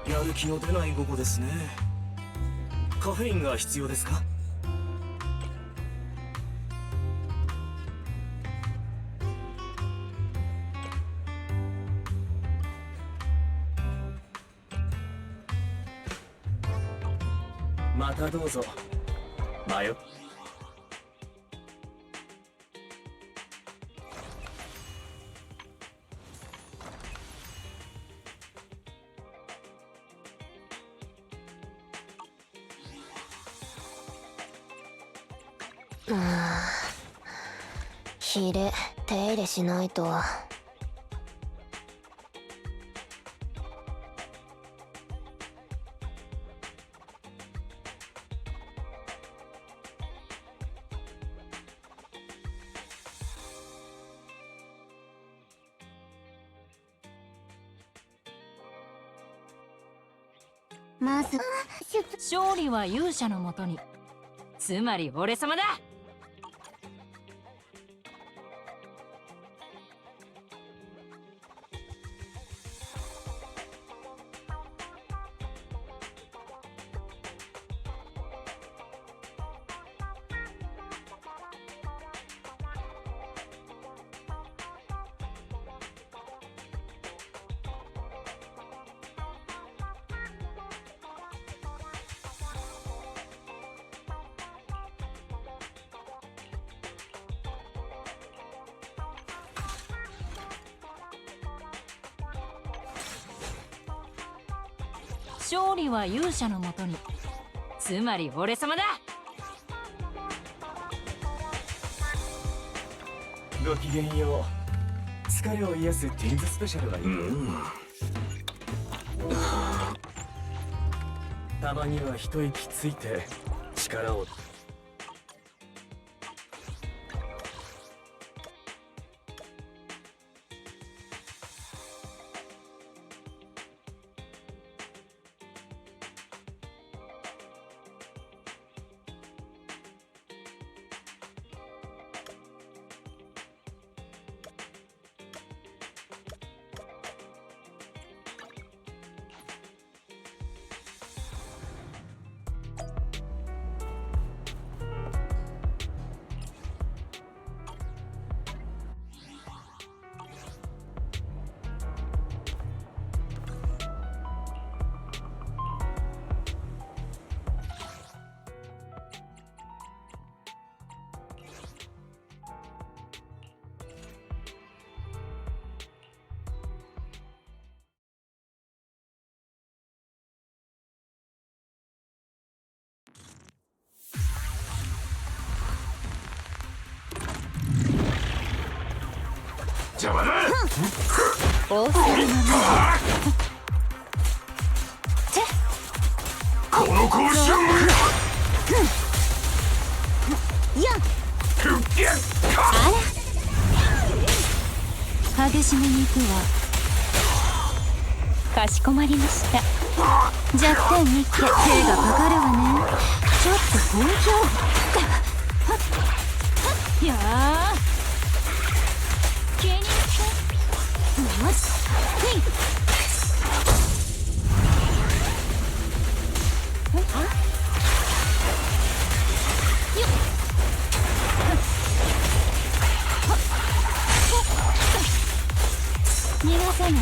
やる気の出ない午後ですね。カフェインが必要ですか？またどうぞ。迷っひれ手入れしないと。まず勝利は勇者のもとに、つまり俺様だ。勝利は勇者のもとに、つまり俺様だ。ごきげんよう。疲れを癒すティーンズスペシャルがいい。たまには一息ついて力を。邪魔だ。王様のこの拳を激しめに行くわ。かしこまりました。弱点見っけ手がかかるわね。ちょっと本気を。やあ気に入ってよし逃がさない。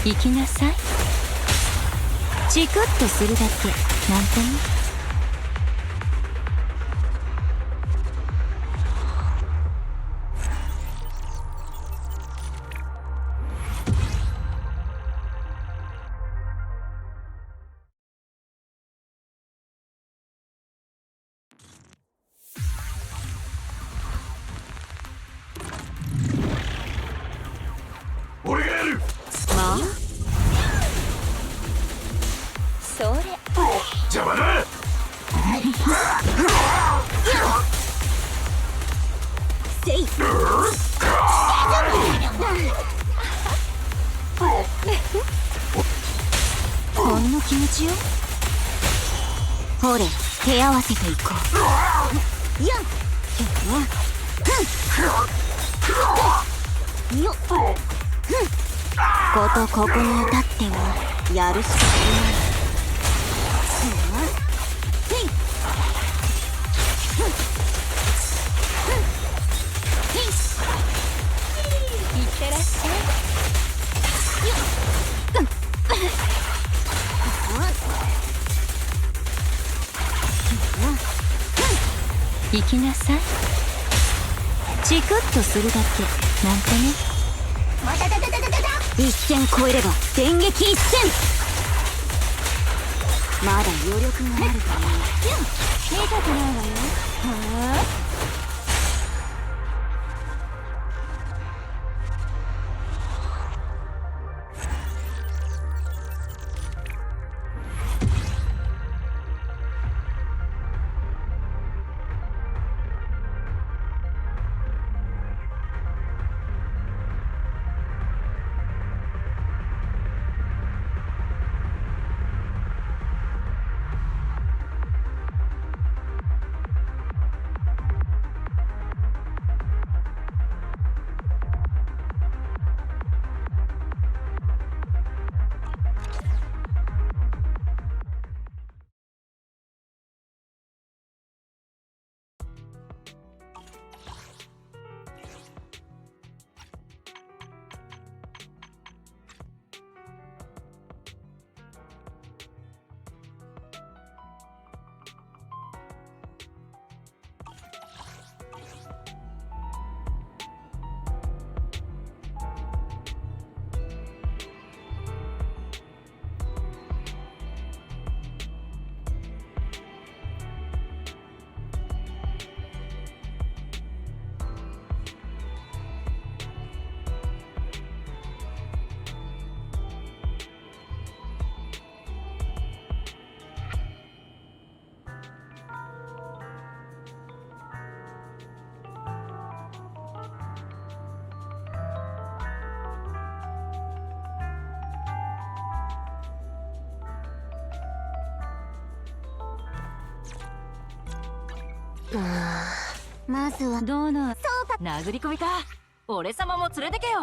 行きなさい。チクッとするだけなんてね。俺がやる。まあそれ邪魔だ。せいほんの気持ちよ。ほれ手合わせていこう。やんよっことここに至ってはやるしかない。いってらっしゃい。行きなさい。チクッとするだけなんてね。一線超えれば電撃一閃。まだ余力があるかな。見たくないわよ。はあ。まずはどうな。殴り込みか。俺様も連れてけよ。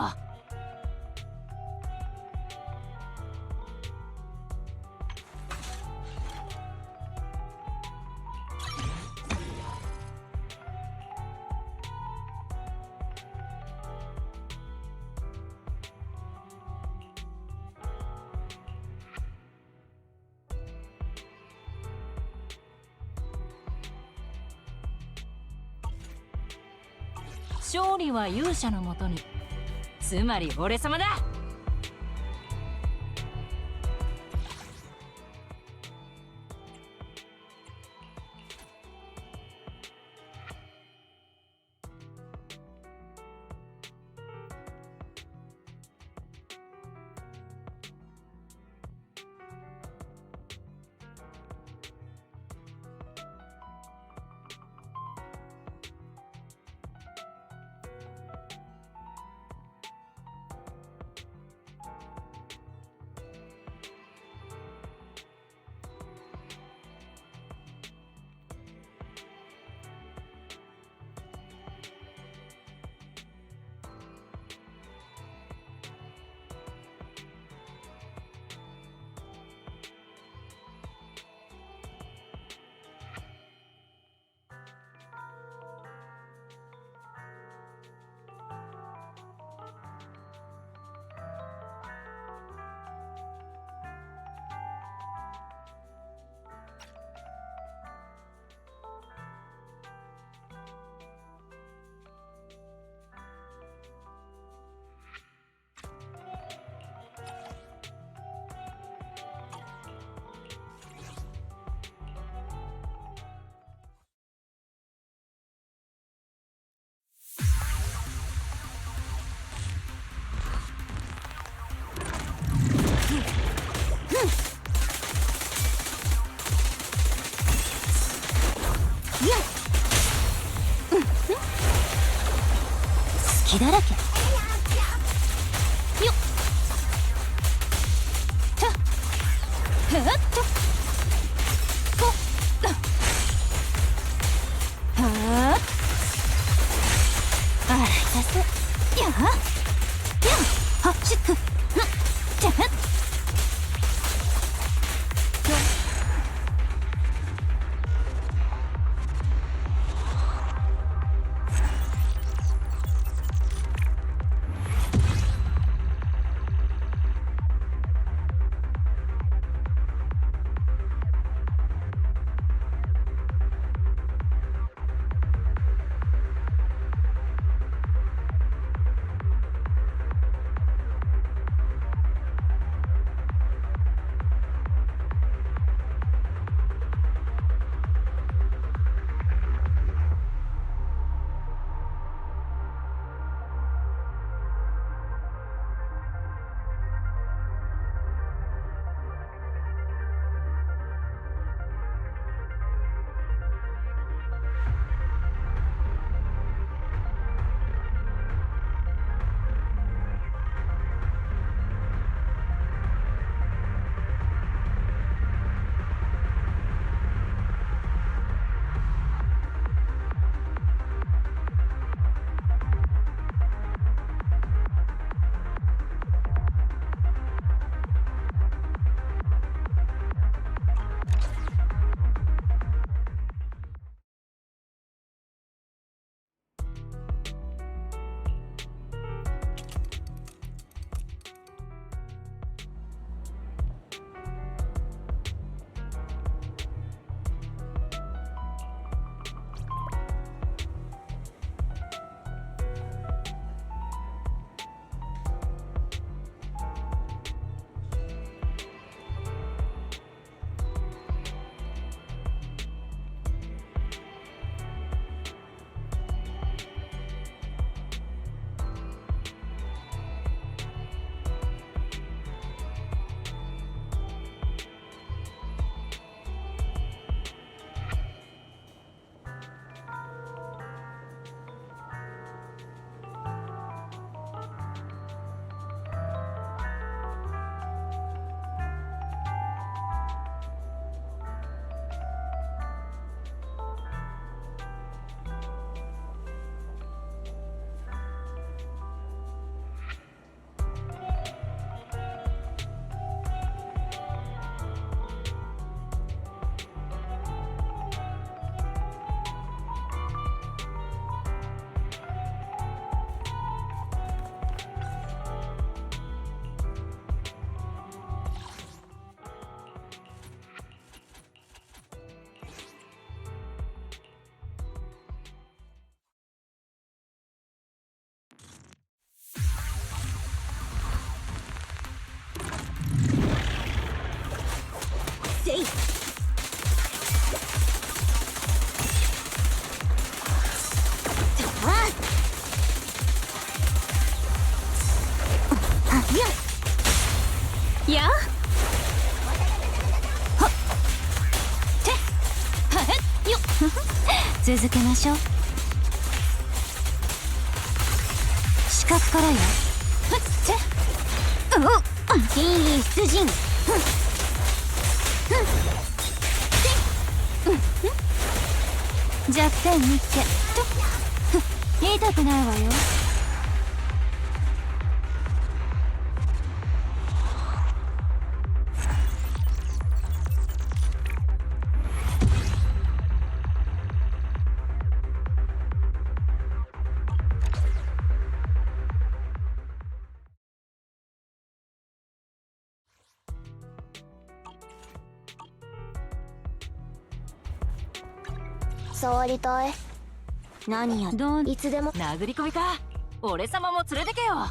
勝利は勇者のもとに、つまり俺様だ。隙だらけ。よっとふっとほっはあ。続けましょう。視覚からよ。金位出陣。弱点見っけ。痛くないわよ。触りたい。何やどういつでも。殴り込みか。俺様も連れてけよ。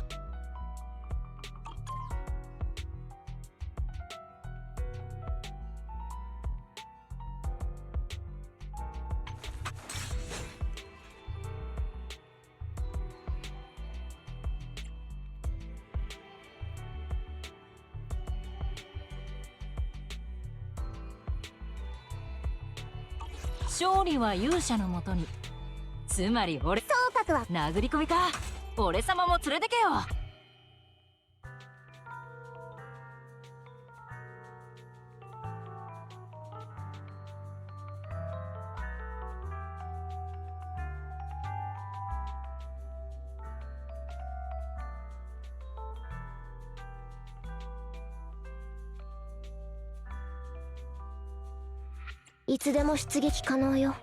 勝利は勇者のもとに。つまり俺。総格は殴り込みか。俺様も連れてけよ。いつでも出撃可能よ。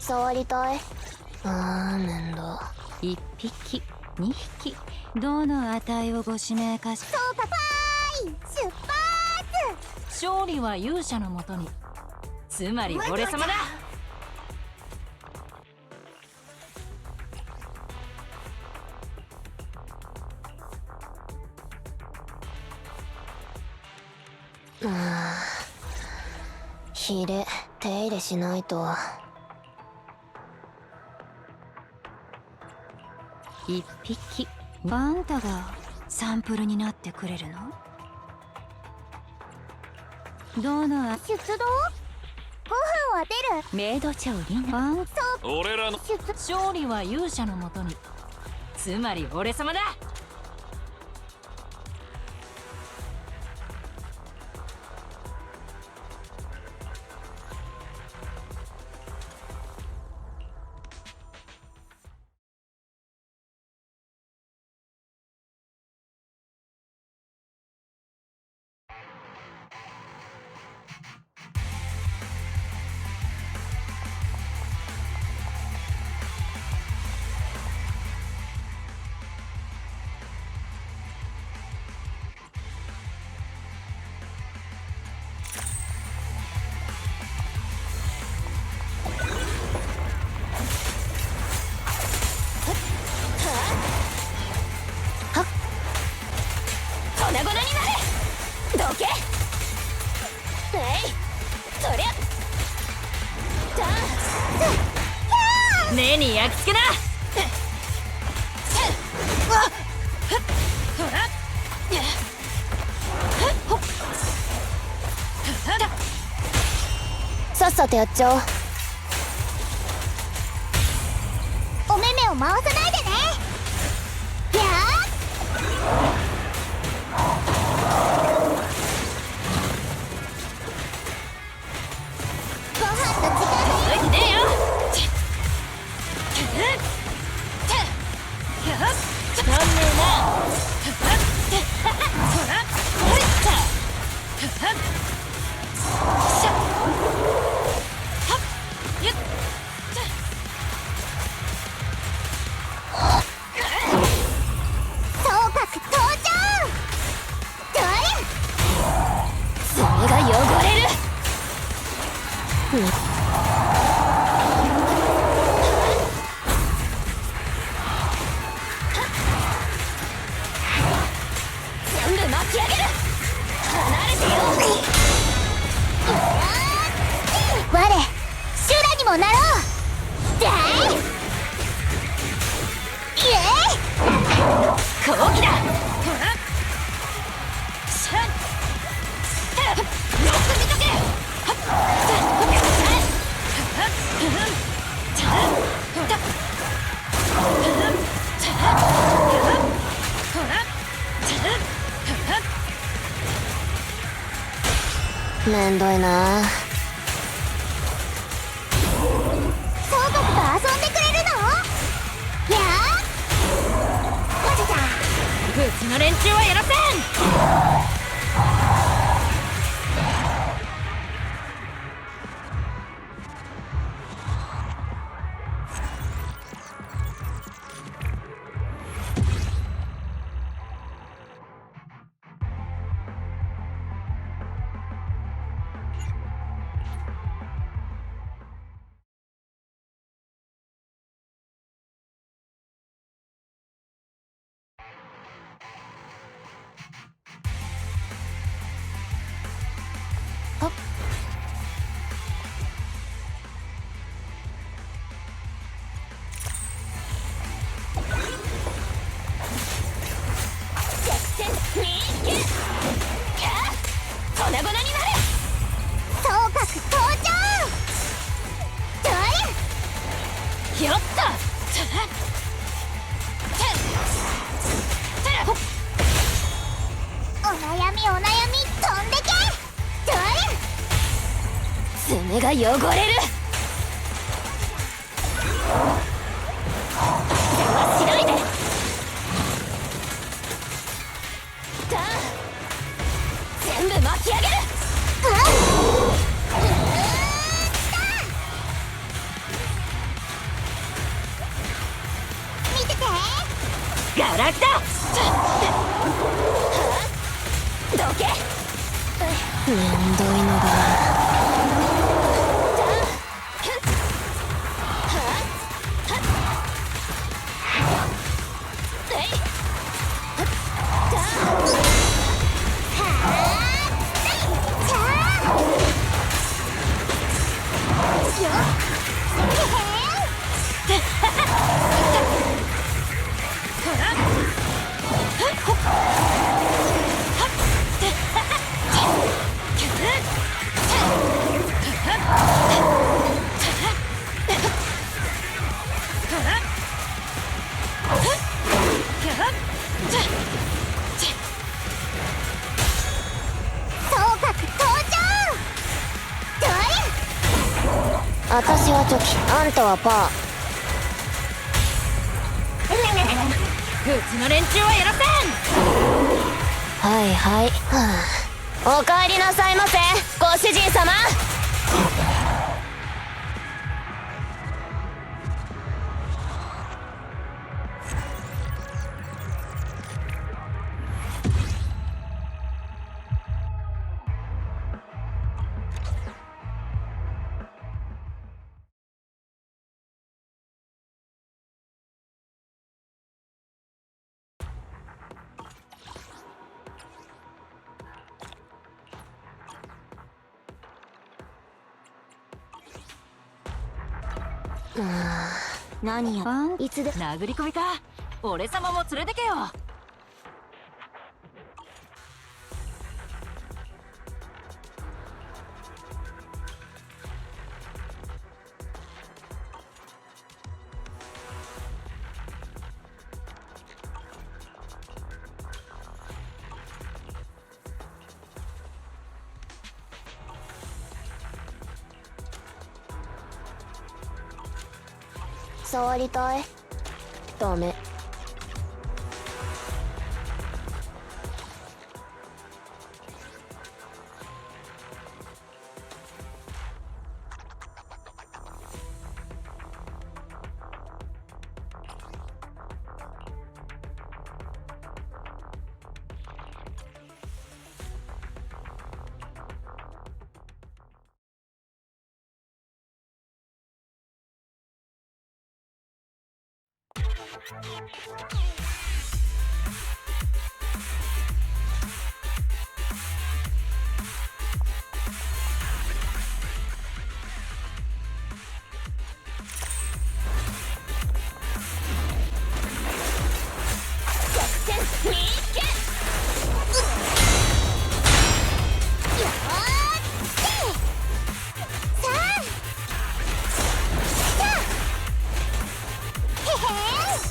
触りたい。面倒。1匹2匹、どの値をご指名かし。そうか、ファイ出発。勝利は勇者のもとに。つまり俺様だ。ひれ手入れしないと。1匹。あんたがサンプルになってくれるの？どの出動？ 5 分は出る。メイド長リナ。俺らの勝利は勇者のもとに。つまり俺様だ。目に焼き付けな。さっさとやっちゃおう。お目目を回さないでね。やご飯と時間動いてねえよ。つまんねえな。総格登場。どれ爪が汚れる。全部巻き上げる。離れてよ。我修羅にもなろう。だいイエイ。後期だ。よく見とけ。めんどいな。総格と遊んでくれるの？やあマジだ。うちの連中はやらせん。粉々になれ。総格登場。どれやったお悩み飛んでけ。どれ爪が汚れる。邪魔しないで。だ全部巻き上げる。見てて。ガラクタどけ。めんどいのが。私はチョキ、あんたはパー。うちの連中はやらせん。はいはい、はあ、お帰りなさいませご主人様。何やいつで殴り込みか。俺様も連れてけよ。触りたい。ダメ。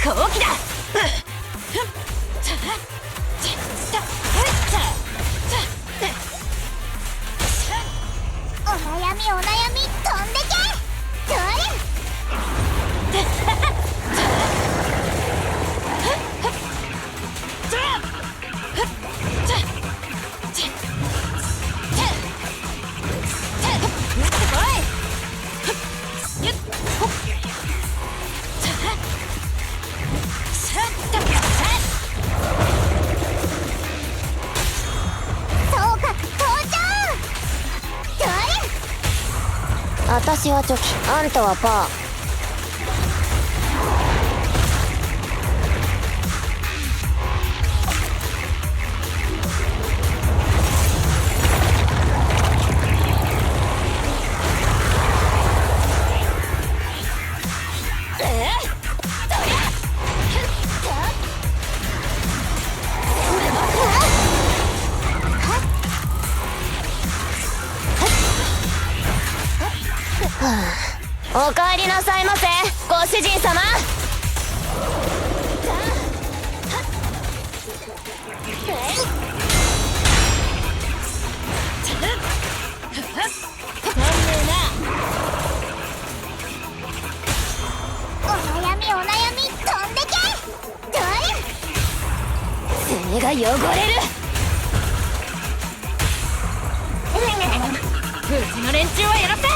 好機だ。お悩み飛んでけ。そ私はチョキ、あんたはパー。おかえりなさいませ、ご主人様。お悩み飛んでけ。どれが汚れる。うちの連中はやらせん。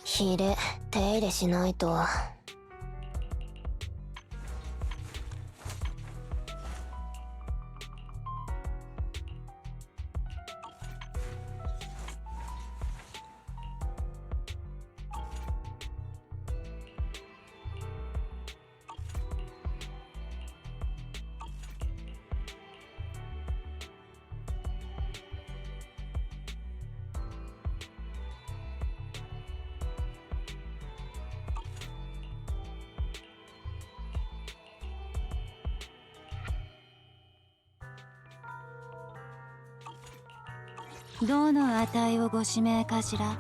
ヒレ手入れしないと。どの値をご指名かしら。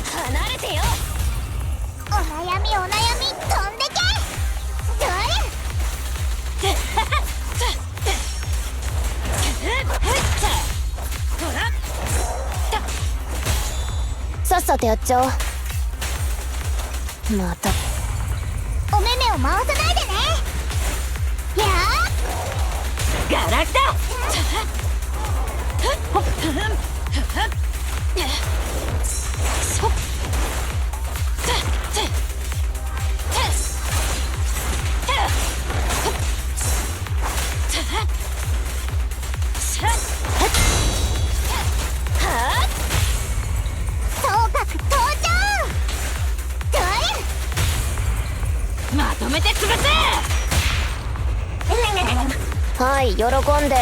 離れてよ。お悩み飛んでけ。どれさっさとやっちゃおう。またお目目を回さないでね。やーガラクタ総格登場。どれまとめて潰せ。はい、喜んで。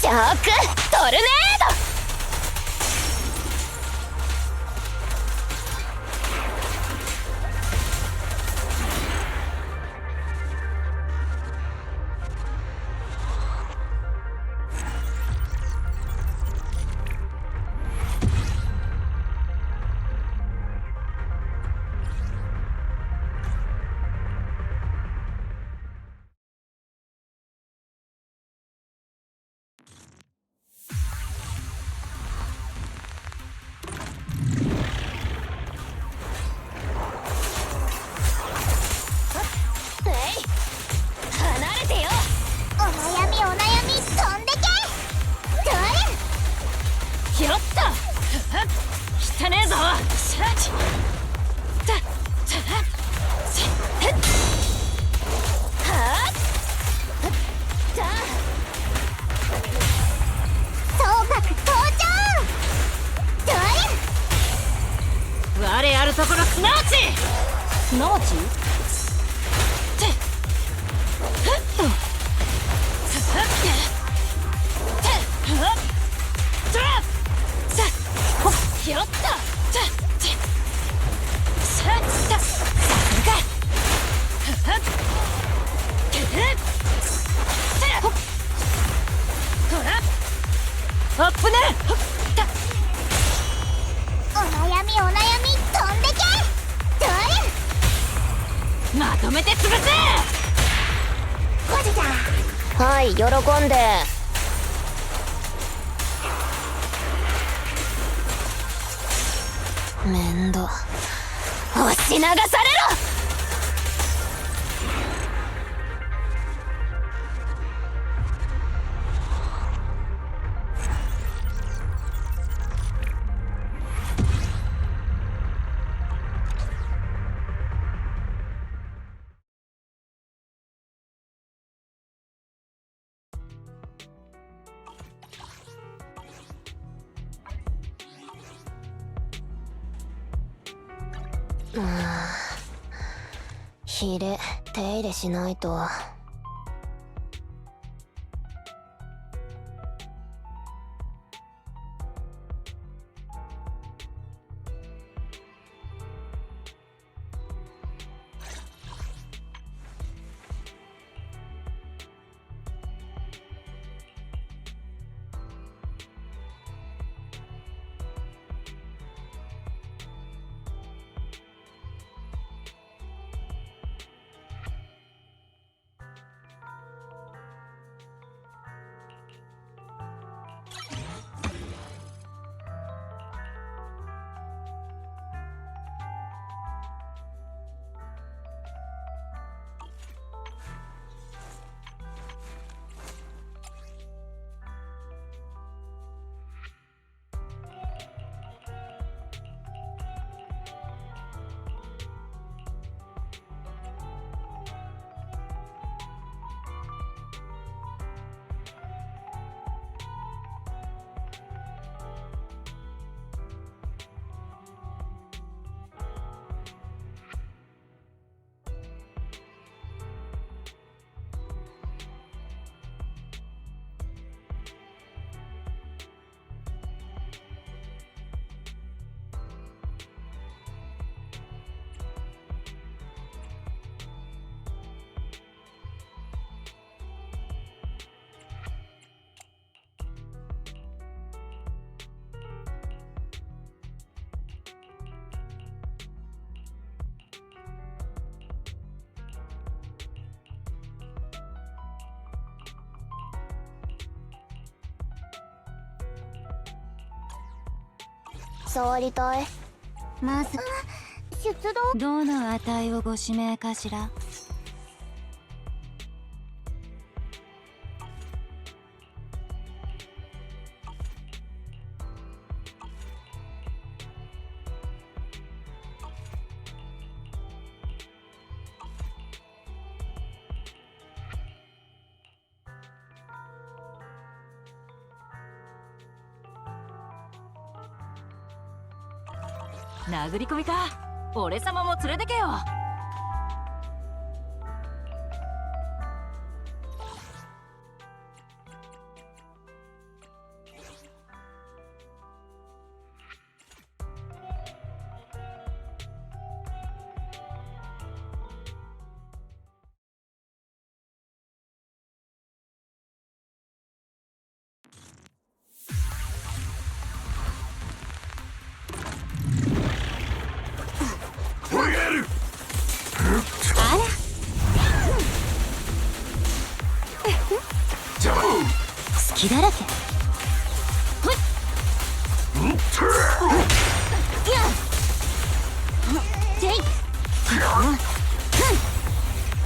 ショックトルネード。離れてよ。お悩み飛んでけ。どれ拾った汚ねえぞ。総格登場。どれ我あるところすなわちすなわち拾ったアップね。お悩み飛んでけ。どれまとめて潰せ。ポジだ。はい、喜んで。面倒押し流されろ。ヒレ手入れしないと。触りたい。まず出動。どの値をご指名かしら。殴り込みか。俺様も連れてけよ。俺がやる。邪魔。隙だらけ。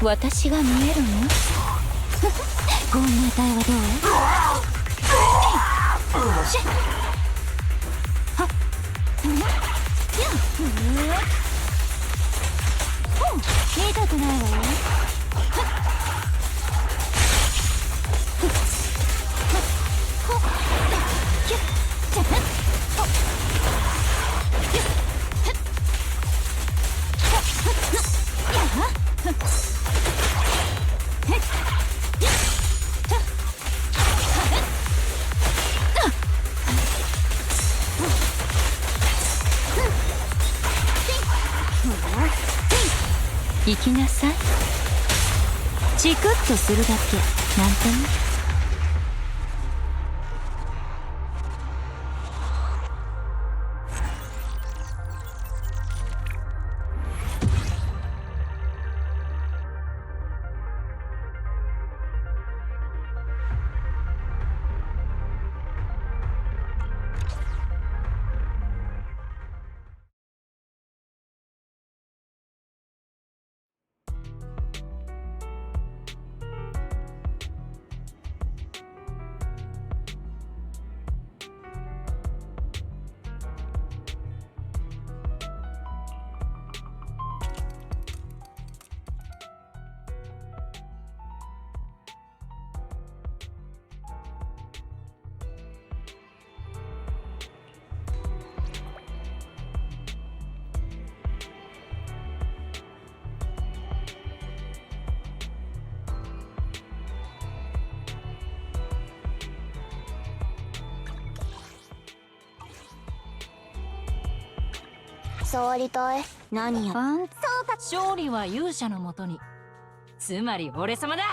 私が見えるの？こんな値はどう？痛くないわよ。行きなさい。チクッとするだけなんてね。触りたい。何や。あんそうか。勝利は勇者のもとに、つまり俺様だ。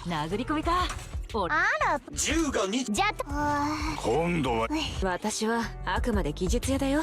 殴り込みか。俺、あら、銃が2。じゃと。今度は私はあくまで技術屋だよ。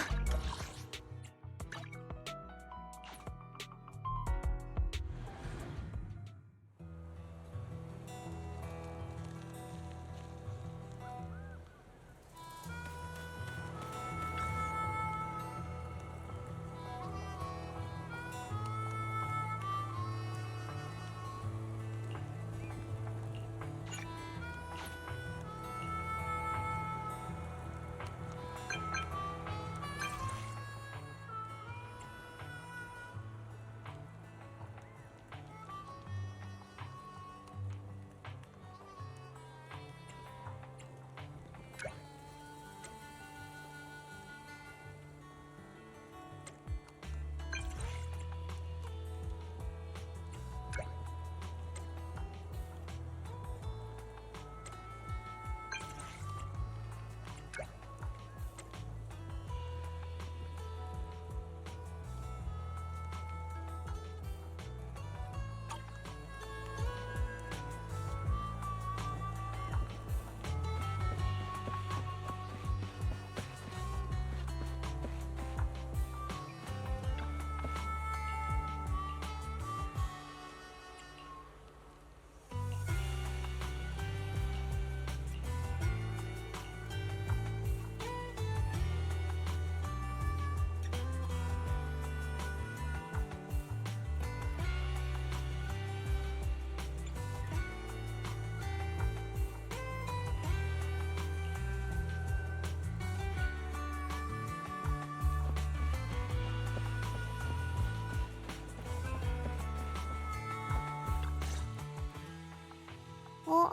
お、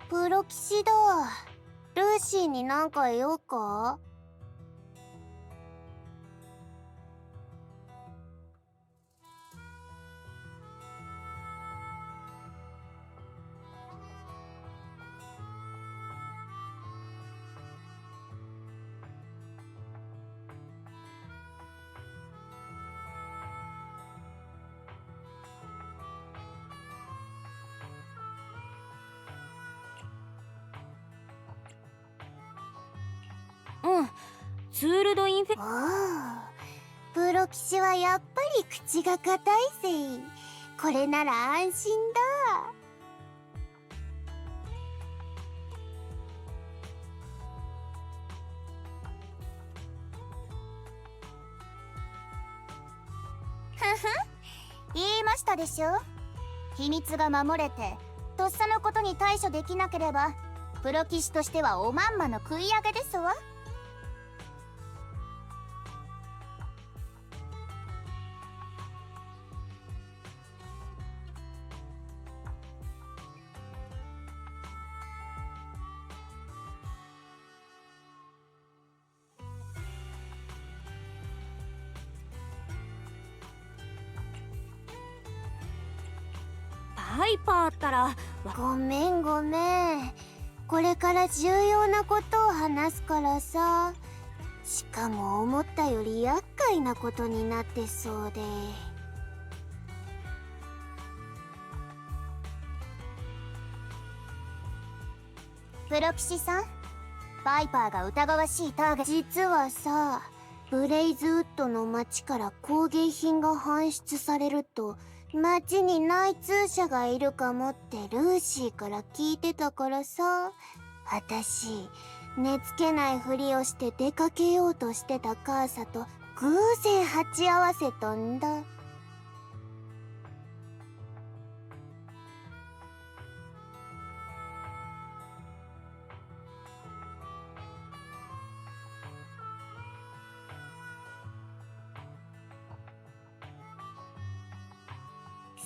プロ騎士だ。ルーシーになんか言おうか。うん、ツール・ド・インフェ。おお、プロ騎士はやっぱり口が硬いぜ。これなら安心だ。言いましたでしょ。秘密が守れてとっさのことに対処できなければプロ騎士としてはおまんまの食い上げですわ。パイパーったらごめんごめん。これから重要なことを話すからさ。しかも思ったより厄介なことになってそうで。プロ騎士さん、パイパーが疑わしいターゲット。実はさ、ブレイズウッドの町から工芸品が搬出されると町に内通者がいるかもってルーシーから聞いてたからさ。私寝つけないふりをして出かけようとしてたカーサと偶然鉢合わせたんだ。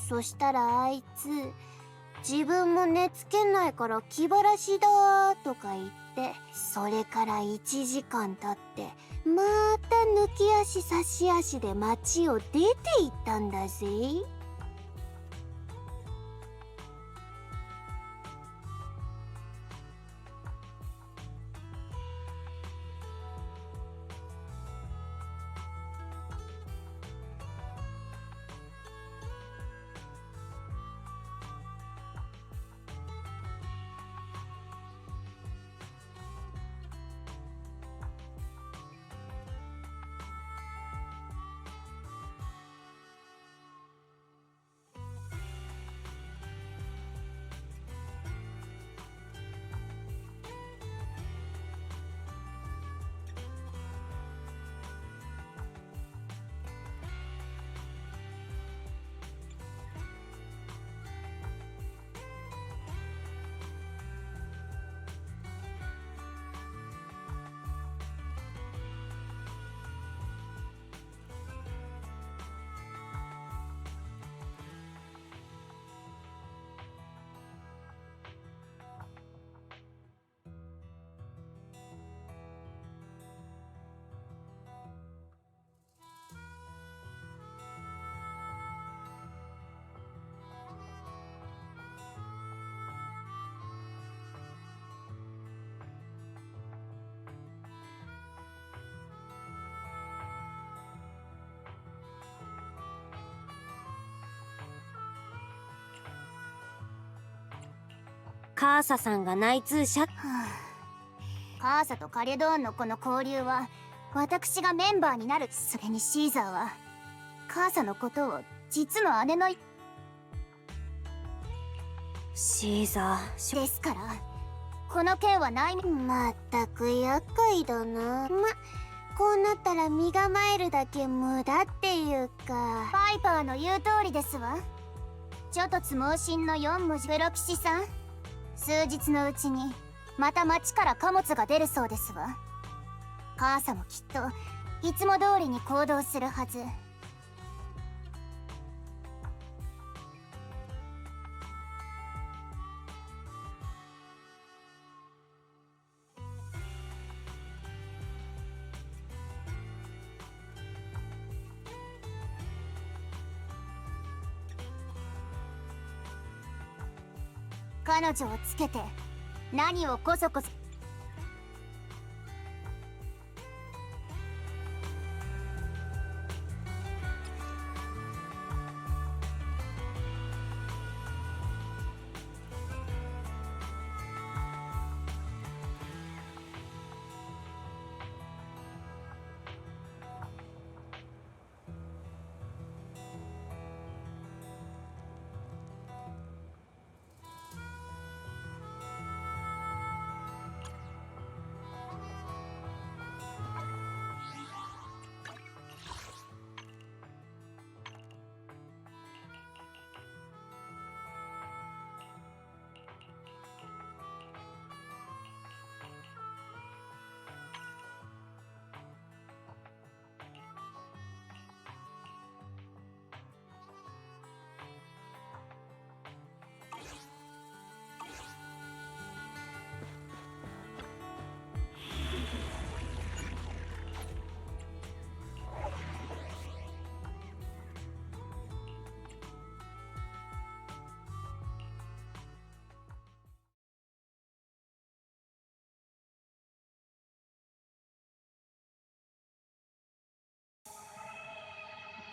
そしたらあいつ、自分も寝つけないから気晴らしだーとか言って、それから1時間経ってまた抜き足差し足で街を出て行ったんだぜ。カーサさんが内通者。カーサとカレドーンのこの交流は私がメンバーになる。それにシーザーはカーサのことを実の姉のシーザーですから、この件は内面。まったく厄介だな。こうなったら身構えるだけ無駄っていうか。パイパーの言う通りですわ。ちょっとつ盲信の4文字。プロキシさん、数日のうちにまた町から貨物が出るそうですわ。カーサもきっといつも通りに行動するはず。彼女をつけて何をこそこそ。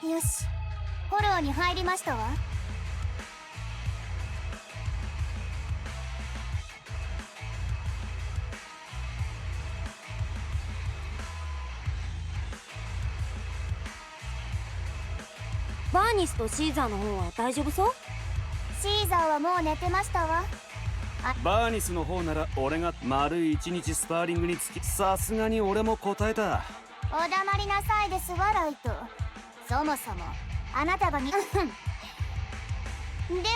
よし、フォローに入りましたわ。バーニスとシーザーの方は大丈夫そう？シーザーはもう寝てましたわ。バーニスの方なら俺が丸1日スパーリングにつき、さすがに俺も答えた。お黙りなさいですわ、ライト。そもそもあなたがで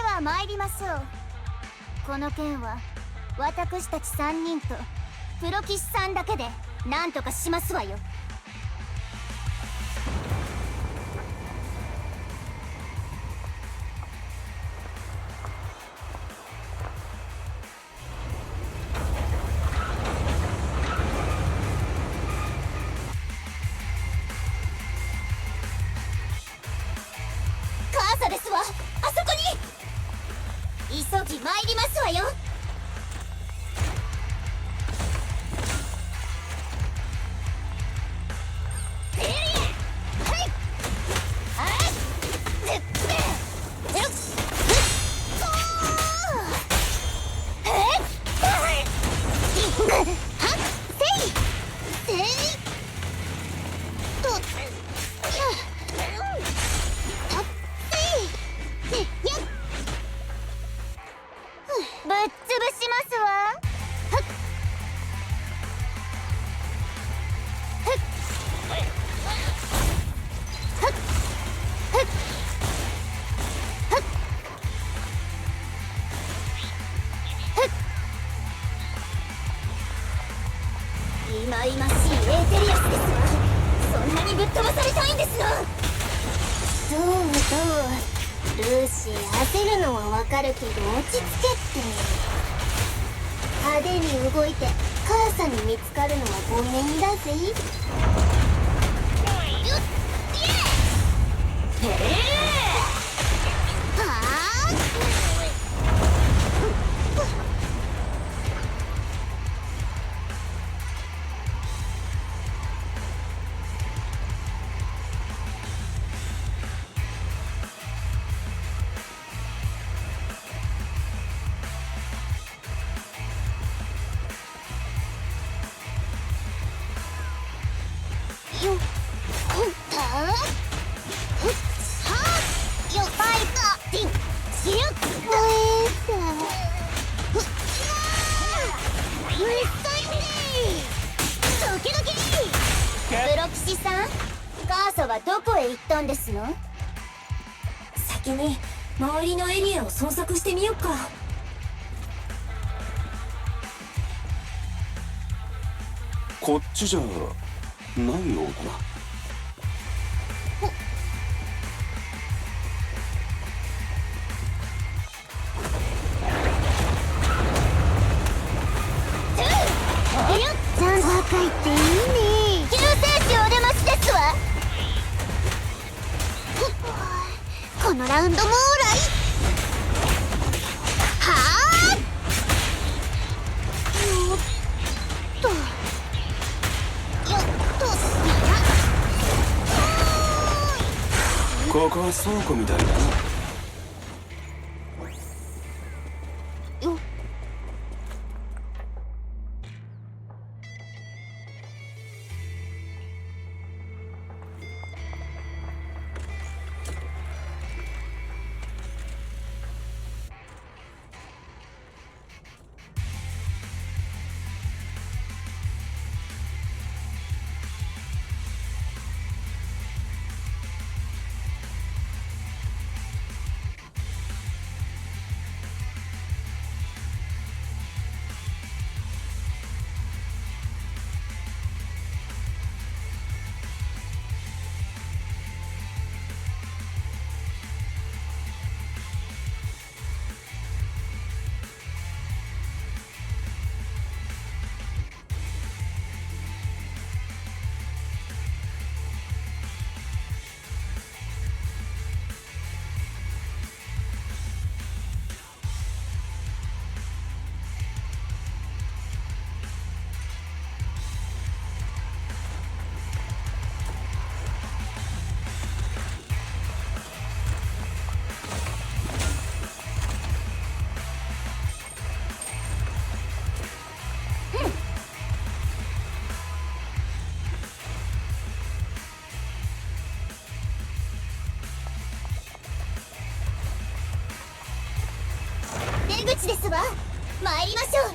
は参りましょう。この件は私たち3人とプロ騎士さんだけで何とかしますわよ。カーサですわ、あそこに。急ぎ参りますわよ。ぶっ潰しますわ。いまいましいエーテリアスですわ。そんなにぶっ飛ばされたいんですの。ルーシー、焦るのはわかるけど落ち着けって。派手に動いて母さんに見つかるのはごめんだぜ。はあよっほったはっよっバイカティンしよっドキドキ。プロ騎士さん、カーサはどこへ行ったんですの？先に周りのエリアを捜索してみよっか。こっちじゃないようだな。ちゃんと赤いっていいね。救世主お出ましですわ。このラウンドもオーライ。はあよっとよっとここは倉庫みたいだな。よっ出口ですわ。参りましょう。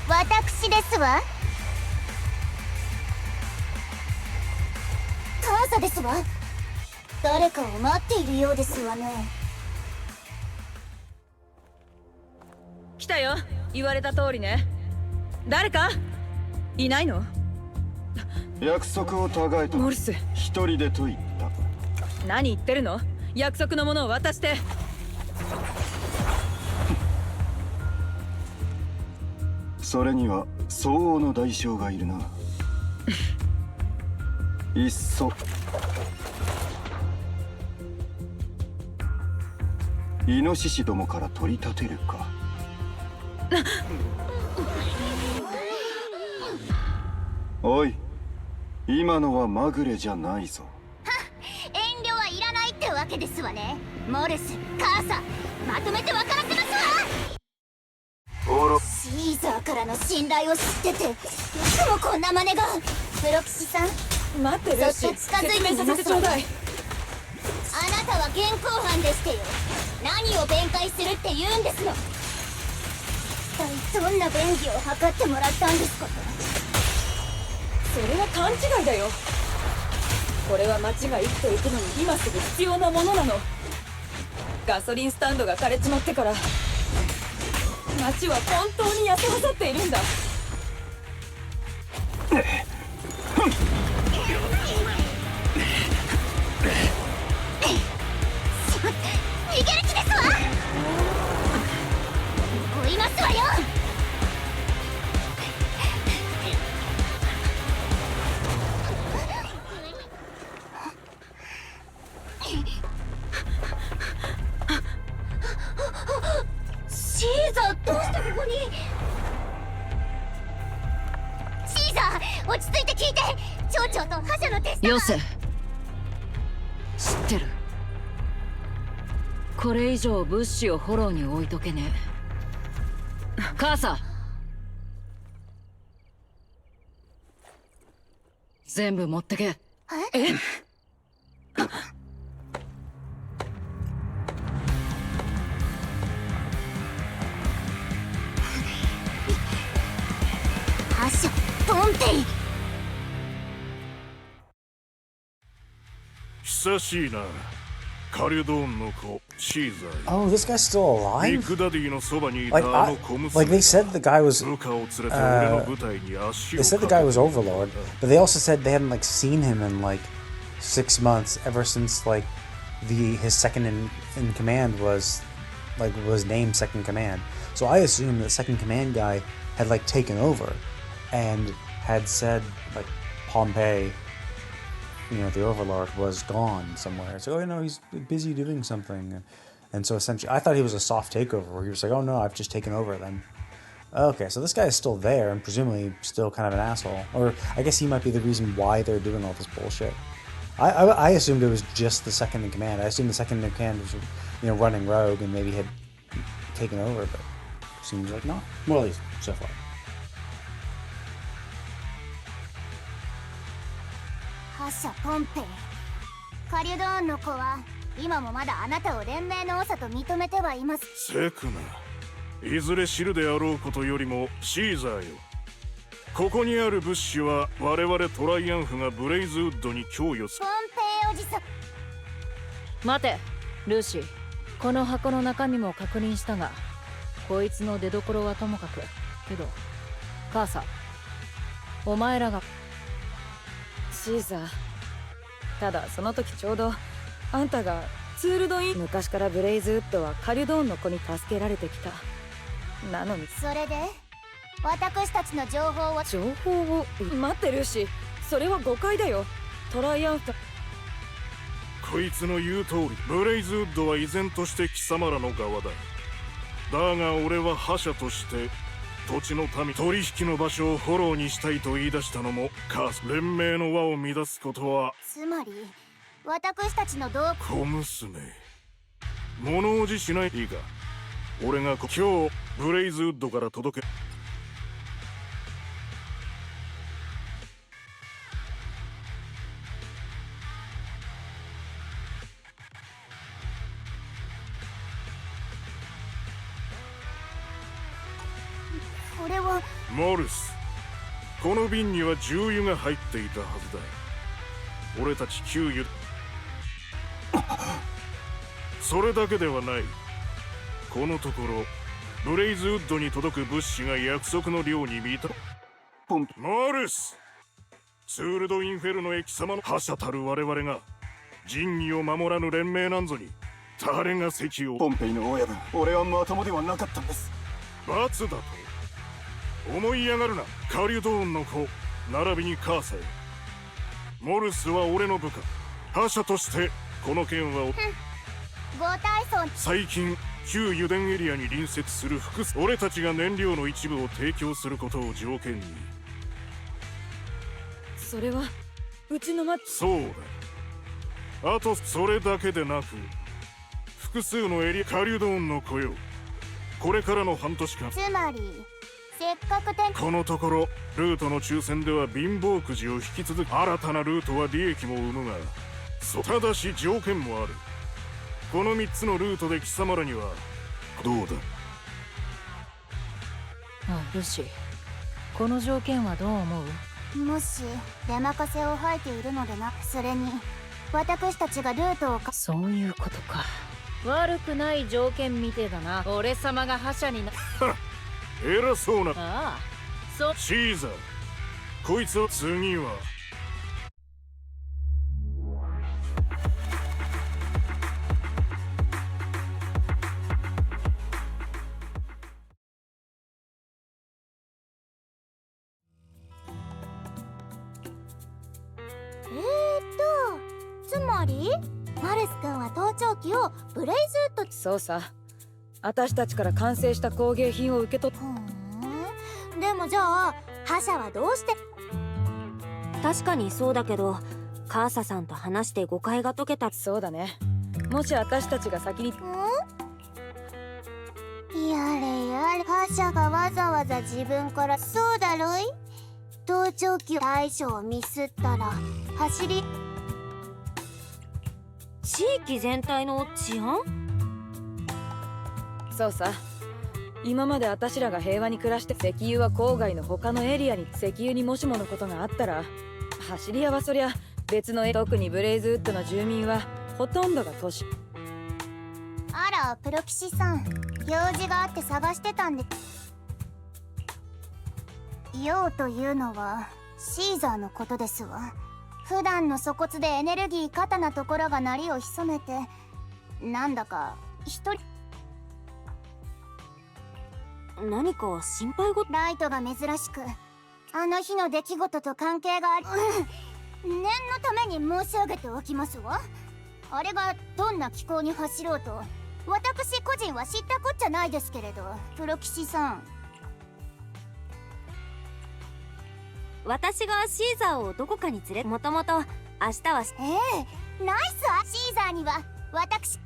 私ですわ。カーサですわ。誰かを待っているようですわね。来たよ、言われた通りね。誰かいないの？約束をたがえた。モリス、一人でと言った。何言ってるの？約束のものを渡して。それには相応の代償がいるな。いっそイノシシどもから取り立てるか。おい、今のはまぐれじゃないぞ。遠慮はいらないってわけですわね。モルス、カーサ、まとめて分からせますわ。シーザーからの信頼を知ってて、よくもこんな真似が。プロキシさん、待ってルーシー、そっと近づいてみます説明させてちょうだい。あなたは現行犯でしてよ。何を弁解するって言うんですの。一体どんな便宜を図ってもらったんですか。それは勘違いだよ。これは街が生きていくのに今すぐ必要なものなの。ガソリンスタンドが枯れちまってから街は本当に痩せ細っているんだ。逃げる気ですわ。追いますわよ。シーザー、どうしてここに。シーザー、落ち着いて聞いて。町長と覇者の手下が。よせ、知ってる。これ以上物資をフォローに置いとけねえ。カーサ、全部持ってけ。え？覇者ポンペイ。久しいな。カリュドーンの子シーザー。 Oh, this guy's still ビ alive? ッグダディのそばにいた Like, あの小娘。 like they said the guy was 部下を連れて俺の部隊に足 they を said the か guy け was Overlord, but they also said they hadn't like seen him in like 6 months ever since like his second in command was named second command. So I assumed the second command guy had like taken over and had said like Pompey, you know, the Overlord was gone somewhere. So, you know, he's busy doing something. And so essentially, I thought he was a soft takeover where he was like, oh no, I've just taken over then. Okay, so this guy is still there and presumably still kind of an asshole. Or I guess he might be the reason why they're doing all this bullshit. I assumed it was just the second in command. I assumed the second in command was, you know, running rogue and maybe had taken over, but seems like not. Well, at least so far. 覇者ポンペイ。カリュドーンの子は今もまだあなたを連盟の長と認めてはいます。セクナ、いずれ知るであろうことよりもシーザーよ。ここにある物資は我々トライアンフがブレイズウッドに供与すポる。ンペイおじさん。待てルーシー、この箱の中身も確認したが、こいつの出所はともかくけど、カーサ、お前らがシーザー。ただその時ちょうどあんたがツールドイン。昔からブレイズウッドはカリュドーンの子に助けられてきた。なのにそれで私たちの情報を。情報を。待ってルーシー、それは誤解だよ。トライアンフ。こいつの言う通り、ブレイズウッドは依然として貴様らの側だ。だが俺は覇者として土地の民取引の場所をフォローにしたいと言い出したのもカース連盟の輪を乱すことは。つまり私たちの同小娘物おじしない。いいか、俺が今日ブレイズウッドから届け。これはモルス、この瓶には重油が入っていたはずだ。俺たち給油それだけではない。このところブレイズウッドに届く物資が約束の量に満た。モルス、ツールド・インフェルノへ貴様の覇者たる我々が仁義を守らぬ連盟なんぞに誰が席を。ポンペイの親分、俺はまともではなかったんです。罰だと思い上がるな。カリュドーンの子並びにカーサよ。モルスは俺の部下。覇者としてこの件はご大尊。最近旧油田エリアに隣接する複数俺たちが燃料の一部を提供することを条件に。それはうちのそうだ。あとそれだけでなく複数のエリア。カリュドーンの子よ、これからの半年間、つまりせっかくこのところルートの抽選では貧乏くじを引き続き、新たなルートは利益も生むが、ただし条件もある。この3つのルートで貴様らにはどうだ。ルシ、この条件はどう思う？もし出任せを吐いているのでな。それに私たちがルートをそういうことか。悪くない条件みてえだな。俺様が覇者にな。偉そうな。ああ、そう。シーザー、こいつを次は。つまりマルス君は盗聴器をブレイズウッド。そうさ、私たちから完成した工芸品を受け取っ。でもじゃあ覇者はどうして。確かにそうだけど、カーサさんと話して誤解が解けた。そうだね。もし私たちが先に。やれやれ、覇者がわざわざ自分から。そうだろい。盗聴器対処をミスったら走り。地域全体の治安？そうさ、今まで私らが平和に暮らして、石油は郊外の他のエリアに。石油にもしものことがあったら走り屋はそりゃ別の。特にブレイズウッドの住民はほとんどが都市。あら、プロキシさん、用事があって探してたんで。用というのはシーザーのことですわ。普段の粗骨でエネルギー過多なところが鳴りを潜めて、なんだか一人。何か心配事？ライトが珍しく、あの日の出来事と関係があり、念のために申し上げておきますわ。あれがどんな機構に走ろうと私個人は知ったこっちゃないですけれど。プロ騎士さん、私がシーザーをどこかに連れ、もともと明日は。ナイスわ。シーザーには私。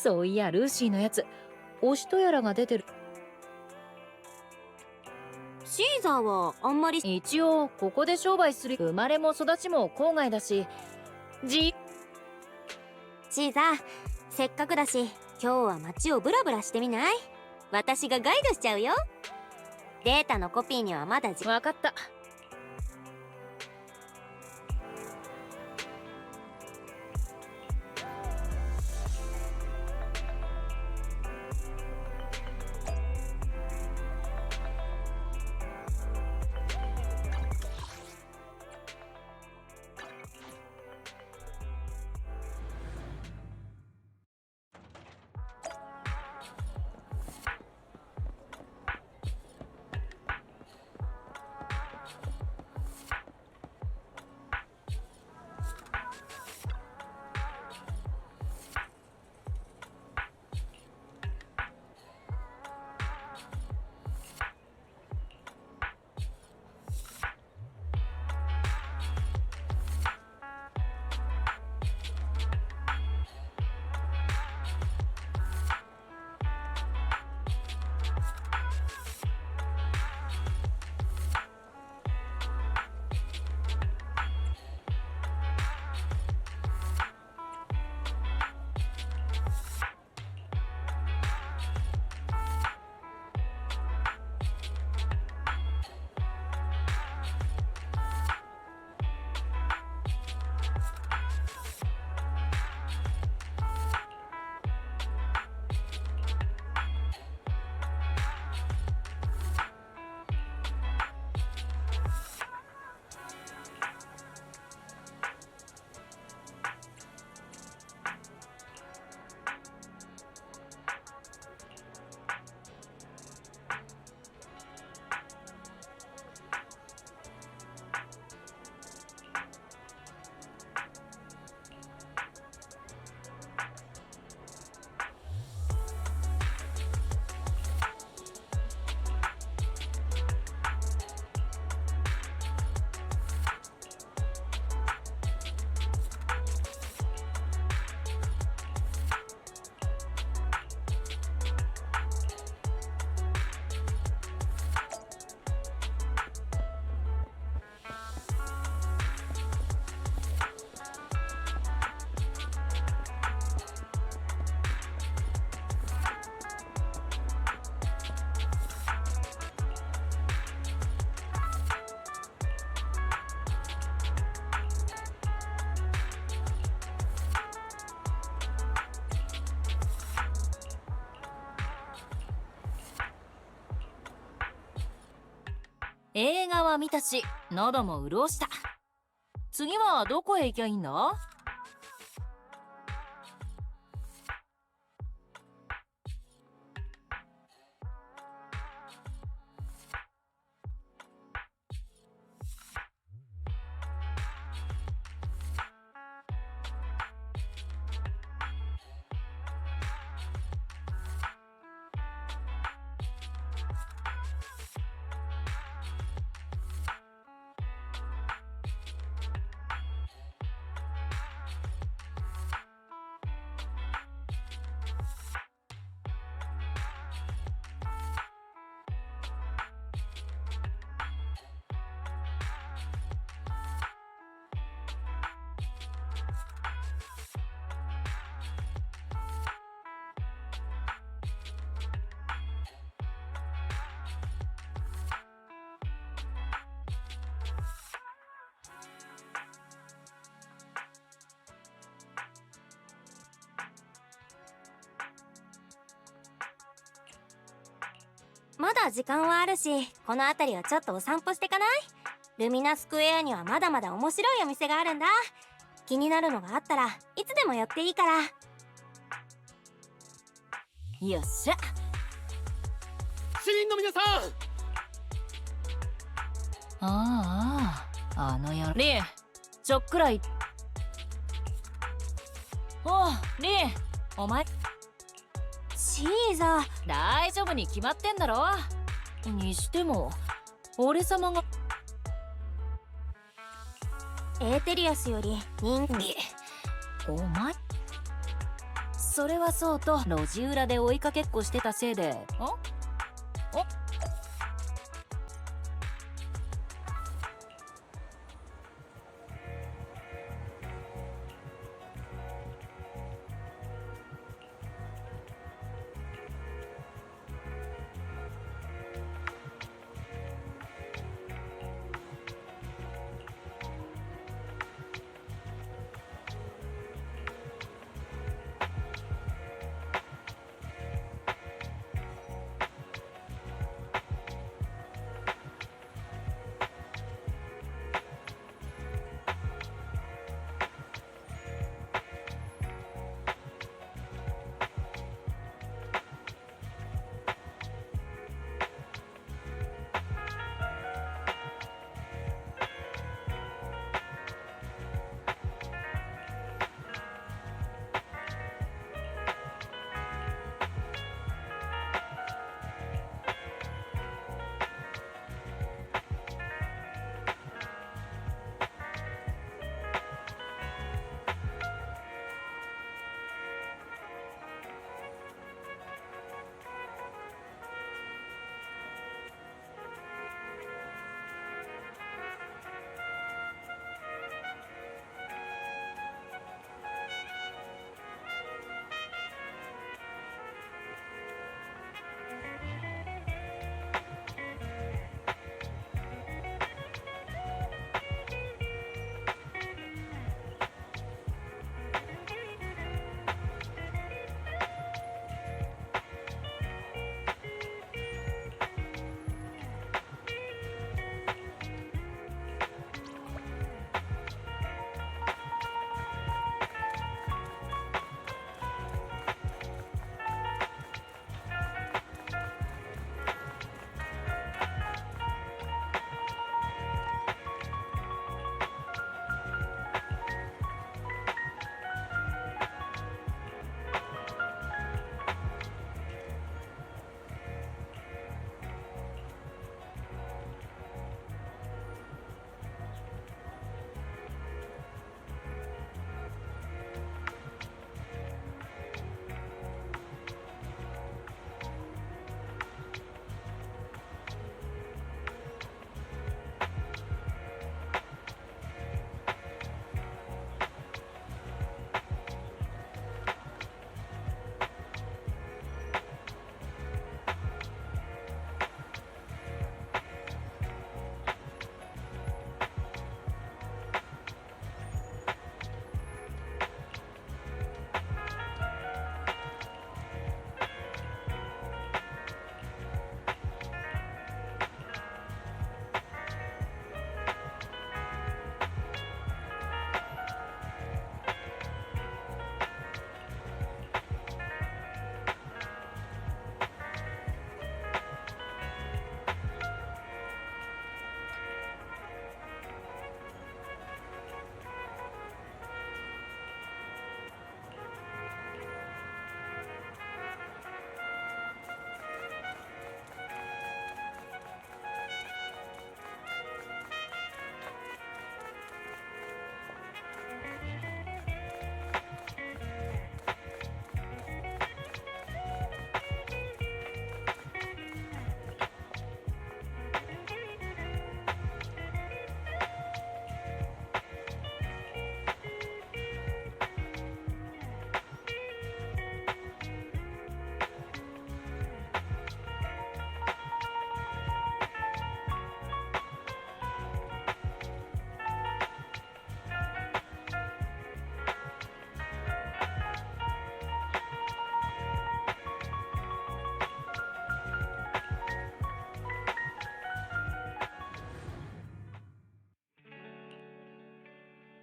そういやルーシーのやつ推しとやらが出てる。シーザーはあんまり。一応ここで商売する。生まれも育ちも郊外だしシーザー、せっかくだし今日は街をブラブラしてみない？私がガイドしちゃうよ。データのコピーにはまだ分かった。映画は見たし喉も潤した。次はどこへ行きゃいいんだ？まだ時間はあるし、この辺りをちょっとお散歩してかない？ルミナスクエアにはまだまだ面白いお店があるんだ。気になるのがあったらいつでも寄っていいから。よっしゃ。市民の皆さん、あの野郎。リン、ちょっくらい。おう、リン、お前シーザー、大丈夫に決まってんだろ。にしても俺様がエーテリアスより人気。お前それはそうと、路地裏で追いかけっこしてたせいで。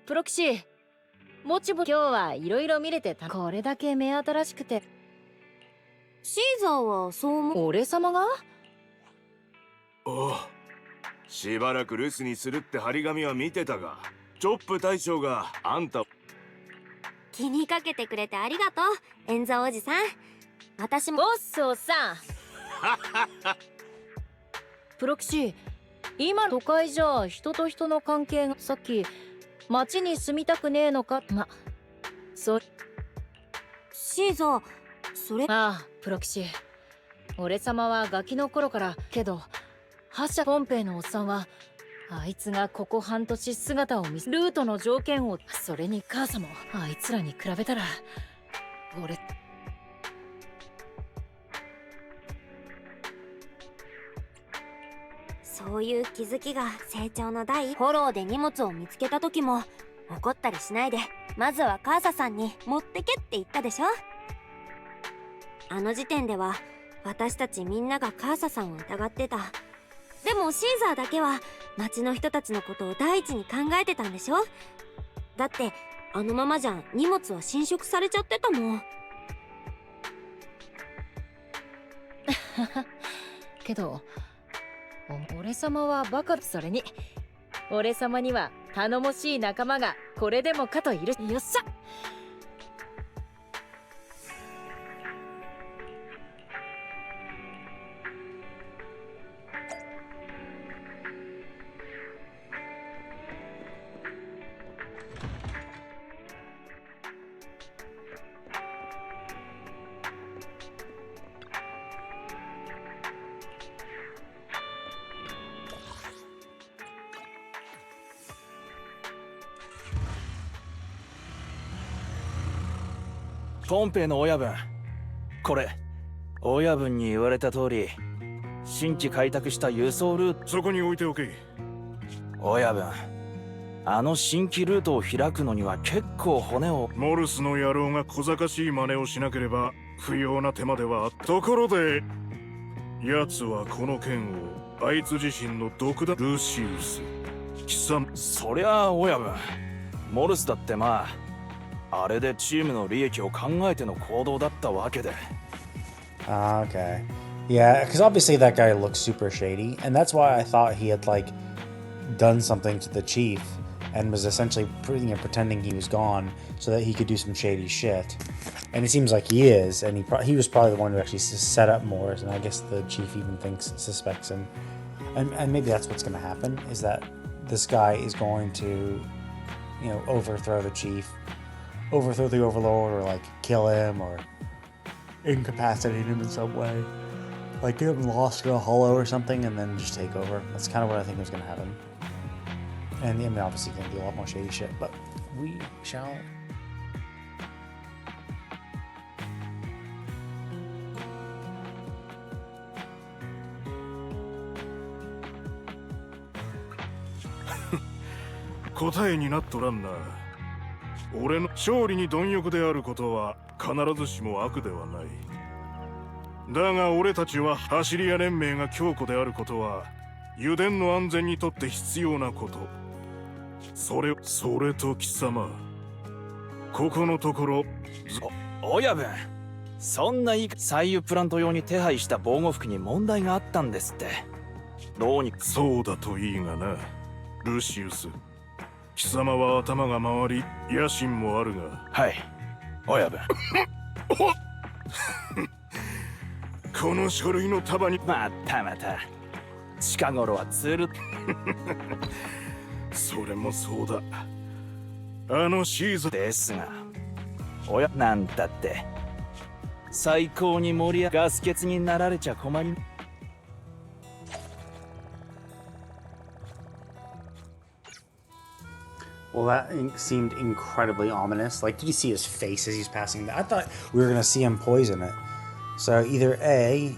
プロキシー、もちぼ今日はいろいろ見れてた。これだけ目新しくて。シーザーはそう思う。俺様が？おう、しばらく留守にするって張り紙は見てたが、チョップ大将があんた気にかけてくれてありがとう、エンザおじさん。私もボスをさプロキシー、今都会じゃ人と人の関係が、さっき町に住みたくねえのか、そシシーザ、それ。ああ、プロ騎士。俺様はガキの頃からけど、覇者ポンペイのおっさんはあいつがここ半年姿を見せルートの条件を、それに母さんもあいつらに比べたら俺。そういう気づきが成長の第一。フォローで荷物を見つけた時も怒ったりしないで、まずはカーサさんに持ってけって言ったでしょ。あの時点では私たちみんながカーサさんを疑ってた。でもシーザーだけは町の人たちのことを第一に考えてたんでしょ。だってあのままじゃ荷物は侵食されちゃってたもん。けど俺様はバカ。それに俺様には頼もしい仲間がこれでもかといる。よっしゃ。ポンペイの親分、これ親分に言われた通り新規開拓した輸送ルート。そこに置いておけ。親分、あの新規ルートを開くのには結構骨を。モルスの野郎が小賢しい真似をしなければ不要な手間ではあった。ところで奴はこの剣をあいつ自身の独断。ルシウス貴様。そりゃあ親分、モルスだってまああれでチームの利益を考えての行動だったわけで。Ah, okay. Yeah, because obviously that guy looks super shady, and that's why I thought he had like done something to the chief and was essentially pretending he was gone so that he could do some shady shit. And it seems like he is, and he was probably the one who actually set up Morris, and I guess the chief even suspects him. And maybe that's what's going to happen, is that this guy is going to, you know, overthrow the chief, overthrow the overlord, or like kill him, or incapacitate him in some way, like get him lost in a hollow or something, and then just take over. That's kind of what I think was going to happen. And I mean, obviously going to be a lot more shady shit, but we shall.「答えになっとらんな。俺の勝利に貪欲であることは必ずしも悪ではない。だが俺たちは走り屋連盟が強固であることは油田の安全にとって必要なこと。それと貴様、ここのところ。親分、そんな言い方。左右プラント用に手配した防護服に問題があったんですって。どうに。そうだといいがな、ルシウス。貴様は頭が回り野心もあるが。はい、親分。この書類の束に。また近頃はツール。それもそうだ。あのシーズンですが、親なんだって最高に盛り上がガス欠になられちゃ困り。Well, that seemed incredibly ominous. Like, did you see his face as he's passing that? I thought we were going to see him poison it. So either A,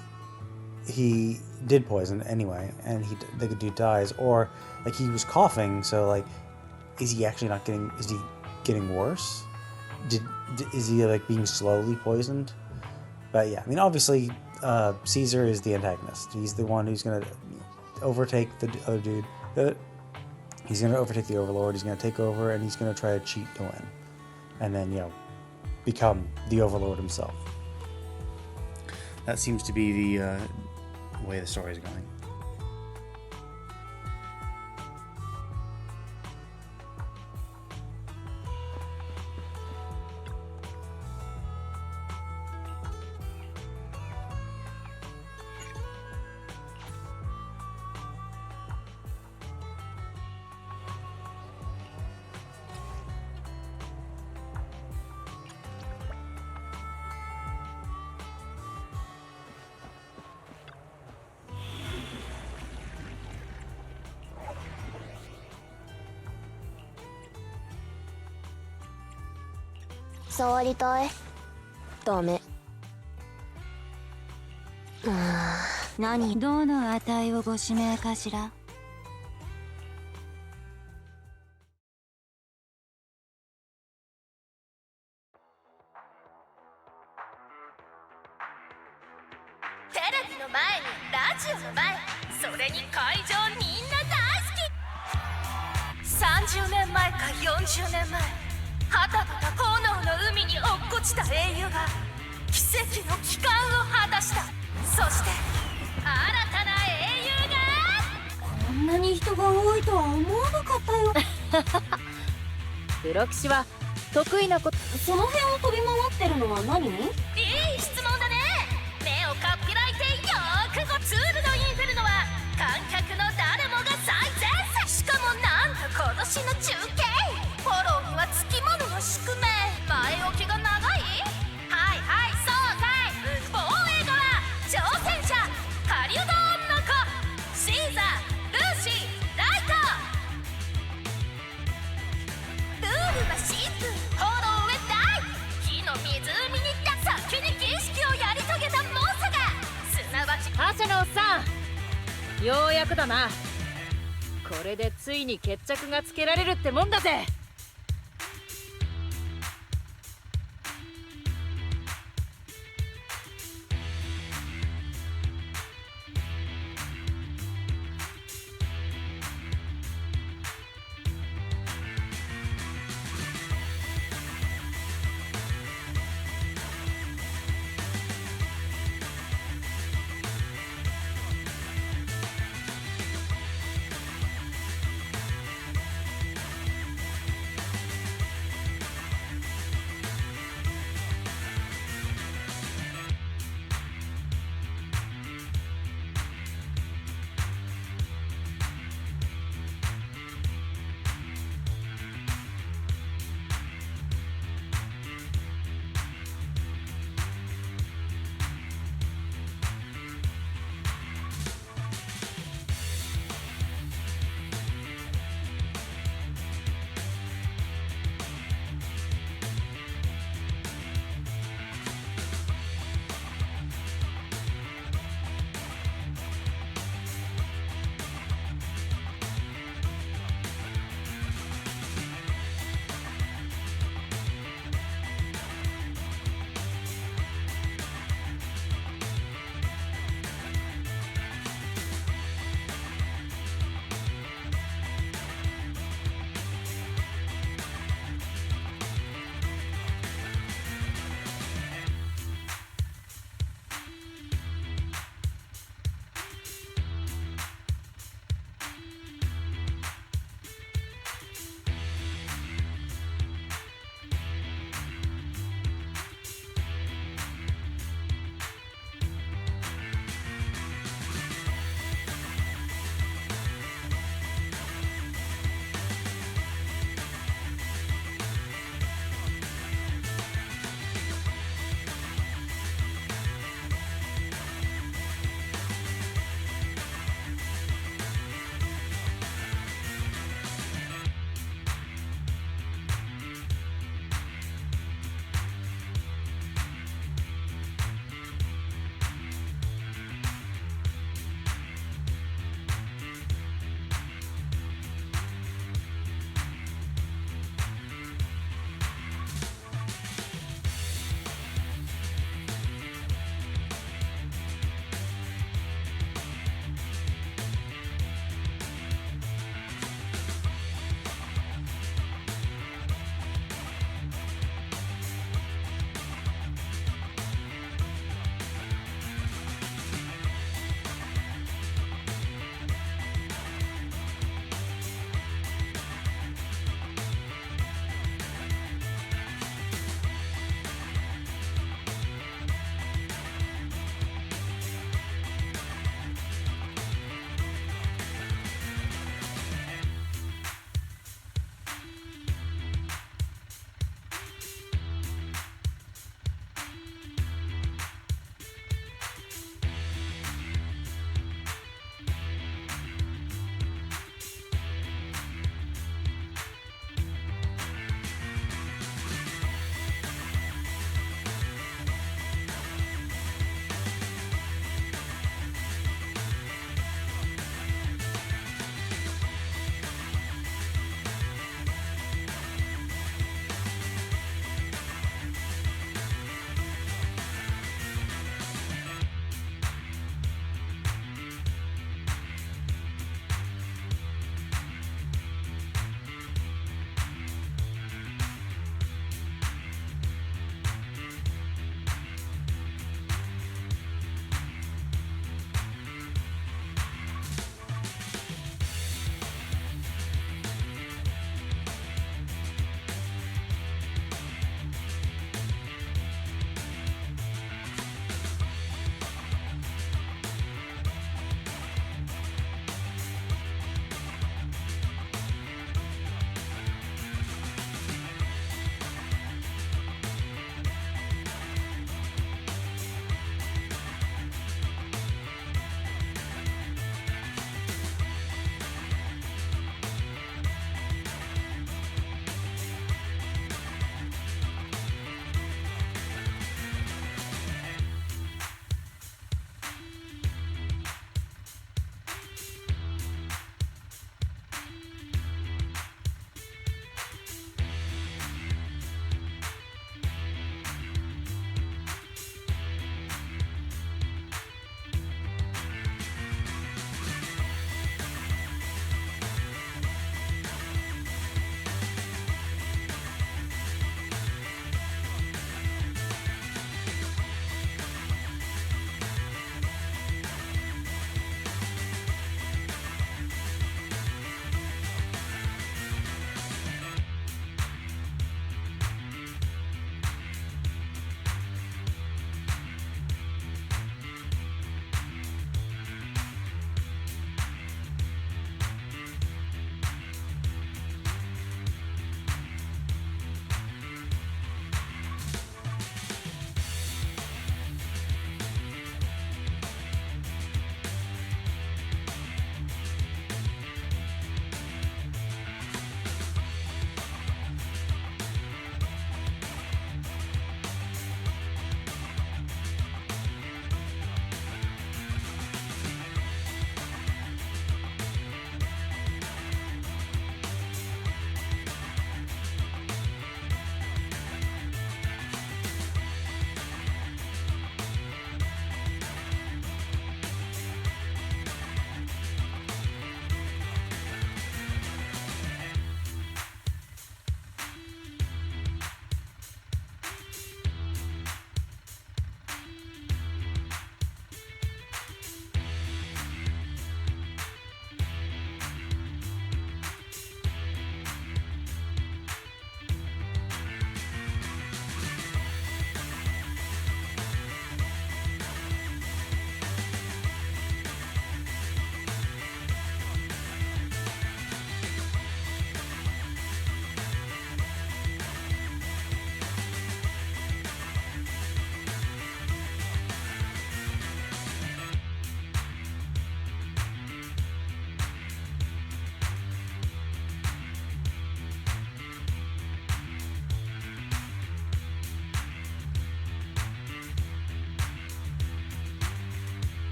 he did poison it anyway, and the dude dies, or like he was coughing, so like, is he actually not getting, is he getting worse? Is he like being slowly poisoned? But yeah, I mean, obviously, Caesar is the antagonist. He's the one who's going to overtake the other dude. He's going to overtake the Overlord, he's going to take over, and he's going to try to cheat to win. And then, you know, become the Overlord himself. That seems to be the way the story is going. 触りたい。ダメ。何どの値をご指名かしら。テレビの前にラジオの前、それに会場みんな大好き。30年前か40年前、はたまた炎の海に落っこちた英雄が奇跡の帰還を果たした。そして新たな英雄が。こんなに人が多いとは思わなかったよ。黒騎士は得意なこと。その辺を飛び回ってるのは何？いい質問だね。目をかっぴらいてよーくご。ツール・ド・インフェルノは観客の誰もが最前線。しかもなんと今年の中継フォローにはつきものの宿命。前置きが長い。はいはいそうかい。防衛側挑戦者カリュドンの子シーザー、ルーシー、ライト。ルールはシンプル。フォローへダイブ。火の湖に行った先に儀式をやり遂げた猛者が、すなわち覇者のおっさん、ようやくだな。これでついに決着がつけられるってもんだぜ。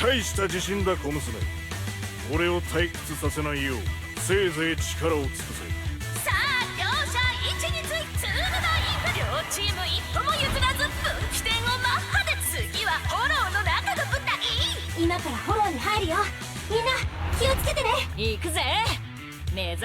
大した自信だ小娘。俺を退屈させないようせいぜい力を尽くせ。さあ両者位置についツールドインフ両チーム一歩も譲らず分岐点をマッハで次はフォローの中の舞台。今からフォローに入るよ。みんな気をつけてね。行くぜ目指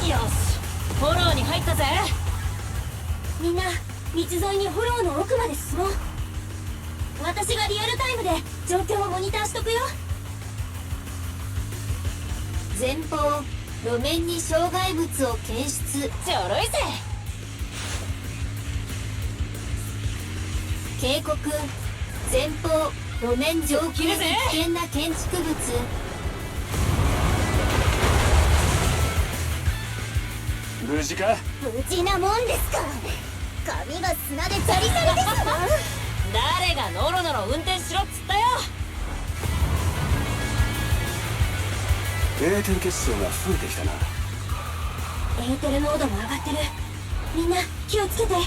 よしフォローに入ったぜ。みんな道沿いにフォローの奥まで進もう。私がリアルタイムで状況をモニターしとくよ。前方路面に障害物を検出。ちょろいぜ。警告前方路面上空に危険な建築物。無事か？無事なもんですか。髪が砂でジャリジャリですわ。誰がノロノロ運転しろっつったよ。エーテル結晶が増えてきたな。エーテル濃度も上がってる。みんな気をつけて。あ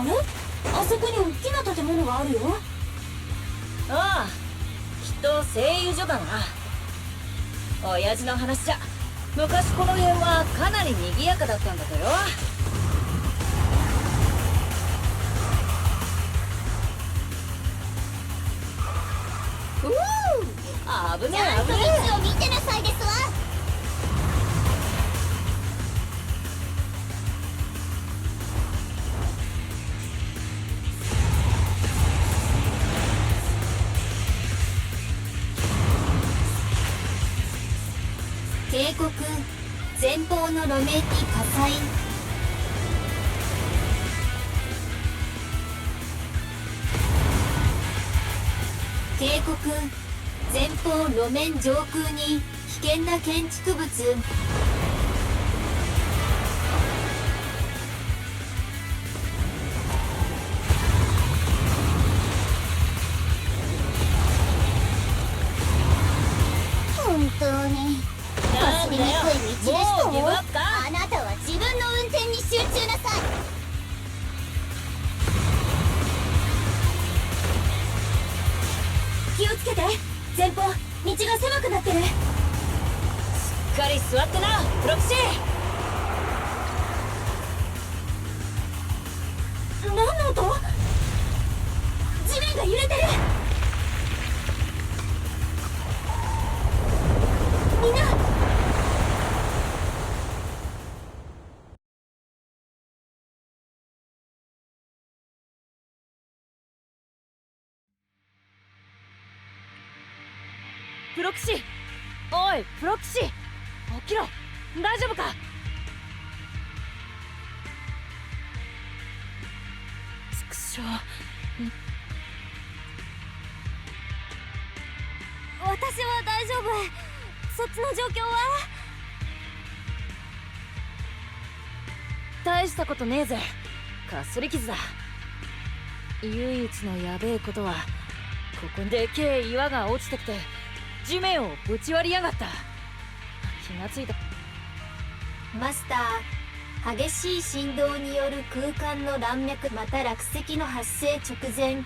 れあそこに大きな建物があるよ。ああきっと製油所だな。親父の話じゃ昔この辺はかなり賑やかだったんだとよ。危ねちゃんとえ危ね位置を見てなさいですわ。警告前方の路面に火災。警告前方路面上空に危険な建築物。本当に走りにくい道でしたもうギブアわ。ップか。あなたは自分の運転に集中なさい。気をつけて。前方道が狭くなってる。しっかり座ってなプロキシ。何の音？地面が揺れてる。みんなプロキシおいプロキシ起きろ大丈夫か。ちくしょう私は大丈夫。そっちの状況は？大したことねえぜ。かすり傷だ。唯一のやべえことはここにでけえ岩が落ちてきて地面をぶち割りやがった。気がついた。マスター激しい振動による空間の乱脈また落石の発生直前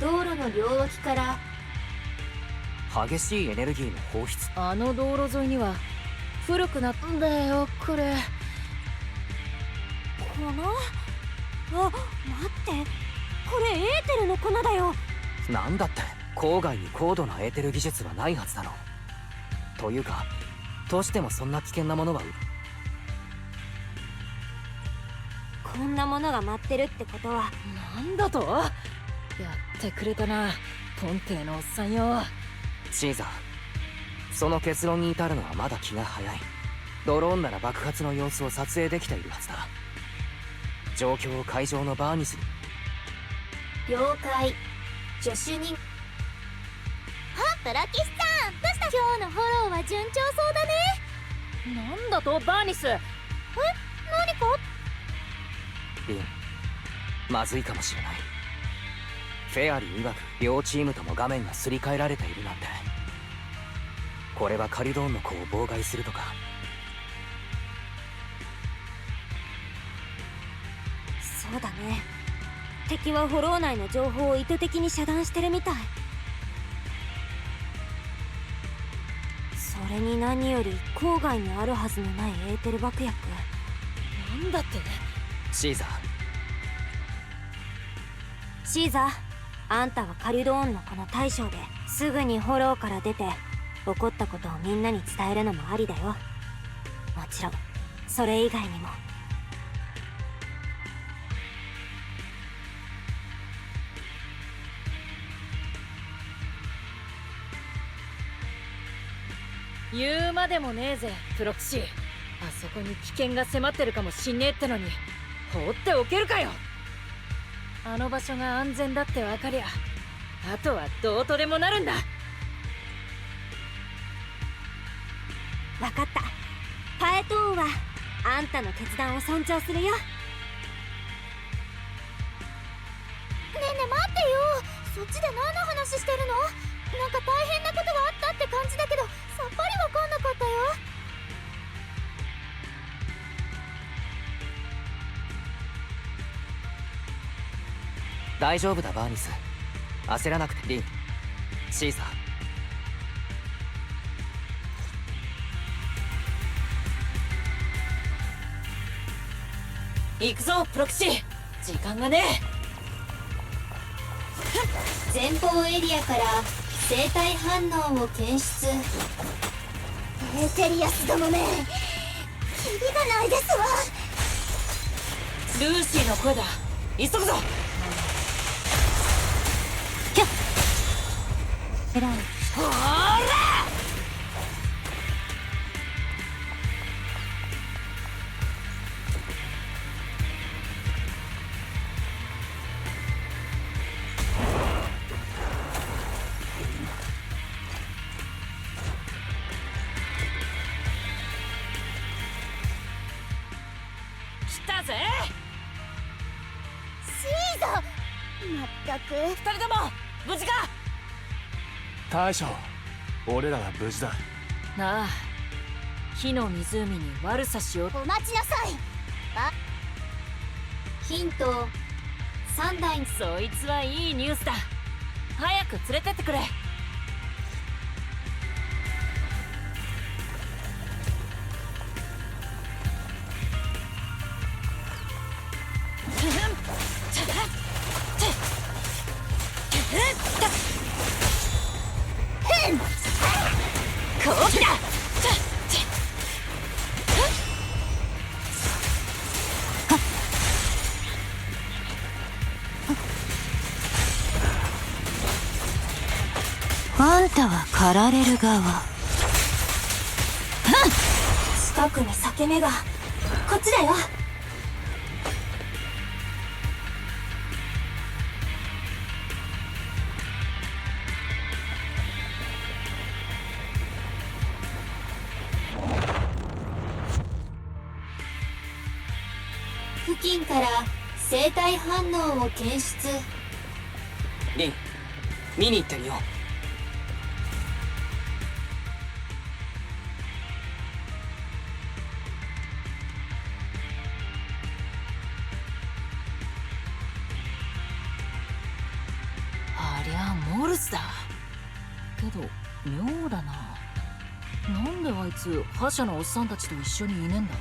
道路の両脇から激しいエネルギーの放出。あの道路沿いには古くなったんだよこれ。粉？あ、待ってこれエーテルの粉だよ。なんだって郊外に高度なエーテル技術はないはずだろう。というかどうしてもそんな危険なものはこんなものが舞ってるってことは。なんだと？やってくれたなポンテーのおっさんよ。シーザー、その結論に至るのはまだ気が早い。ドローンなら爆発の様子を撮影できているはずだ。状況を会場のバーニスに。了解。助手に。あ、プロキシさん、どうした？今日のフォローは順調そうだね。なんだとバーニス。何か？リン、まずいかもしれない。フェアリー曰く両チームとも画面がすり替えられているなんて。これはカリドーンの子を妨害するとか。そうだね。敵はフォロー内の情報を意図的に遮断してるみたい。それに何より郊外にあるはずのないエーテル爆薬。なんだって？シーザー。シーザー、あんたはカリドーンのこの大将ですぐにフォローから出て起こったことをみんなに伝えるのもありだよ。もちろんそれ以外にも。言うまでもねえぜプロクシー。あそこに危険が迫ってるかもしんねえってのに放っておけるかよ。あの場所が安全だって分かりゃあとはどうとでもなるんだ。分かった。パエトーンはあんたの決断を尊重するよ。ねえねえ待ってよ。そっちで何の話してるの？なんか大変なことがあったって感じだけど、さっぱりわかんなかったよ。大丈夫だバーニス。焦らなくて。リン、シーザー。行くぞプロクシー、時間がねえ。前方エリアから生体反応を検出。エーテリアスどもめ、キリがないですわ。ルーシーの声だ。急ぐぞ。キャッえらい。ほーら！来たぜ。シーザー、まったく。二人とも無事か？大将、俺らは無事だ。なあ、火の湖に悪さしよう。お待ちなさい。ヒント3台。そいつはいいニュースだ。早く連れてってくれ。こうきだ。あんたは狩られる側。近くに裂け目が。こっちだよ。付近から生体反応を検出。リン、見に行ってみよう。ありゃモルスだけど妙だな。なんであいつ覇者のおっさんたちと一緒にいねえんだ。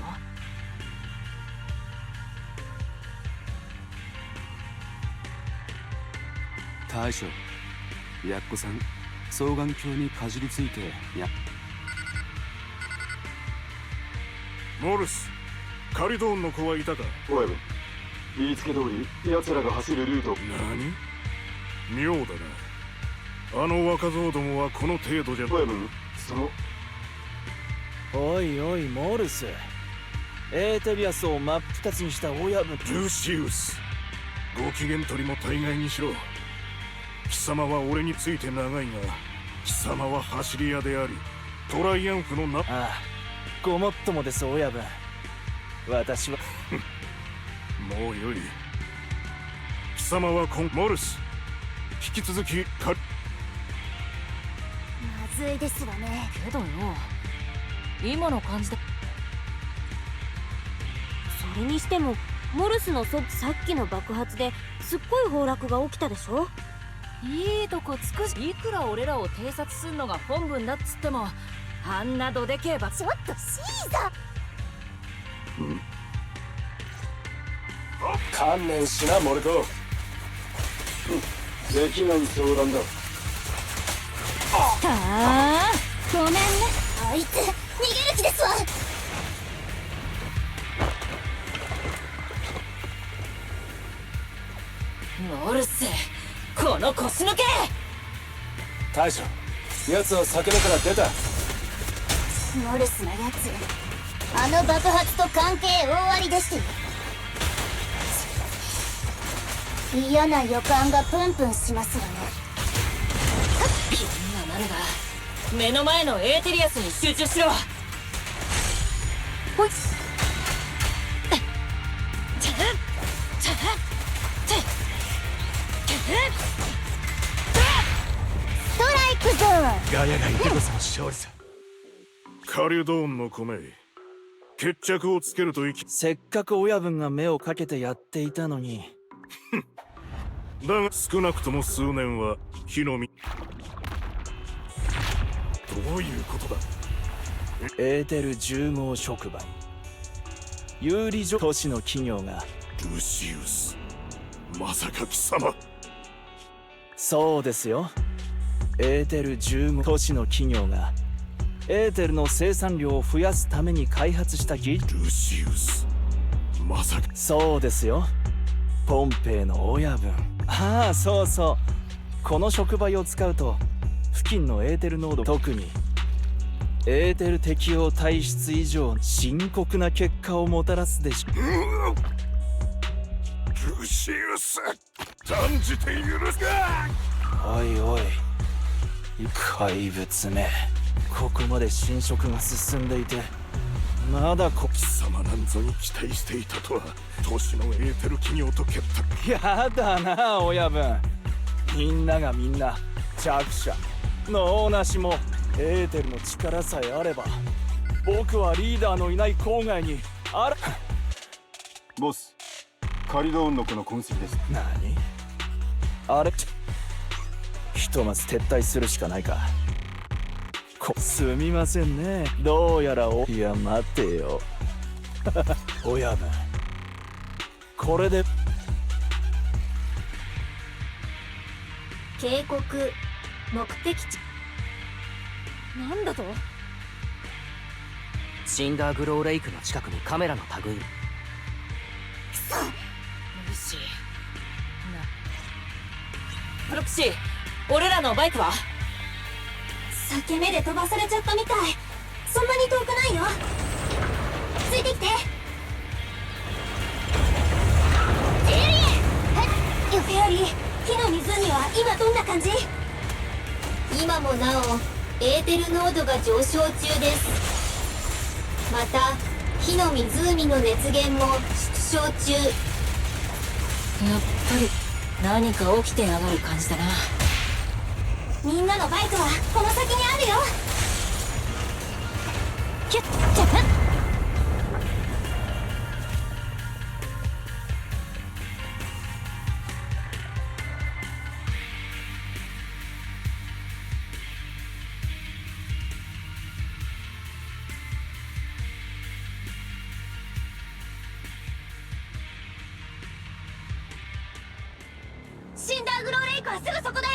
大将、やっこさん、双眼鏡にかじりついてモルス、カリドーンの子はいたか？おい、言いつけ通り奴らが走るルート。何？妙だな。あの若造どもはこの程度じゃ。おい、そのおいおいモルス、エーテリアスを真っ二つにした親分。ルーシウス、ご機嫌取りも大概にしろ。貴様は俺について長いが、貴様は走り屋でありトライアンフのな。ああ、ごもっともです親分。私はもうよい。貴様はモルス、引き続きまずいですわね。けどよ、今の感じで。それにしてもモルスのさっきの爆発ですっごい崩落が起きたでしょ。いいとこつくし、いくら俺らを偵察すんのが本分だっつっても、あんなどでけえば。ちょっとシーザ。観念しなモルト。できない相談だ。ああ、ごめんね。あいつ逃げる気ですわ。モルス、この腰抜け。大将、奴は酒だから出た。モルスのやつ、あの爆発と関係大ありでしてよ。嫌な予感がプンプンしますわね。気にはなるが、目の前のエーテリアスに集中しろ。ほいっ。ストライクゾーン。ガヤがいてこその勝利さ。カリュドーンの米、決着をつけるといき。せっかく親分が目をかけてやっていたのに。だが少なくとも数年は火の実。どういうことだ。エーテル10号触媒、有利都市の企業が。ルシウス、まさか貴様。そうですよ。エーテル10号都市の企業がエーテルの生産量を増やすために開発した技術。ルシウス、まさか。そうですよ、ポンペイの親分。ああ、そうそう、この触媒を使うと付近のエーテル濃度、特にエーテル適応体質以上深刻な結果をもたらすでしょ。ルシウス、断じて許すか。おいおい、怪物め、ここまで侵食が進んでいてまだ貴様なんぞに期待していたとは。都市のエーテル企業と結託。やだな親分。みんながみんな弱者、脳なしもエーテルの力さえあれば僕はリーダーのいない郊外にあら。ボス、カリドーンの子の痕跡です。何あれ、ひとまず撤退するしかないか。すみませんね、どうやらいや待てよ親分、これで。警告、目的地。なんだと。シンダーグローレイクの近くにカメラの類い。ルシープロクシー、俺らのバイクは。裂け目で飛ばされちゃったみたい。そんなに遠くないよ。ついてきて。フェアリー、火の湖は今どんな感じ？今もなおエーテル濃度が上昇中です。また火の湖の熱源も縮小中。やっぱり何か起きてやがる感じだな。みんなのバイクはこの先にあるよ。キュッキャッ。シンダーグローレイクはすぐそこだよ。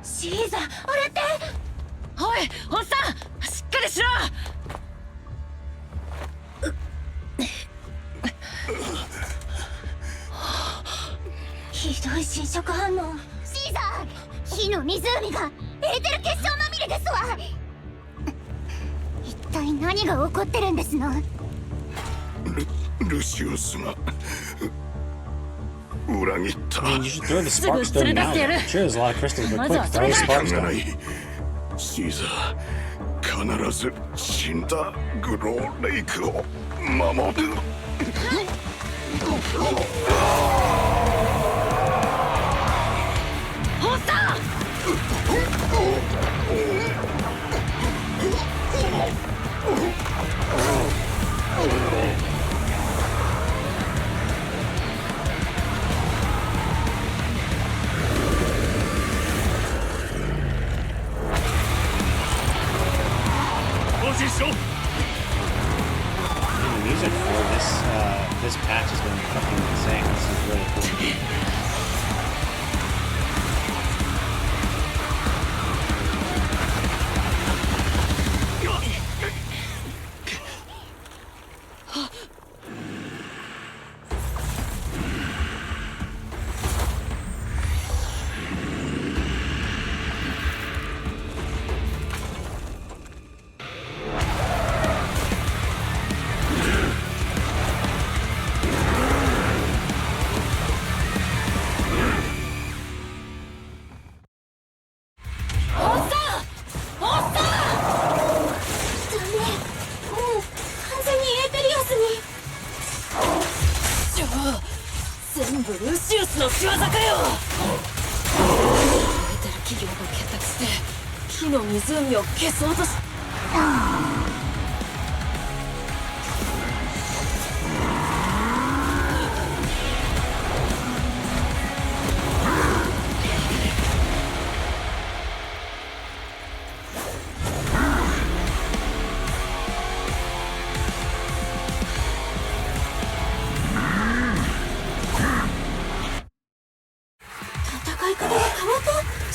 シーザ、あれって。おいおっさん、しっかりしろ。ひどい侵食反応。シーザー、火の湖がエーテル結晶まみれ。りですわ。一体何が起こってるんですの？ルシウスが裏切った。 I mean, you should throw the spark stone now. I'm sure there's a lot of crystals, but quick, throw the spark 時間がな stone. い。シーザー、必ず死んだグローレイクを守る。ホッサー。The music for this patch has been fucking insane. This is really cool. 全部ルシウスの仕業かよ。エーテル企業が結託して火の湖を消そうとし。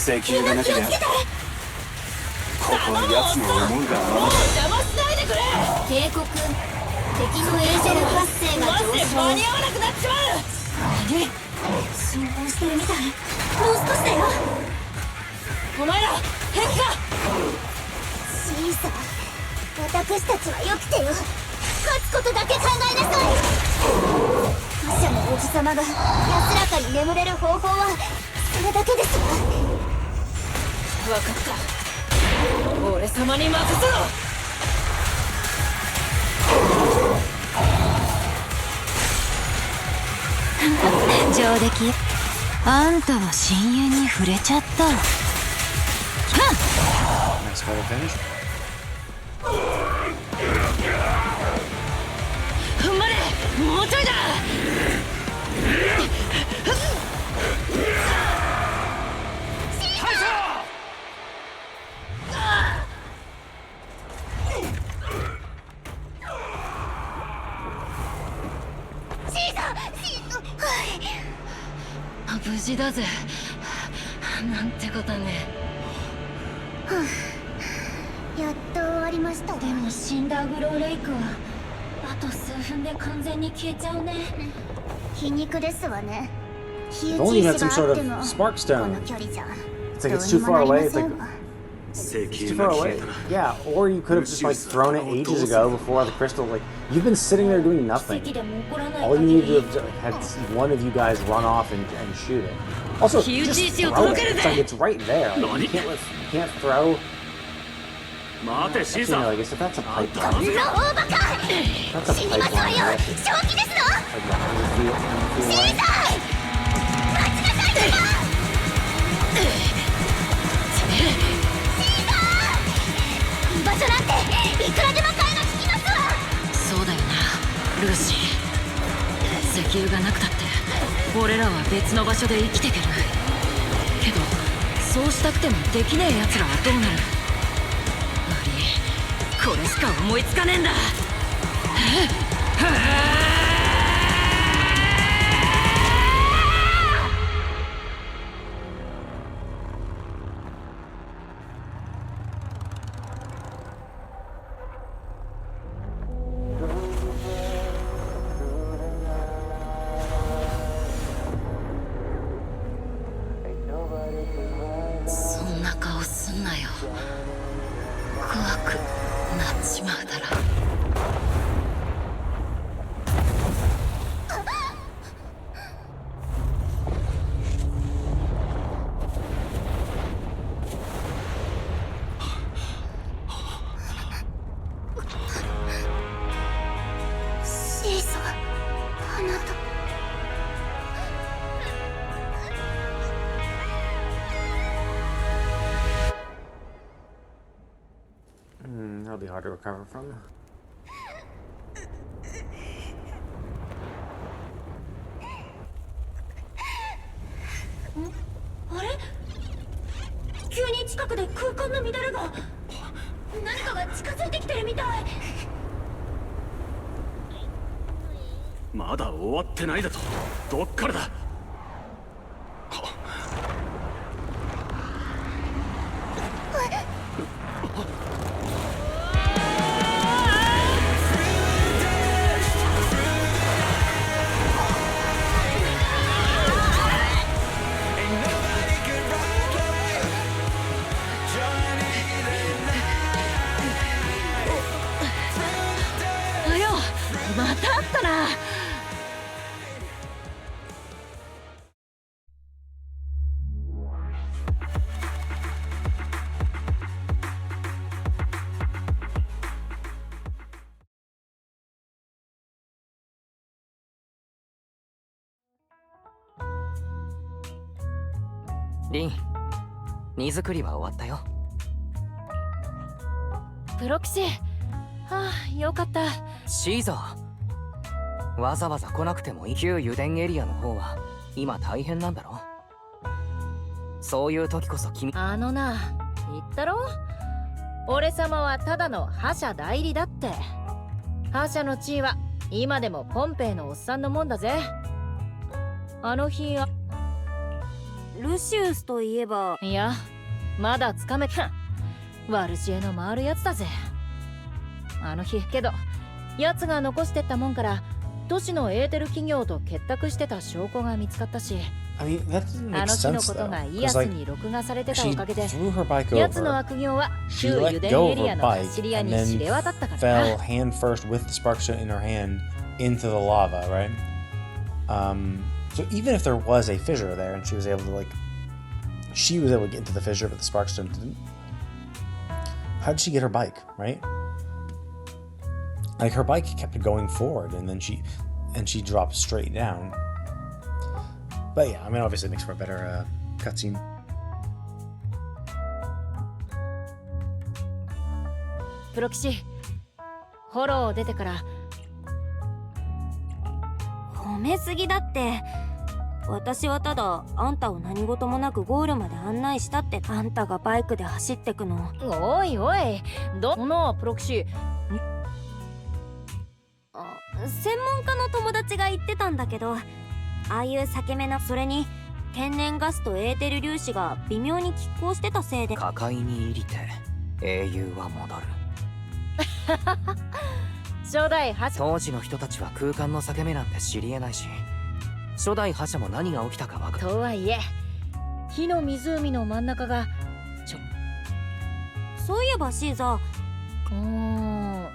石油がなければここは奴の思いが邪魔しないでくれ。警告、敵のエーテル活性がマジで上昇。間に合わなくなっちまう。何？進行してるみたい。もう少しだよ。お前ら平気か。シーサー、私たちはよくてよ。勝つことだけ考えなさい。覇者のおじさまが安らかに眠れる方法はそれだけですわ。分かった。俺様に任せろ。上出来。あんたは深淵に触れちゃった。Nice photo finish. 踏ん張れ。もうちょいだ。無事だぜ。なんてことね。やっと終わりましたわ。でも死んだグローレイクはあと数分で完全に消えちゃうね。皮肉ですわね。火 If 打 only ち you 石 had が some あ sort って of も spark こ stone. の距離じゃ It's like ど it's う too にも far なり away. ま It's せ like んわ。it's too far away. Yeah, or you could have just like thrown it ages ago before the crystal. Like you've been sitting there doing nothing. 奇跡でも起こらない All you 限 need り to have had one of you guys run off and shoot it. Also, just throw it. It's like it's right there. Like, you can't throw. Actually, no, I guess if that's a pipeline. の大バカ That's a 死にますわ pipeline. よ。 Right? 正気ですの。 Like the Underfield シー line. サー、待ちなさいよ。シーサー、居場所なんていくらでも買いが利きますわ。そうだよな、ルーシー。石油がなくたって俺らは別の場所で生きていける。けどそうしたくてもできねえ奴らはどうなる。これしか思いつかねえんだ。そんな顔すんなよ。あなた。That'll be hard to recover from. あれ、急に近くで空間の乱れが、何かが近づいてきてるみたい。まだ終わってないだと。どっからだ。あよ、またあったな。リン、荷造りは終わったよ。プロキシ、はあ、よかった。シーザー、わざわざ来なくてもいい。旧油田エリアの方は今大変なんだろ。そういう時こそ君。あのな、言ったろ、俺様はただの覇者代理だって。覇者の地位は今でもポンペイのおっさんのもんだぜ。あの日はルシウスといえば、いや、まだつかめた。ワルシエの回るやつだぜ。あの日けど、奴が残してったもんから都市のエーテル企業と結託してた証拠が見つかったし、I mean, that doesn't あ make の日の sense ことが though. イア Because ス like に録画されてた she おかげで、 threw her bike 奴の over. 悪行は She 旧 let 油田 go エ of リ her アの bike 走り屋 and に知 then れ渡ったから fell な。 hand first with the sparkstone in her hand into the lava, right? So even if there was a fissure there and she was able to get into the fissure, but the sparkstone didn't. How did she get her bike, right? Like her bike kept going forward, and then she dropped straight down. But yeah, I mean, obviously it makes for a better cutscene. プロキシ、フォロー出てから。褒めすぎだって。私はただあんたを何事もなくゴールまで案内したって。あんたがバイクで走ってくの。おいおい、どのプロキシ。専門家の友達が言ってたんだけど、ああいう裂け目な、それに天然ガスとエーテル粒子が微妙に拮抗してたせいで。果敢に入りて英雄は戻る。初代覇者。当時の人たちは空間の裂け目なんて知り得ないし、初代覇者も何が起きたか分かる。とはいえ、火の湖の真ん中がそういえばシーザー、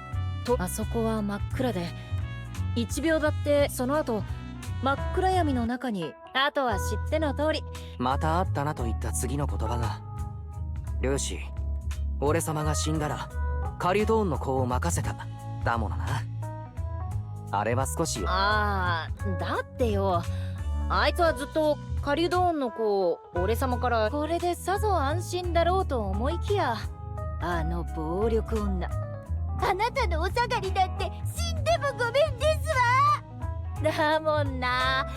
あそこは真っ暗で、1秒だってその後真っ暗闇の中に。あとは知っての通り。また会ったなと言った次の言葉が、ルーシー、俺様が死んだらカリュドーンの子を任せただものな。あれは少し。ああ、だってよ、あいつはずっとカリュドーンの子を俺様から。これでさぞ安心だろうと思いきや、あの暴力女。あなたのお下がりだって死んでもごめんですわ。だもんな。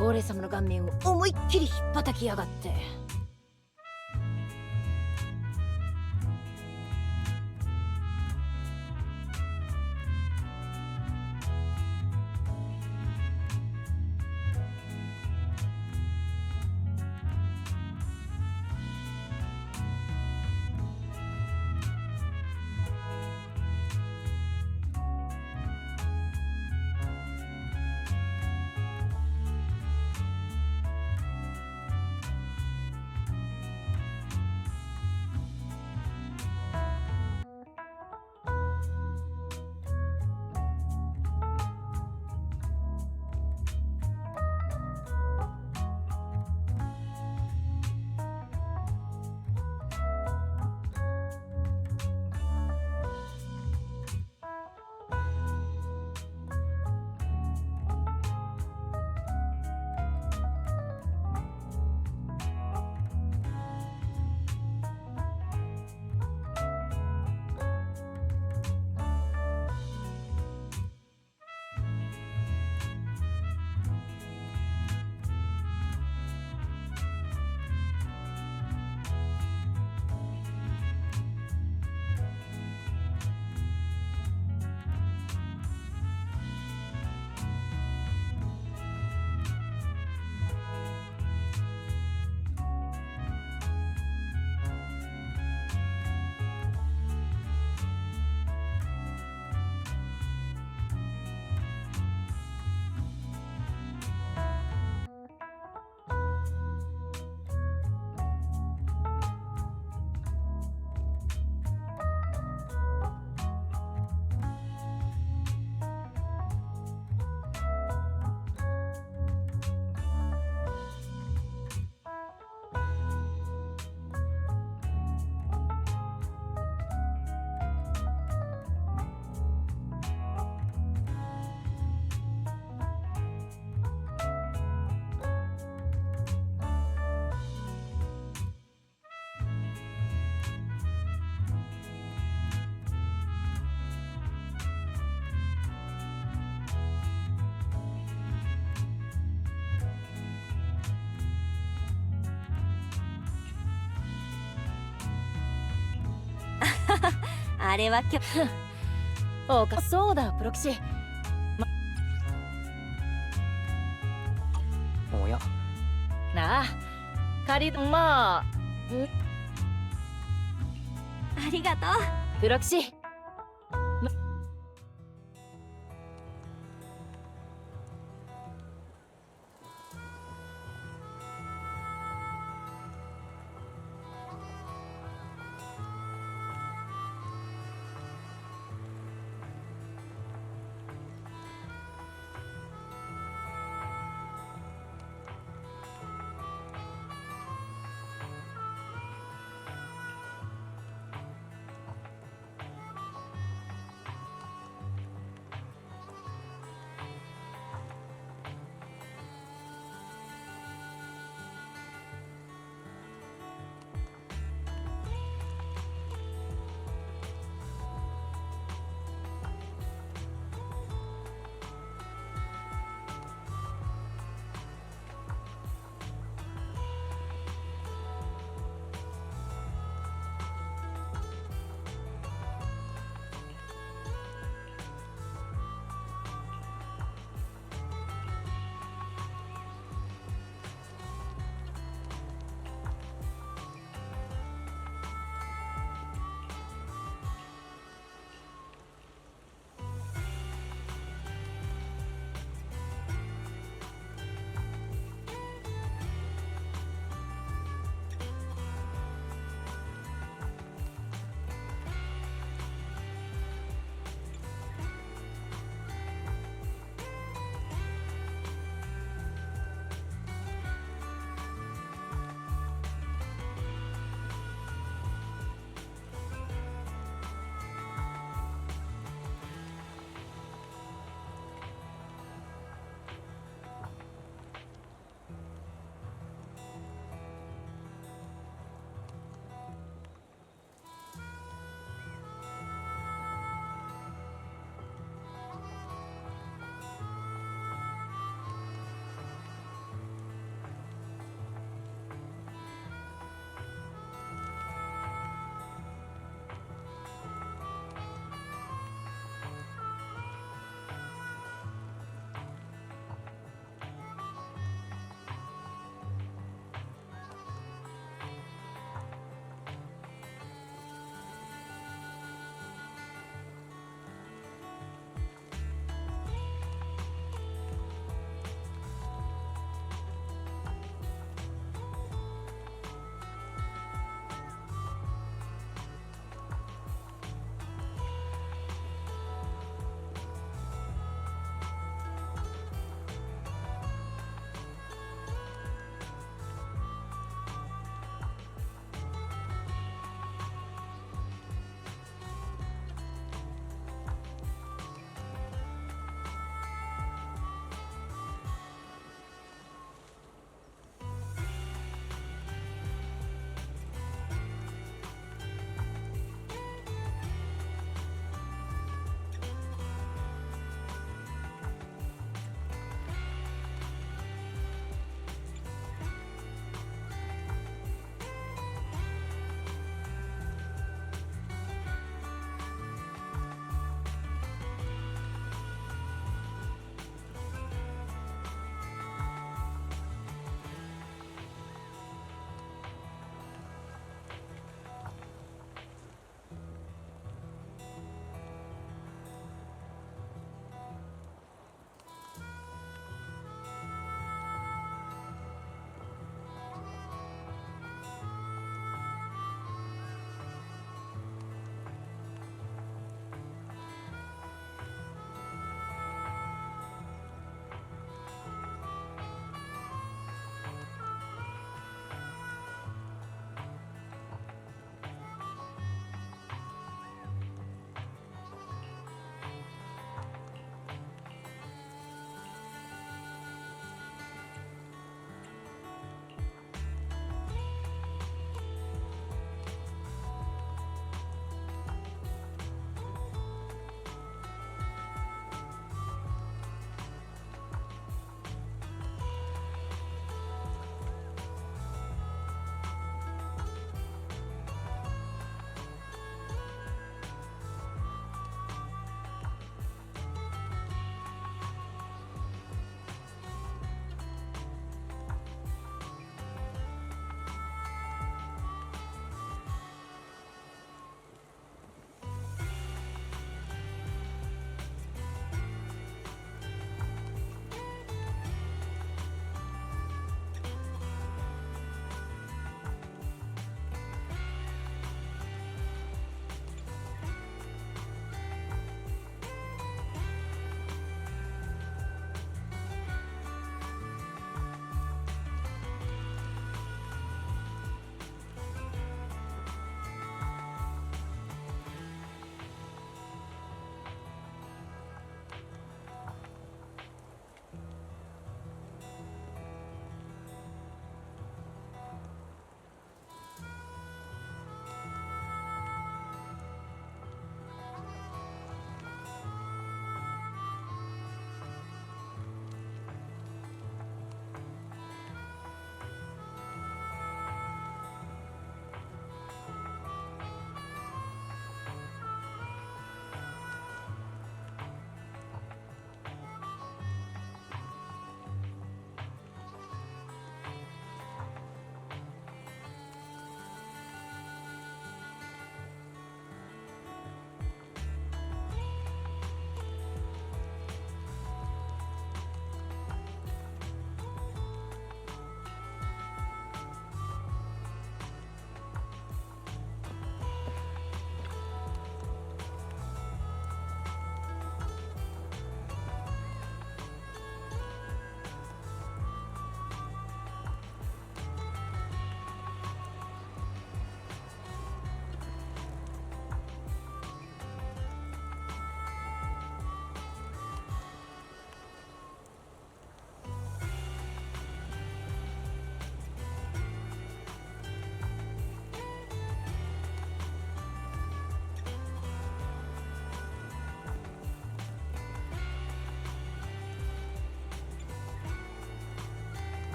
俺様の顔面を思いっきりひっぱたきやがって。あれはそうだプロキシ。おやなあ仮まあありがとうプロキシ。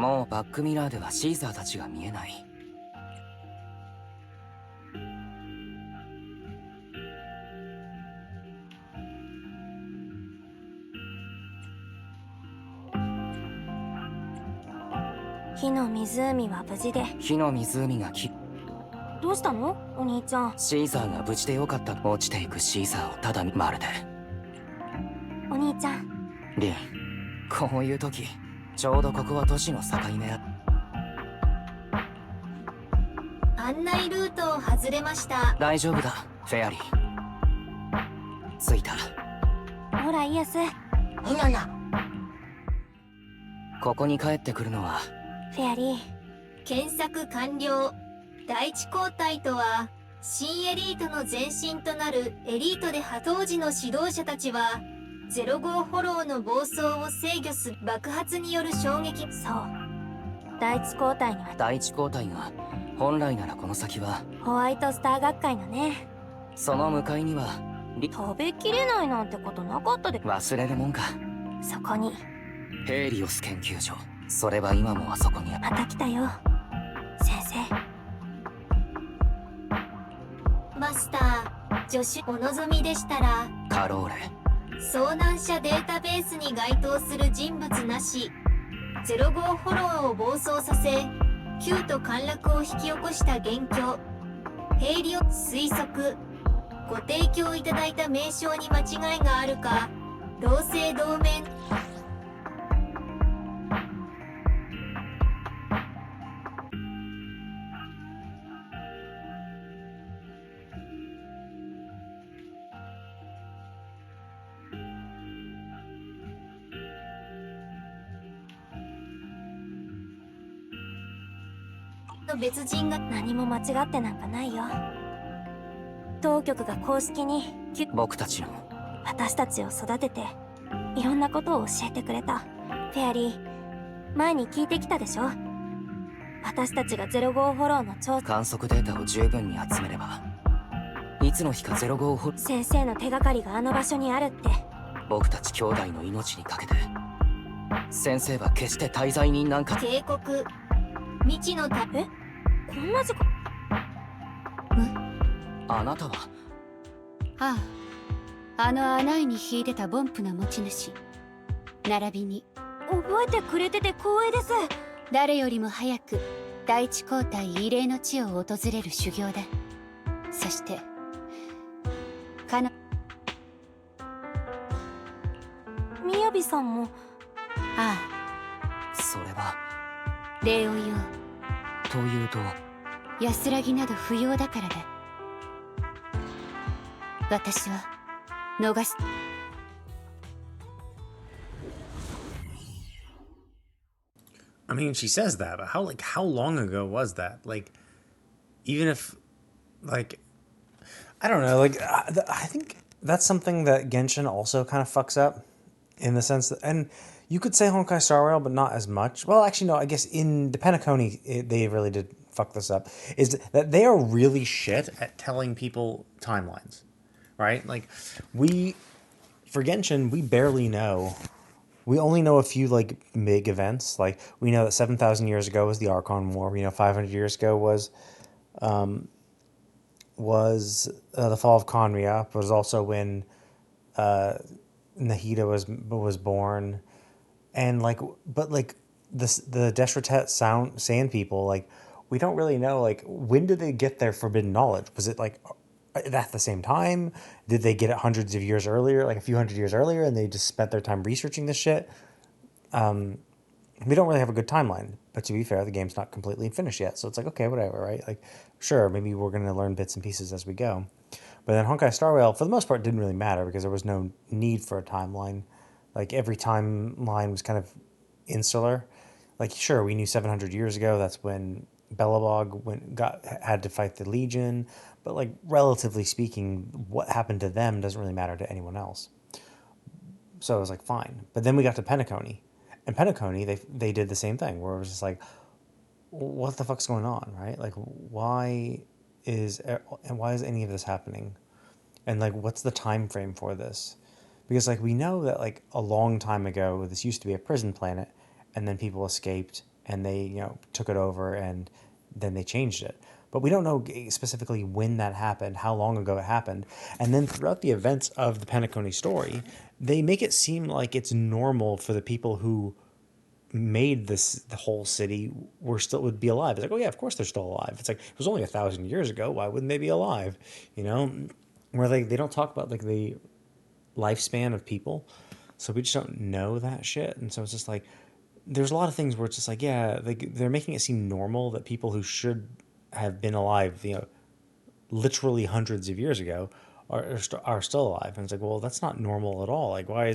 もうバックミラーではシーザーたちが見えない。火の湖は無事で。火の湖がどうしたのお兄ちゃん。シーザーが無事でよかった。落ちていくシーザーをただまるで。お兄ちゃん。リン、こういう時ちょうどここは都市の境目や。案内ルートを外れました。大丈夫だフェアリー。着いた。ほらイエス。いなな。ここに帰ってくるのはフェアリー。検索完了。第一交代とは新エリートの前身となるエリートで当時の指導者たちは05フォローの暴走を制御する爆発による衝撃。そう。第一交代には第一交代が本来ならこの先はホワイトスター学会のね。その向かいには食べきれないなんてことなかったで。忘れるもんか。そこにヘイリオス研究所。それは今もあそこにまた来たよ先生。マスター助手お望みでしたらカローレ。遭難者データベースに該当する人物なし05フォローを暴走させ急と陥落を引き起こした元凶ヘイリオ推測。ご提供いただいた名称に間違いがあるか同姓同名。別人が何も間違ってなんかないよ。当局が公式に僕たちの私たちを育てていろんなことを教えてくれた。フェアリー前に聞いてきたでしょ。私たちが05フォローの調査観測データを十分に集めればいつの日か05フォロー。先生の手がかりがあの場所にあるって。僕たち兄弟の命にかけて。先生は決して滞在人なんか。警告。未知のえこんな時間。あなたは。ああ、あの穴井に秀でた凡夫な持ち主並びに覚えてくれてて光栄です。誰よりも早く第一交代異例の地を訪れる修行だ。そしてみやびさんも。ああそれは礼を言おう。というと安らぎなど不要だからだ。私は逃す。I mean, she says that, but how long ago was that? Like, even if, like, I don't know. Like, I think that's something that Genshin also kind of fucks up, in the sense that, and you could say Honkai Star Rail, but not as much. Well, actually, no. I guess in the Penacony, they really did fuck this up. Is that they are really shit at telling people timelines, right? Like, for Genshin, we barely know. We only know a few, like, big events. Like, we know that 7,000 years ago was the Archon War. We know 500 years ago was the fall of Conria. It was also when Nahida was born. And, like, but, like, the Deshretet Sand people, like, we don't really know, like, when did they get their forbidden knowledge? Was it, like, at the same time? Did they get it hundreds of years earlier, like a few hundred years earlier, and they just spent their time researching this shit? We don't really have a good timeline. But to be fair, the game's not completely finished yet, so it's like, okay, whatever, right? Like, sure, maybe we're going to learn bits and pieces as we go. But then Honkai Star Rail, for the most part, didn't really matter because there was no need for a timeline. Like, every timeline was kind of insular. Like, sure, we knew 700 years ago, that's when Belobog had to fight the Legion, but, like, relatively speaking, what happened to them doesn't really matter to anyone else. So I was like, fine. But then we got to Penacony. And Penacony, they did the same thing, where it was just like, what the fuck's going on, right? Like, why is any of this happening? And, like, what's the time frame for this? Because, like, we know that, like, a long time ago, this used to be a prison planet, and then people escaped, and they, took it over, and then they changed it. But we don't know specifically when that happened, how long ago it happened. And then throughout the events of the Penacony story, they make it seem like it's normal for the people who made the whole city would be alive. It's like, oh yeah, of course they're still alive. It's like, it was only 1,000 years ago. Why wouldn't they be alive? Where they don't talk about like the lifespan of people. So we just don't know that shit. And so it's just like, there's a lot of things where it's just like, yeah, they're making it seem normal that people who should have been alive, literally hundreds of years ago are still alive. And it's like, well, that's not normal at all. Like, why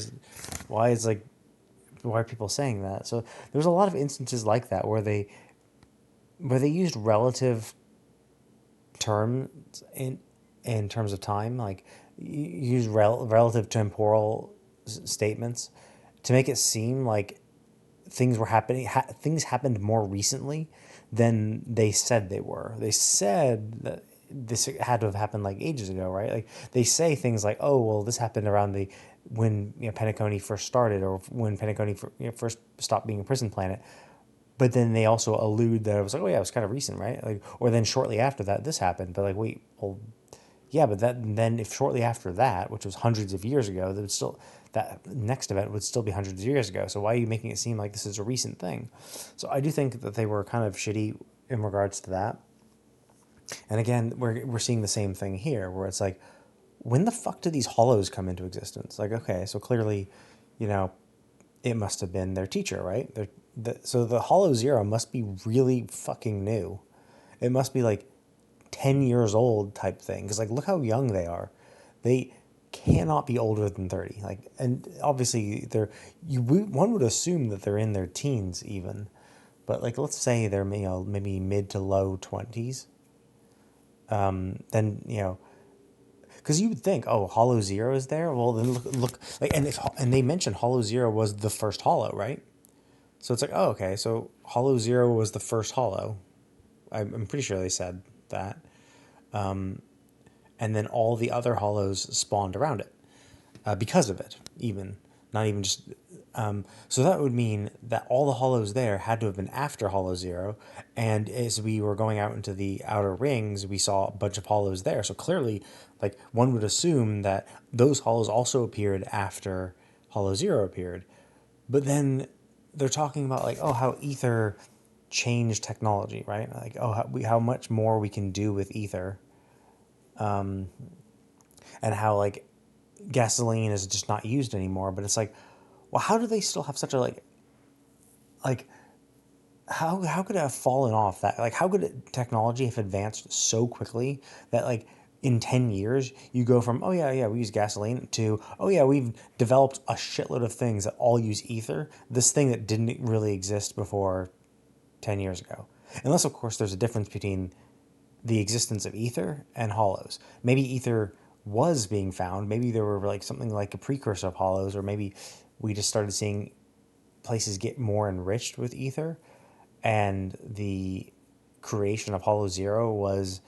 are people saying that? So there's a lot of instances like that where they used relative terms in terms of time, like use relative temporal statements to make it seem like things were happening. Things happened more recently than they said they were. They said that this had to have happened like ages ago, right? Like they say things like, "Oh, well, this happened around when Penacony first started, or when Penacony first stopped being a prison planet." But then they also allude that it was like, "Oh yeah, it was kind of recent, right?" Like, or then shortly after that, this happened. But like, wait, well, yeah, but then if shortly after that, which was hundreds of years ago, that next event would still be hundreds of years ago. So why are you making it seem like this is a recent thing? So I do think that they were kind of shitty in regards to that. And again, we're seeing the same thing here, where it's like, when the fuck did these hollows come into existence? Like, okay, so clearly, it must have been their teacher, right? So the Hollow Zero must be really fucking new. It must be like 10 years old type thing. Because like, look how young they are. They cannot be older than 30. Like, and obviously one would assume that they're in their teens even. But like, let's say they're maybe mid to low 20s. Then because you would think, oh, Hollow Zero is there. Well, then look like, and they mentioned Hollow Zero was the first Hollow, right? So it's like, oh, okay, so Hollow Zero was the first Hollow. I'm pretty sure they said that. And then all the other Hollows spawned around it because of it, even not even just. So that would mean that all the Hollows there had to have been after Hollow Zero, and as we were going out into the outer rings, we saw a bunch of Hollows there. So clearly, like, one would assume that those Hollows also appeared after Hollow Zero appeared. But then they're talking about like, oh, how Ether changed technology, right? Like, oh, how much more we can do with Ether, and how like gasoline is just not used anymore. But it's like, well, how do they still have such a like how could it have fallen off that? Like, how could technology have advanced so quickly that like in 10 years you go from, oh yeah, we use gasoline, to, oh yeah, we've developed a shitload of things that all use ether, this thing that didn't really exist before 10 years ago. Unless, of course, there's a difference between the existence of ether and hollows. Maybe ether was being found. Maybe there were like something like a precursor of hollows, or maybe we just started seeing places get more enriched with ether, and the creation of Hollow Zero was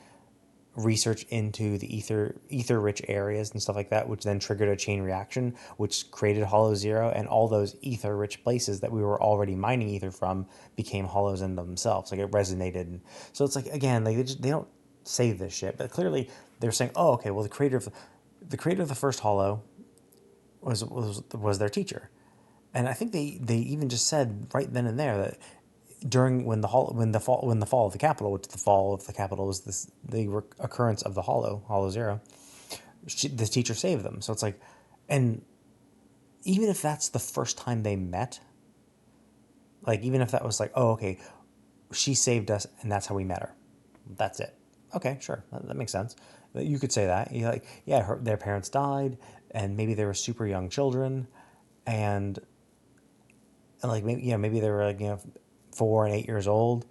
research into the ether-rich areas and stuff like that, which then triggered a chain reaction, which created Hollow Zero, and all those ether-rich places that we were already mining ether from became hollows in themselves. Like, it resonated. And so it's like, again, they don't say this shit, but clearly they're saying, oh, okay, well, the creator of the first Hollow was their teacher. And I think they even just said right then and there that during when the fall of the capital, which the fall of the capital was the occurrence of the Hollow Zero, the teacher saved them. So it's like, and even if that's the first time they met, like, even if that was like, oh, okay, she saved us and that's how we met her, that's it. Okay, sure, that makes sense. You could say that. You're like, yeah, their parents died, and maybe they were super young children, and like, maybe they were like 4 and 8 years old,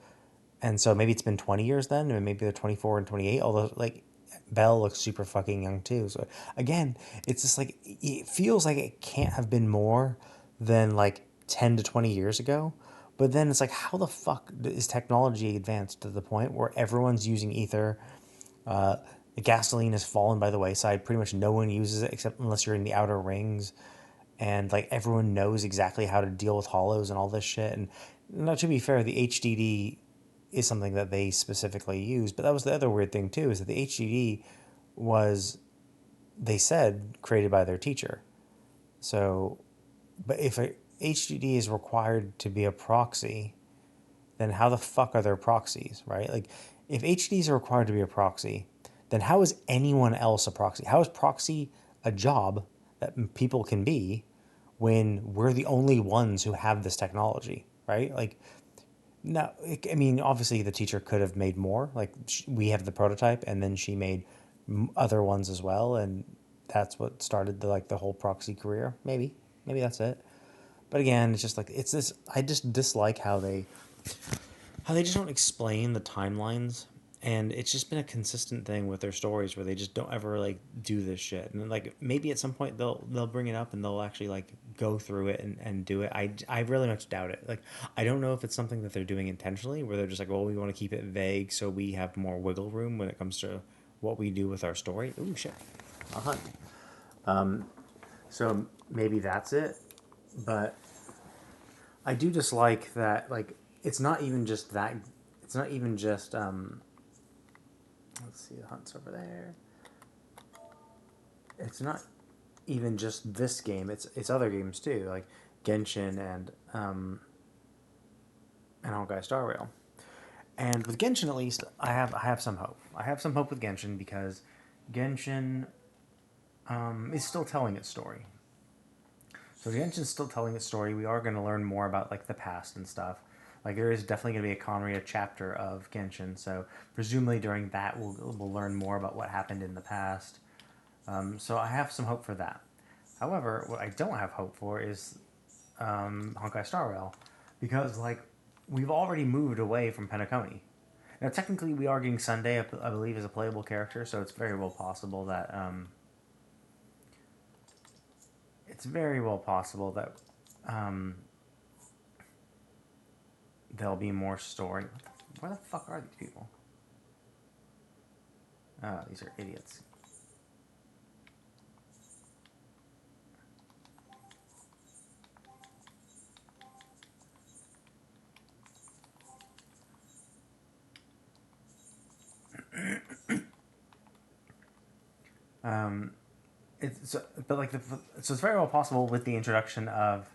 and so maybe it's been 20 years then, and maybe they're 24 and 28. Although like Belle looks super fucking young too. So again, it's just like, it feels like it can't have been more than like 10 to 20 years ago. But then it's like, how the fuck is technology advanced to the point where everyone's using ether? The gasoline has fallen by the wayside. Pretty much no one uses it except unless you're in the outer rings. And like, everyone knows exactly how to deal with hollows and all this shit. And Now, to be fair, the HDD is something that they specifically use, but that was the other weird thing too, is that the HDD was, they said, created by their teacher. So, but if a HDD is required to be a proxy, then how the fuck are there proxies, right? Like, if HDDs are required to be a proxy, then how is anyone else a proxy? How is proxy a job that people can be when we're the only ones who have this technology, right? Like, no, I mean, obviously the teacher could have made more. Like, we have the prototype, and then she made other ones as well, and that's what started the whole proxy career. Maybe that's it. But again, it's just like, it's this. I just dislike how they just don't explain the timelines, and it's just been a consistent thing with their stories where they just don't ever like do this shit. And like, maybe at some point they'll bring it up and they'll actually like go through it and do it. I really much doubt it. Like, I don't know if it's something that they're doing intentionally, where they're just like, well, we want to keep it vague so we have more wiggle room when it comes to what we do with our story. Ooh, shit. A hunt. So maybe that's it. But I do dislike that, like, it's not even just that. It's not even just, let's see, the hunt's over there. It's not even just this game. It's other games too, like Genshin and Honkai Star Rail. And with Genshin, at least, I have some hope. I have some hope with Genshin because Genshin is still telling its story. So Genshin's still telling its story. We are going to learn more about like the past and stuff. Like, there is definitely going to be a Conria chapter of Genshin, so presumably during that we'll learn more about what happened in the past. So I have some hope for that. However, what I don't have hope for is Honkai Star Rail, because like, we've already moved away from Penacony. Now technically we are getting Sunday, I believe, as a playable character, so it's very well possible that there'll be more story. Where the fuck are these people? Oh, these are idiots. So it's very well possible with the introduction of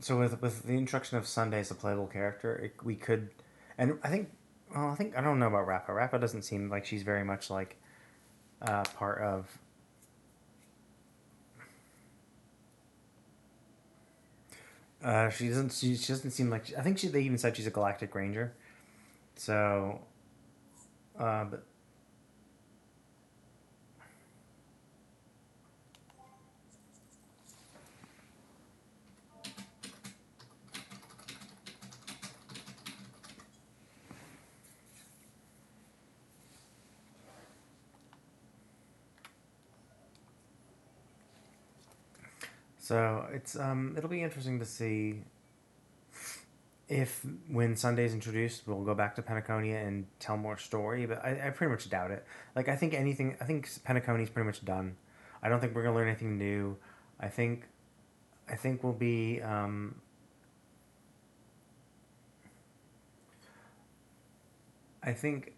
so with the introduction of Sunday as a playable character, we could, and I don't know about Rappa. Rappa doesn't seem like she's very much like part of. She doesn't seem like. I think they even said she's a Galactic Ranger. So, but. So it's it'll be interesting to see if when Sunday's introduced, we'll go back to Penacony and tell more story. But I pretty much doubt it. Like, I think Penacony's pretty much done. I don't think we're gonna learn anything new. I think we'll be I think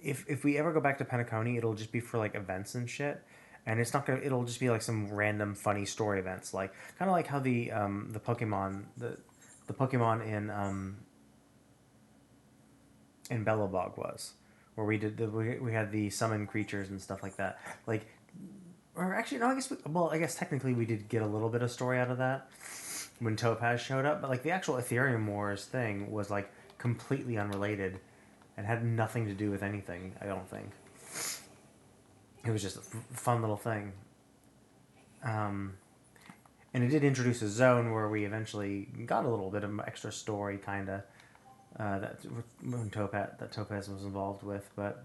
if we ever go back to Penacony, it'll just be for like events and shit. And it'll just be like some random funny story events, like kind of like how the Pokemon the Pokemon in Belobog was, where we had the summon creatures and stuff like that. Like, or actually no, I guess technically we did get a little bit of story out of that when Topaz showed up, but like the actual Ethereum Wars thing was like completely unrelated and had nothing to do with anything, I don't think. It was just a fun little thing. And it did introduce a zone where we eventually got a little bit of extra story, kind of, that Topaz was involved with. But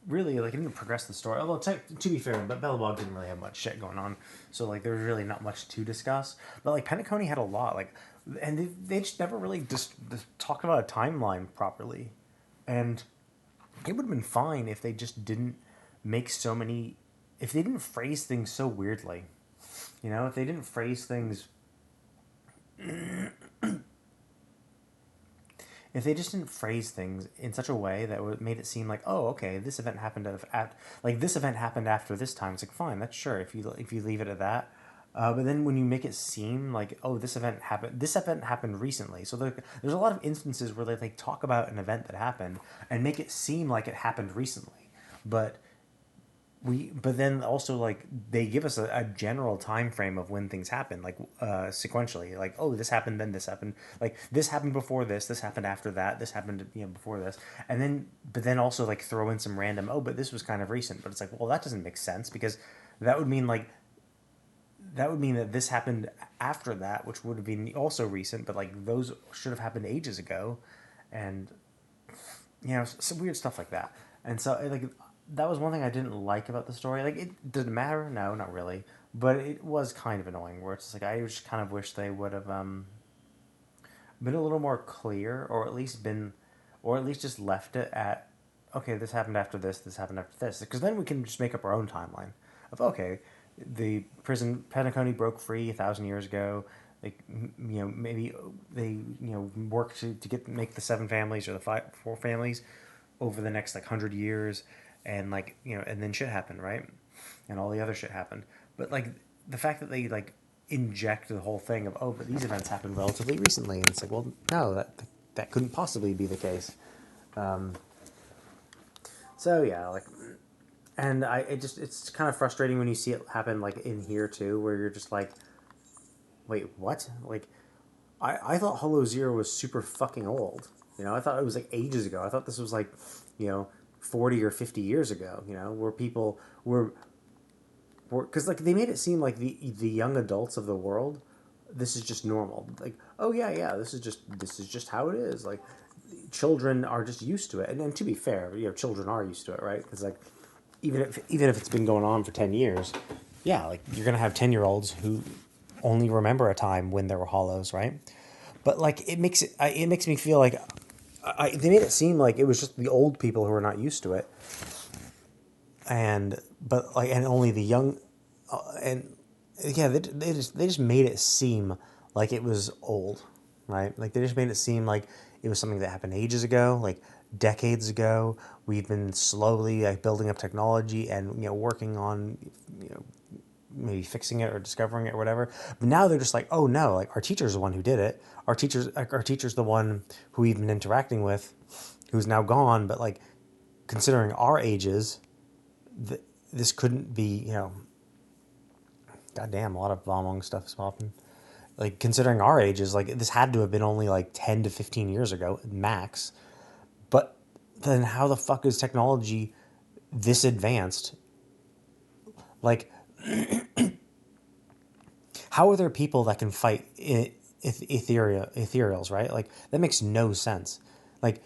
really like it didn't progress the story. Although to be fair, but Belobog didn't really have much shit going on, so like there was really not much to discuss. But like Penacony had a lot, like, and they just never really just talked about a timeline properly, and it would have been fine if they just didn't make so many, if they didn't phrase things so weirdly, you know, if they didn't phrase things. If they just didn't phrase things in such a way that made it seem like, oh, okay, this event happened like this event happened after this time. It's like, fine, that's sure if you leave it at that. But then when you make it seem like, oh, this event happened recently. So there's a lot of instances where they like talk about an event that happened and make it seem like it happened recently, but then also like they give us a general time frame of when things happen, like sequentially, like, oh, this happened, then this happened, like this happened before this happened after that, this happened, you know, before this, and then but then also like throw in some random, oh, but this was kind of recent, but it's like, well, that doesn't make sense because that would mean that this happened after that, which would have been also recent, but like those should have happened ages ago, and you know, some weird stuff like that. And so like that was one thing I didn't like about the story. Like, it didn't matter, no, not really, but it was kind of annoying. Where it's like I just kind of wish they would have been a little more clear, or at least just left it at, okay, this happened after this happened after this, because then we can just make up our own timeline of, okay, the prison Penacony broke free 1,000 years ago. Like, you know, maybe they, you know, worked to make the 7 families or the 4 families over the next like 100 years. And like, you know, and then shit happened, right? And all the other shit happened. But like the fact that they like inject the whole thing of, oh, but these events happened relatively recently, and it's like, well, no, that couldn't possibly be the case. So yeah, like, and it's kind of frustrating when you see it happen like in here too, where you're just like, wait, what? Like, I thought Hollow Zero was super fucking old. You know, I thought it was like ages ago. I thought this was like, you know, 40 or 50 years ago, you know, where people were because like they made it seem like the young adults of the world, this is just normal. Like, oh yeah, this is just how it is. Like, children are just used to it, and to be fair, you know, children are used to it, right? Because like even if it's been going on for 10 years, yeah, like you're gonna have 10-year-olds who only remember a time when there were hollows, right? But like it makes me feel like they made it seem like it was just the old people who were not used to it, and only the young, and yeah, they just made it seem like it was old, right? Like they just made it seem like it was something that happened ages ago, like decades ago. We've been slowly like building up technology and, you know, working on, you know, maybe fixing it or discovering it or whatever. But now they're just like, oh no, like our teacher's the one who did it. Our teacher's the one who we've been interacting with, who's now gone. But like, considering our ages, this couldn't be, you know, goddamn, a lot of Vamong stuff is popping. Like, considering our ages, like this had to have been only like 10 to 15 years ago, max. But then how the fuck is technology this advanced? Like, how are there people that can fight ethereals, right? Like, that makes no sense. Like,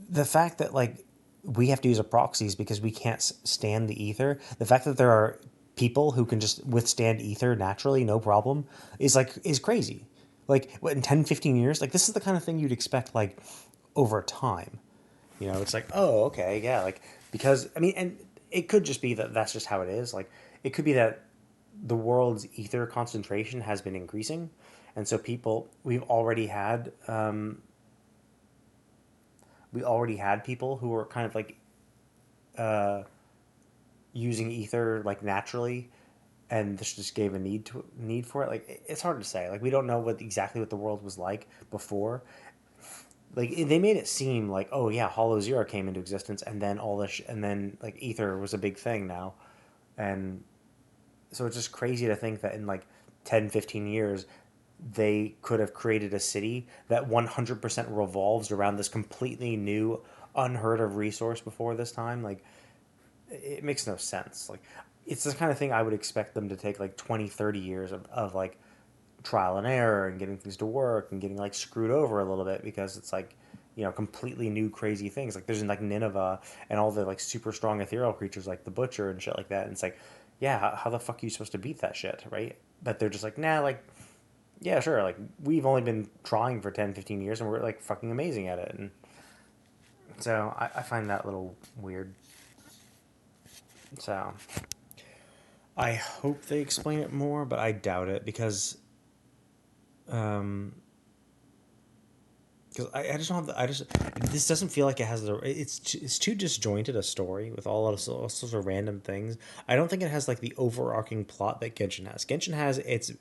the fact that like we have to use a proxies because we can't stand the ether, the fact that there are people who can just withstand ether naturally, no problem, is crazy. Like, what, in 10, 15 years? Like, this is the kind of thing you'd expect, like, over time. You know, it's like, oh, okay, yeah, like, because, I mean, and it could just be that that's just how it is. Like, it could be that the world's ether concentration has been increasing, and so we've already had people who were kind of like using ether like naturally, and this just gave a need for it. Like, it's hard to say. Like, we don't know exactly what the world was like before. Like, they made it seem like, oh yeah, Hollow Zero came into existence, and then all this, and then like ether was a big thing now, and so it's just crazy to think that in like 10, 15 years, they could have created a city that 100% revolves around this completely new, unheard of resource before this time. Like, it makes no sense. Like, it's the kind of thing I would expect them to take like 20, 30 years of like trial and error and getting things to work and getting like screwed over a little bit, because it's like, completely new crazy things. Like there's like Nineveh and all the like super strong ethereal creatures like the Butcher and shit like that. And it's like, yeah, how the fuck are you supposed to beat that shit, right? But they're just like, nah, like, yeah, sure. Like we've only been trying for 10, 15 years and we're like fucking amazing at it. And so I find that a little weird. So I hope they explain it more, but I doubt it because I just don't have this doesn't feel like it has it's too disjointed a story with all sorts of random things. I don't think it has like the overarching plot that Genshin has. Genshin has its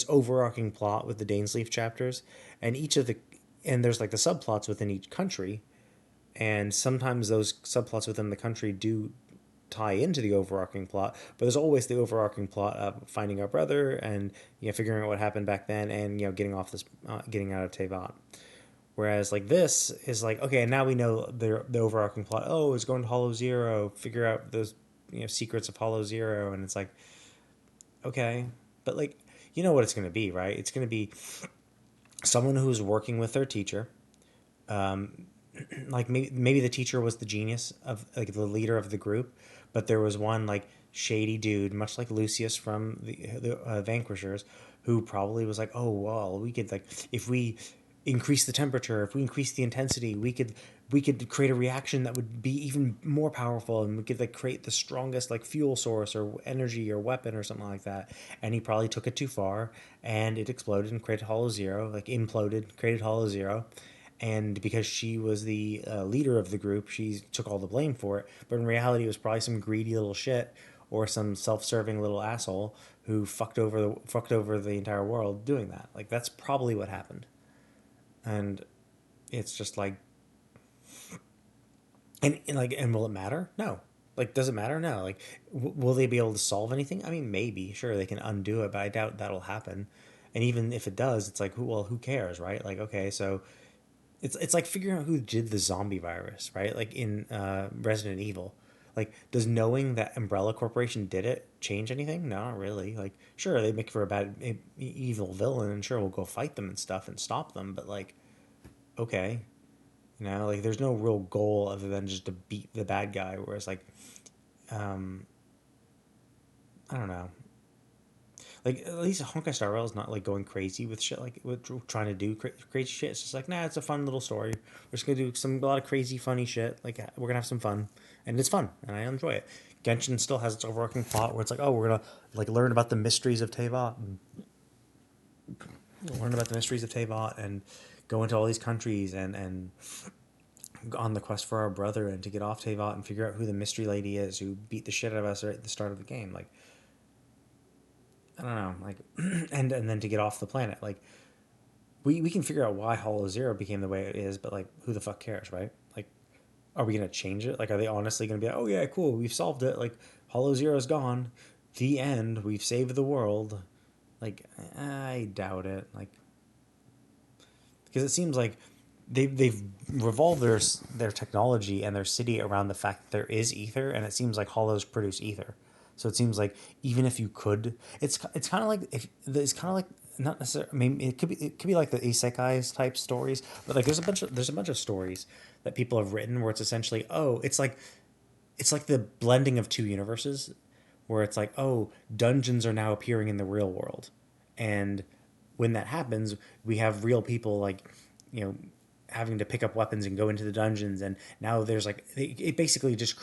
overarching plot with the Dainsleif chapters, and there's like the subplots within each country, and sometimes those subplots within the country do tie into the overarching plot, but there's always the overarching plot of finding our brother and figuring out what happened back then and getting out of Teyvat. Whereas like this is like, okay, now we know the overarching plot. Oh, it's going to Hollow Zero, figure out those secrets of Hollow Zero, and it's like, okay, but like what it's going to be, right? It's going to be someone who's working with their teacher. Like maybe the teacher was the genius of like the leader of the group, but there was one like shady dude, much like Lucius from the Vanquishers, who probably was like, oh well, we could like if we increase the temperature, if we increase the intensity, we could create a reaction that would be even more powerful, and we could like create the strongest like fuel source or energy or weapon or something like that. And he probably took it too far, and it exploded and created Hollow Zero, like imploded, created Hollow Zero. And because she was the leader of the group, she took all the blame for it. But in reality, it was probably some greedy little shit or some self-serving little asshole who fucked over the entire world doing that. Like that's probably what happened. And it's just like, and will it matter? No. Like, does it matter? No. Like, will they be able to solve anything? I mean, maybe, sure, they can undo it, but I doubt that'll happen. And even if it does, it's like, who cares, right? Like, okay, so it's like figuring out who did the zombie virus, right? Like in Resident Evil. Like, does knowing that Umbrella Corporation did it change anything? No, not really. Like, sure, they make for a bad, evil villain, and sure, we'll go fight them and stuff and stop them, but, like, okay. Like, there's no real goal other than just to beat the bad guy, whereas, like, I don't know. Like, at least Honkai Star Rail is not, like, going crazy with shit, like, with trying to do crazy shit. It's just like, nah, it's a fun little story. We're just gonna do a lot of crazy, funny shit. Like, we're gonna have some fun. And it's fun, and I enjoy it. Genshin still has its overarching plot where it's like, oh, we're gonna, like, learn about the mysteries of Teyvat. And go into all these countries and on the quest for our brother and to get off Teyvat and figure out who the mystery lady is who beat the shit out of us right at the start of the game. Like, I don't know, like, and then to get off the planet. Like, we can figure out why Hollow Zero became the way it is, but, like, who the fuck cares, right? Like, are we going to change it? Like, are they honestly going to be like, oh yeah, cool, we've solved it. Like, Hollow Zero's gone. The end. We've saved the world. Like, I doubt it. Like, because it seems like they've revolved their technology and their city around the fact that there is ether, and it seems like hollows produce ether. So it seems like even if you could, it's kind of like not necessarily. I mean, it could be like the isekai type stories, but like there's a bunch of stories that people have written where it's essentially it's like the blending of two universes, where it's like, oh, dungeons are now appearing in the real world, and when that happens, we have real people like, having to pick up weapons and go into the dungeons, and now there's like it basically just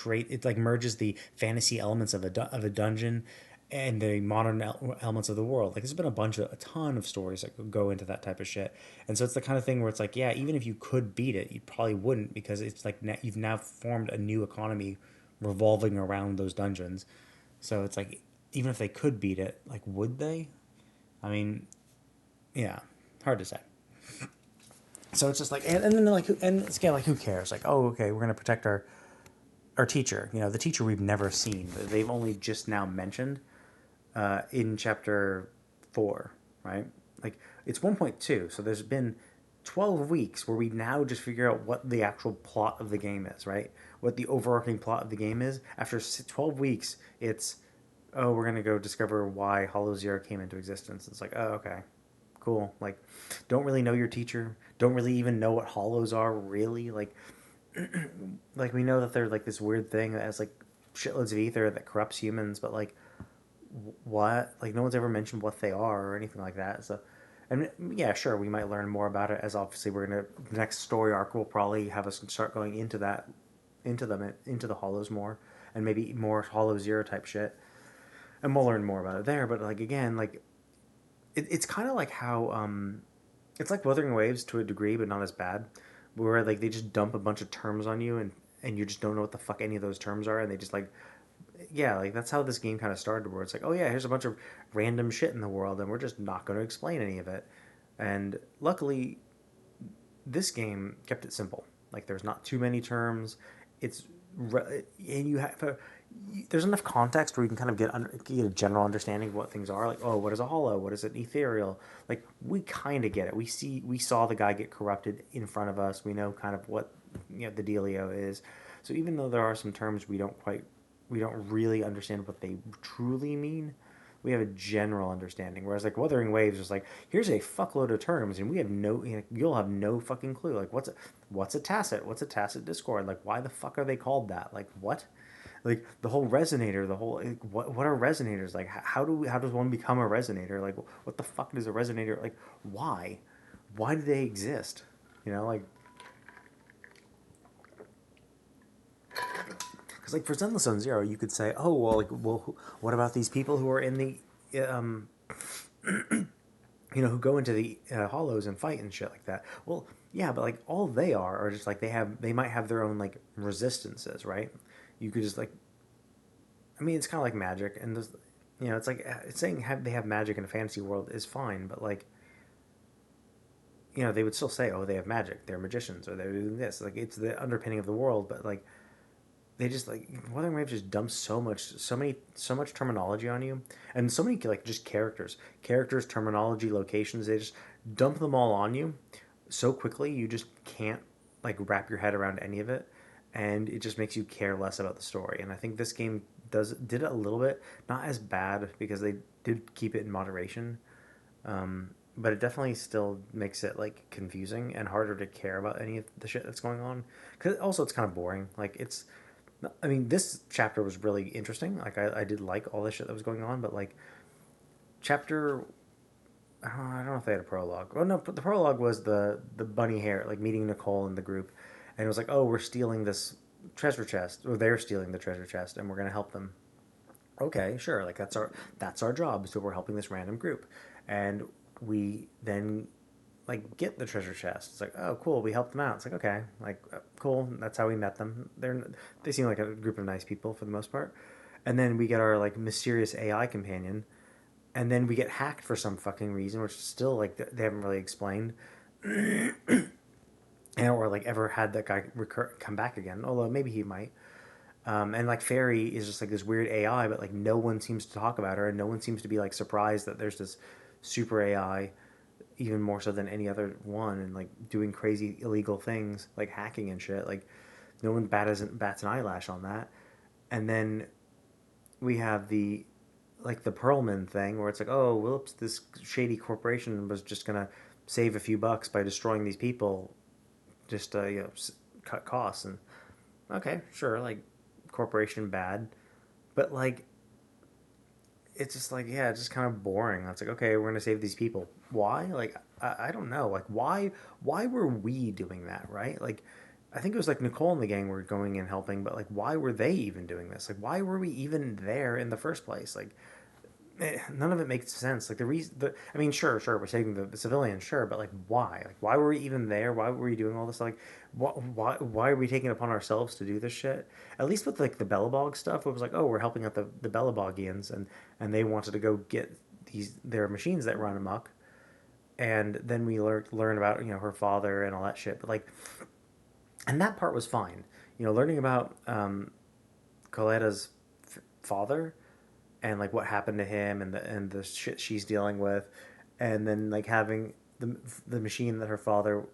merges the fantasy elements of a dungeon and the modern elements of the world. Like, there's been a ton of stories that go into that type of shit, and so it's the kind of thing where it's like, yeah, even if you could beat it, you probably wouldn't, because it's like you've now formed a new economy revolving around those dungeons. So it's like, even if they could beat it, like, would they? I mean, yeah, hard to say. So it's just like, and then like, and it's again like, who cares? Like, oh, okay, we're gonna protect our teacher. The teacher we've never seen. They've only just now mentioned in chapter 4, right? Like, it's 1.2, so there's been 12 weeks where we now just figure out what the actual plot of the game is, right? What the overarching plot of the game is. After 12 weeks, it's, oh, we're gonna go discover why Hollow Zero came into existence. It's like, oh, okay, cool. Like, don't really know your teacher. Don't really even know what hollows are, really. Like, like we know that they're like this weird thing that has like shitloads of ether that corrupts humans, but like, what? Like, no one's ever mentioned what they are or anything like that. So, and yeah, sure, we might learn more about it, as obviously we're gonna, the next story arc will probably have us start going into that, into the hollows more, and maybe more Hollow Zero type shit, and we'll learn more about it there. But like, again, like, it's kind of like how it's like Wuthering Waves to a degree, but not as bad, where like they just dump a bunch of terms on you, and you just don't know what the fuck any of those terms are, and they just like, yeah, like that's how this game kind of started, where it's like, oh yeah, here's a bunch of random shit in the world, and we're just not going to explain any of it. And luckily, this game kept it simple. Like, there's not too many terms. It's and you have there's enough context where you can kind of get a general understanding of what things are. Like, oh, what is a hollow? What is an ethereal? Like, we kind of get it. We saw the guy get corrupted in front of us. We know kind of what, you know, the dealio is. So even though there are some terms we don't really understand what they truly mean, we have a general understanding. Whereas like Wuthering Waves is like, here's a fuckload of terms, and we have no, you know, you'll have no fucking clue. Like, what's a tacit? What's a tacit discord? Like, why the fuck are they called that? Like, what? Like, the whole resonator, the whole, like, what are resonators? Like, how does one become a resonator? Like, what the fuck is a resonator? Like, why do they exist? You know, like, because like for Zenless Zone Zero, you could say, oh well, like, well, what about these people who are in the you know, who go into the hollows and fight and shit like that? Well, yeah, but like all they are just like they might have their own like resistances, right? You could just like, I mean, it's kind of like magic, and there's, you know, it's like, it's saying they have magic in a fantasy world is fine, but like, you know, they would still say, oh, they have magic, they're magicians, or they're doing this. Like, it's the underpinning of the world, but like, they just like, Wuthering Waves just dumps so much terminology on you, and so many like just characters, terminology, locations. They just dump them all on you so quickly, you just can't like wrap your head around any of it, and it just makes you care less about the story. And I think this game did it a little bit, not as bad because they did keep it in moderation, but it definitely still makes it like confusing and harder to care about any of the shit that's going on. Because also it's kind of boring. Like, it's, I mean, this chapter was really interesting. Like, I did like all the shit that was going on, but like, chapter, I don't know if they had a prologue. Oh no, the prologue was the bunny hair, like meeting Nicole and the group, and it was like, oh, we're stealing this treasure chest, or they're stealing the treasure chest, and we're gonna help them. Okay, sure, like that's our job. So we're helping this random group, and we then like get the treasure chest. It's like, oh cool, we helped them out. It's like, okay, like cool, that's how we met them. They seem like a group of nice people for the most part. And then we get our like mysterious AI companion, and then we get hacked for some fucking reason, which is still like they haven't really explained, and or like ever had that guy come back again. Although maybe he might. And like Fairy is just like this weird AI, but like no one seems to talk about her, and no one seems to be like surprised that there's this super AI, even more so than any other one, and like doing crazy illegal things like hacking and shit. Like, no one bats an eyelash on that. And then we have the Pearlman thing, where it's like, oh whoops, this shady corporation was just gonna save a few bucks by destroying these people, just you know, cut costs. And okay, sure, like, corporation bad, but like, it's just like, yeah, it's just kind of boring. It's like, okay, we're gonna save these people. Why? Like, I don't know. Like, why were we doing that, right? Like, I think it was like Nicole and the gang were going and helping, but like, why were they even doing this? Like, why were we even there in the first place? Like, none of it makes sense. Like, I mean, sure, we're saving the civilians, sure, but like, why? Like, why were we even there? Why were we doing all this? Like, why are we taking it upon ourselves to do this shit? At least with like the Belobog stuff, it was like, oh, we're helping out the Belobogians, and they wanted to go get their machines that run amok, and then we learn about, you know, her father and all that shit. But like, and that part was fine, you know, learning about Coletta's father, and like what happened to him, and the shit she's dealing with, and then like having the machine that her father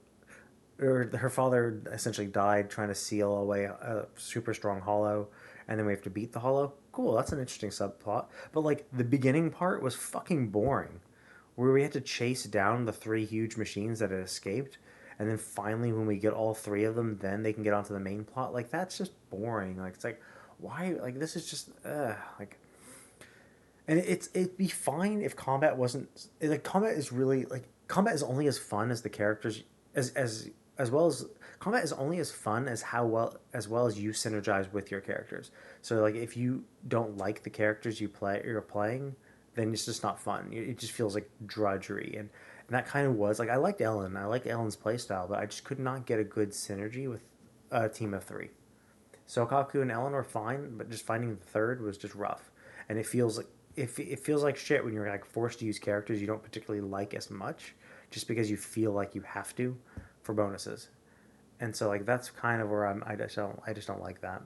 essentially died trying to seal away a super strong hollow, and then we have to beat the hollow. Cool, that's an interesting subplot. But like, the beginning part was fucking boring, where we had to chase down the 3 huge machines that had escaped, and then finally when we get all 3 of them, then they can get onto the main plot. Like, that's just boring. Like, it's like, why? Like, this is just like. And it'd be fine if combat wasn't like, combat is really like, combat is only as fun as the characters, as well as combat is only as fun as as you synergize with your characters. So like, if you don't like the characters you're playing, then it's just not fun. It just feels like drudgery, and that kind of was like, I liked Ellen. I liked Ellen's playstyle, but I just could not get a good synergy with a team of 3. Sokaku and Ellen were fine, but just finding the third was just rough, and it feels like. It feels like shit when you're like forced to use characters you don't particularly like as much, just because you feel like you have to for bonuses. And so like, that's kind of where I just don't like that.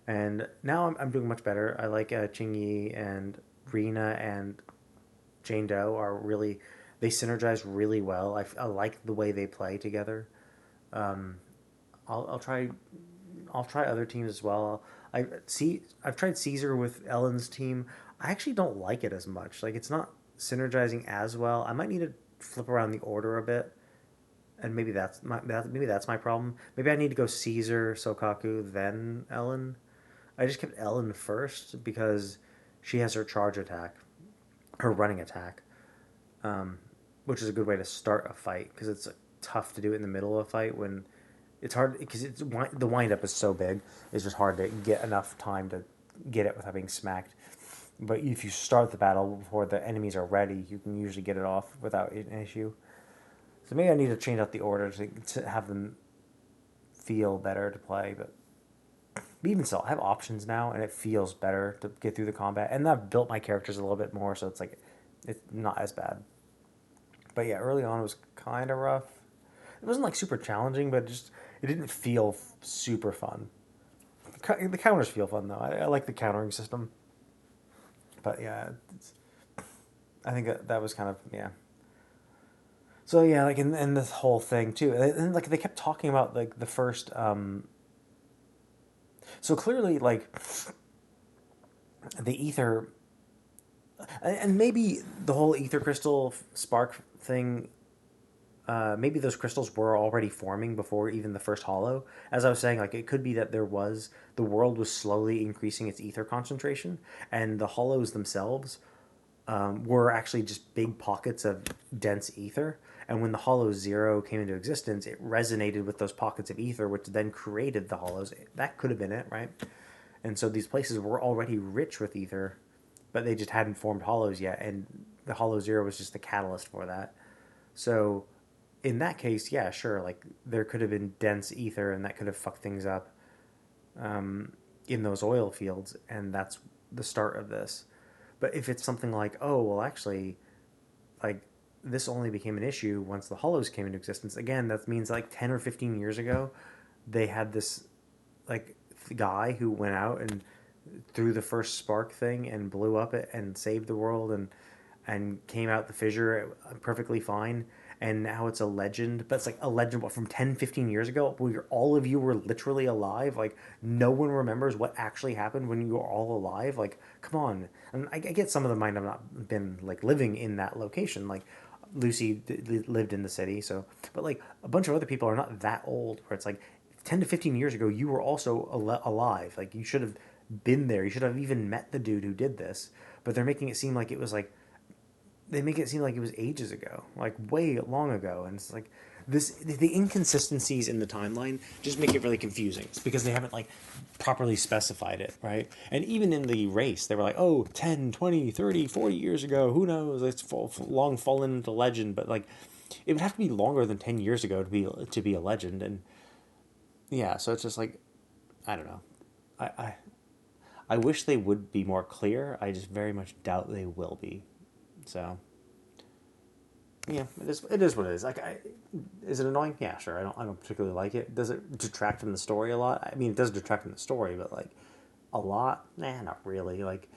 And now I'm doing much better. I like Chingy and Rina and Jane Doe are really, they synergize really well. I like the way they play together. I'll try other teams as well. I've tried Caesar with Ellen's team. I actually don't like it as much. Like, it's not synergizing as well. I might need to flip around the order a bit, and maybe that's my problem. Maybe I need to go Caesar, Sokaku, then Ellen. I just kept Ellen first because she has her charge attack, her running attack, which is a good way to start a fight, because it's tough to do it in the middle of a fight when it's hard, because the wind up is so big. It's just hard to get enough time to get it without being smacked. But if you start the battle before the enemies are ready, you can usually get it off without an issue. So maybe I need to change out the order to have them feel better to play. But even still, I have options now, and it feels better to get through the combat. And I've built my characters a little bit more, so it's like, it's not as bad. But yeah, early on it was kind of rough. It wasn't like super challenging, but it didn't feel super fun. The counters feel fun though. I like the countering system. But yeah, I think that was kind of, yeah. So yeah, like in this whole thing too, and like they kept talking about like the first. So clearly, like the ether, and maybe the whole ether crystal spark thing. Maybe those crystals were already forming before even the first hollow. As I was saying, like, it could be that the world was slowly increasing its ether concentration, and the hollows themselves were actually just big pockets of dense ether. And when the Hollow Zero came into existence, it resonated with those pockets of ether, which then created the hollows. That could have been it, right? And so these places were already rich with ether, but they just hadn't formed hollows yet, and the Hollow Zero was just the catalyst for that. So in that case, yeah, sure, like, there could have been dense ether, and that could have fucked things up in those oil fields, and that's the start of this. But if it's something like, oh, well, actually, like, this only became an issue once the hollows came into existence, again, that means, like, 10 or 15 years ago, they had this, like, guy who went out and threw the first spark thing and blew up it and saved the world and came out the fissure perfectly fine, and now it's a legend. But it's like a legend, what, from 10, 15 years ago, where all of you were literally alive? Like, no one remembers what actually happened when you were all alive? Like, come on. And I get some of them might have not been, like, living in that location. Like, Lucy lived in the city, so... But, like, a bunch of other people are not that old, where it's like, 10 to 15 years ago, you were also alive. Like, you should have been there. You should have even met the dude who did this. But they're making it seem like it was, like... They make it seem like it was ages ago, like way long ago, and it's like the inconsistencies in the timeline just make it really confusing. It's because they haven't, like, properly specified it, right? And even in the race, they were like, oh, 10, 20, 30, 40 years ago, who knows? It's long fallen into legend, but, like, it would have to be longer than 10 years ago to be a legend, and yeah, so it's just like, I don't know. I wish they would be more clear. I just very much doubt they will be. So, yeah, it is what it is. Like, is it annoying? Yeah, sure. I don't particularly like it. Does it detract from the story a lot? I mean, it does detract from the story, but, like, a lot? Nah, not really. Like,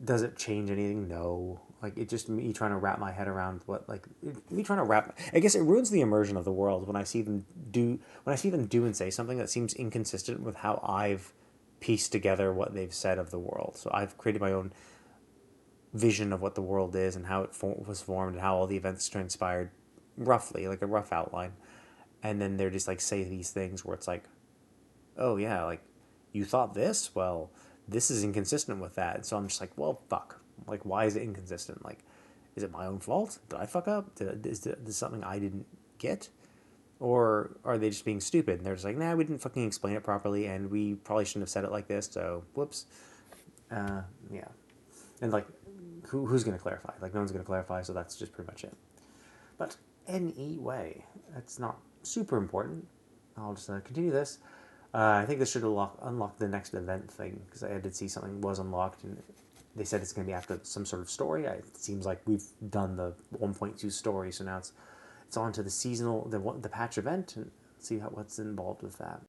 does it change anything? No. Like, it just me trying to wrap my head around what, like, I guess it ruins the immersion of the world when I see them do and say something that seems inconsistent with how I've pieced together what they've said of the world. So I've created my own vision of what the world is and how it was formed and how all the events transpired, roughly, like a rough outline. And then they're just like say these things where it's like, oh yeah, like you thought this? Well, this is inconsistent with that. And so I'm just like, well, fuck. Like, why is it inconsistent? Like, is it my own fault? Did I fuck up? Is something I didn't get? Or are they just being stupid? And they're just like, nah, we didn't fucking explain it properly, and we probably shouldn't have said it like this, so whoops. Yeah. And like, who's going to clarify? Like, no one's going to clarify, so that's just pretty much it. But anyway, that's not super important. I'll just continue this. I think this should unlock the next event thing, because I did see something was unlocked, and they said it's going to be after some sort of story. It seems like we've done the 1.2 story, so now it's on to the seasonal, the patch event, and see what's involved with that.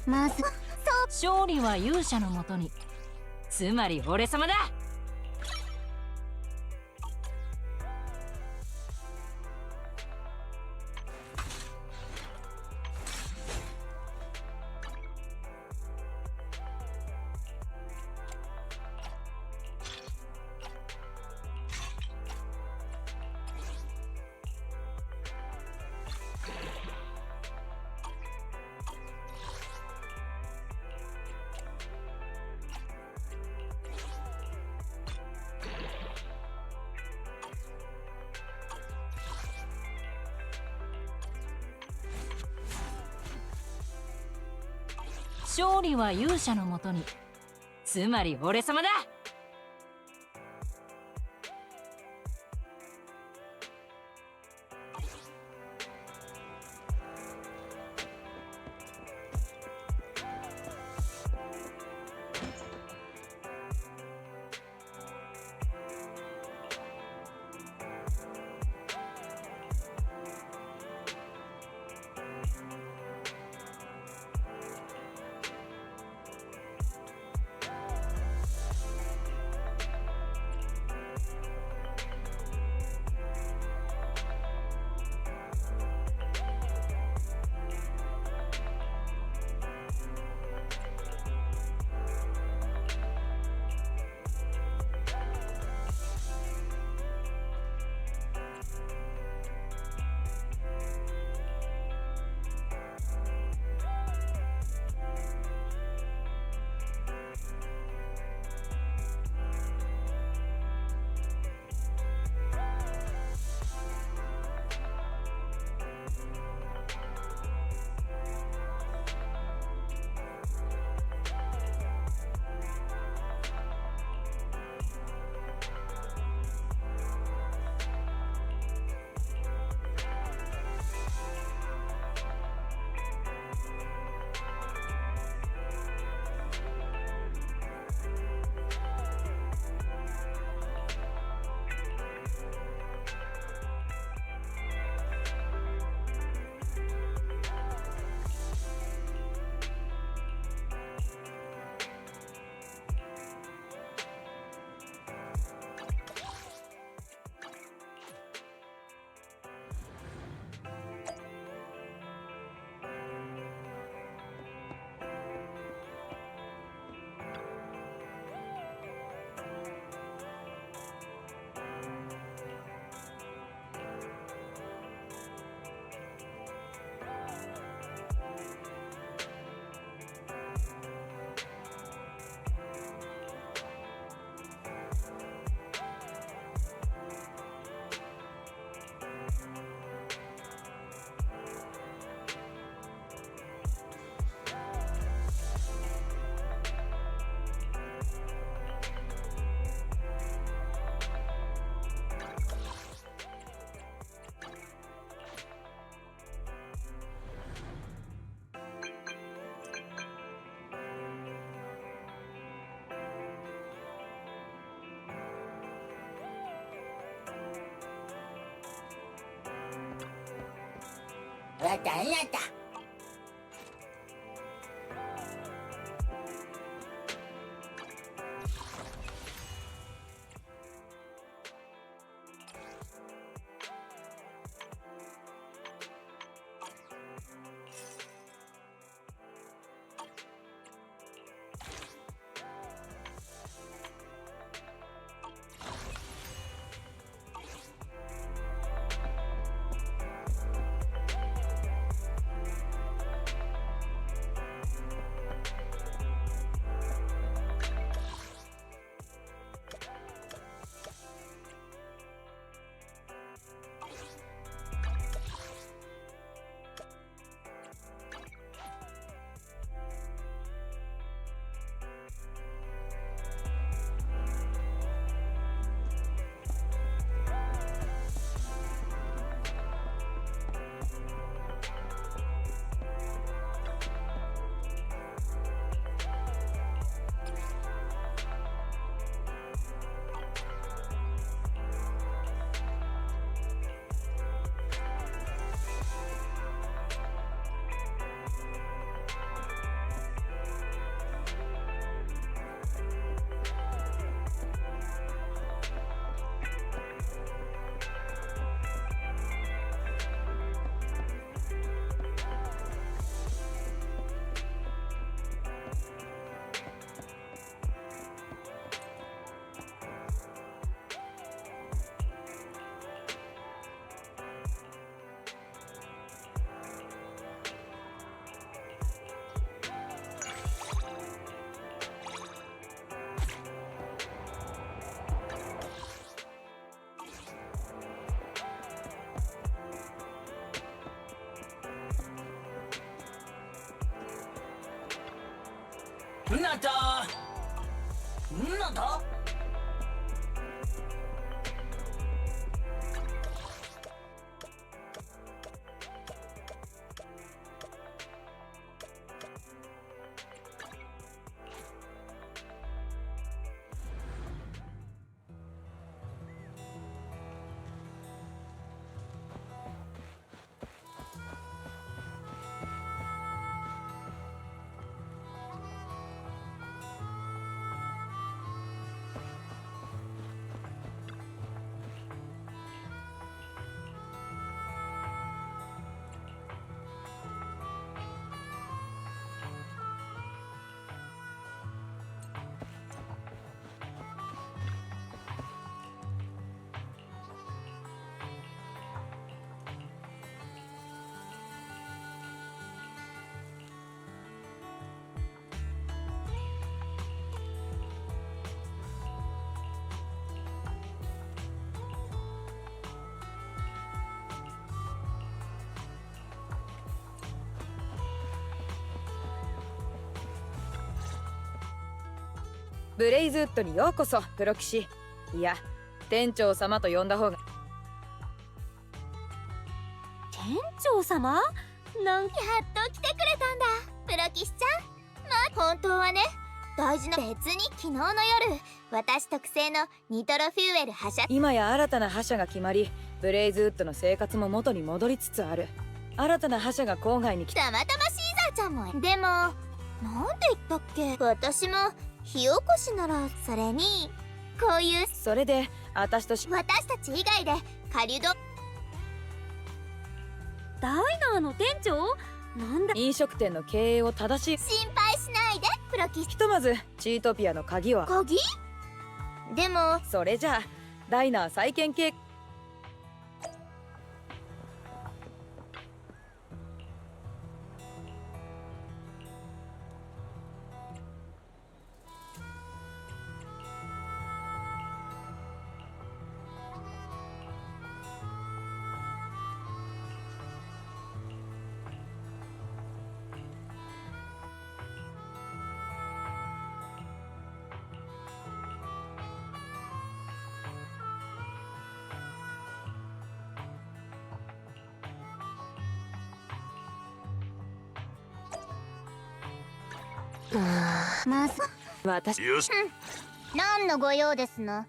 まず勝利は勇者のもとに、つまり俺様だ。勝利は勇者のもとに。つまり俺様だ。わかんやった。なんだなんだ。ブレイズウッドにようこそ、プロ騎士。いや、店長様と呼んだ方が。店長様？なんかやっと来てくれたんだ、プロ騎士ちゃん。本当はね、大事な別に昨日の夜、私特製のニトロフューエル発射。今や新たな覇者が決まり、ブレイズウッドの生活も元に戻りつつある。新たな覇者が郊外に来た。たまたまシーザーちゃんも。でも、なんて言ったっけ、私も火起こしなら、それにこういう。それで私たち以外でカリュドダイナーの店長なんだ。飲食店の経営を正しい。心配しないで、プロキス。ひとまずチートピアの鍵は。鍵？でもそれじゃあダイナー再建計。まず私よし。何のご用ですの？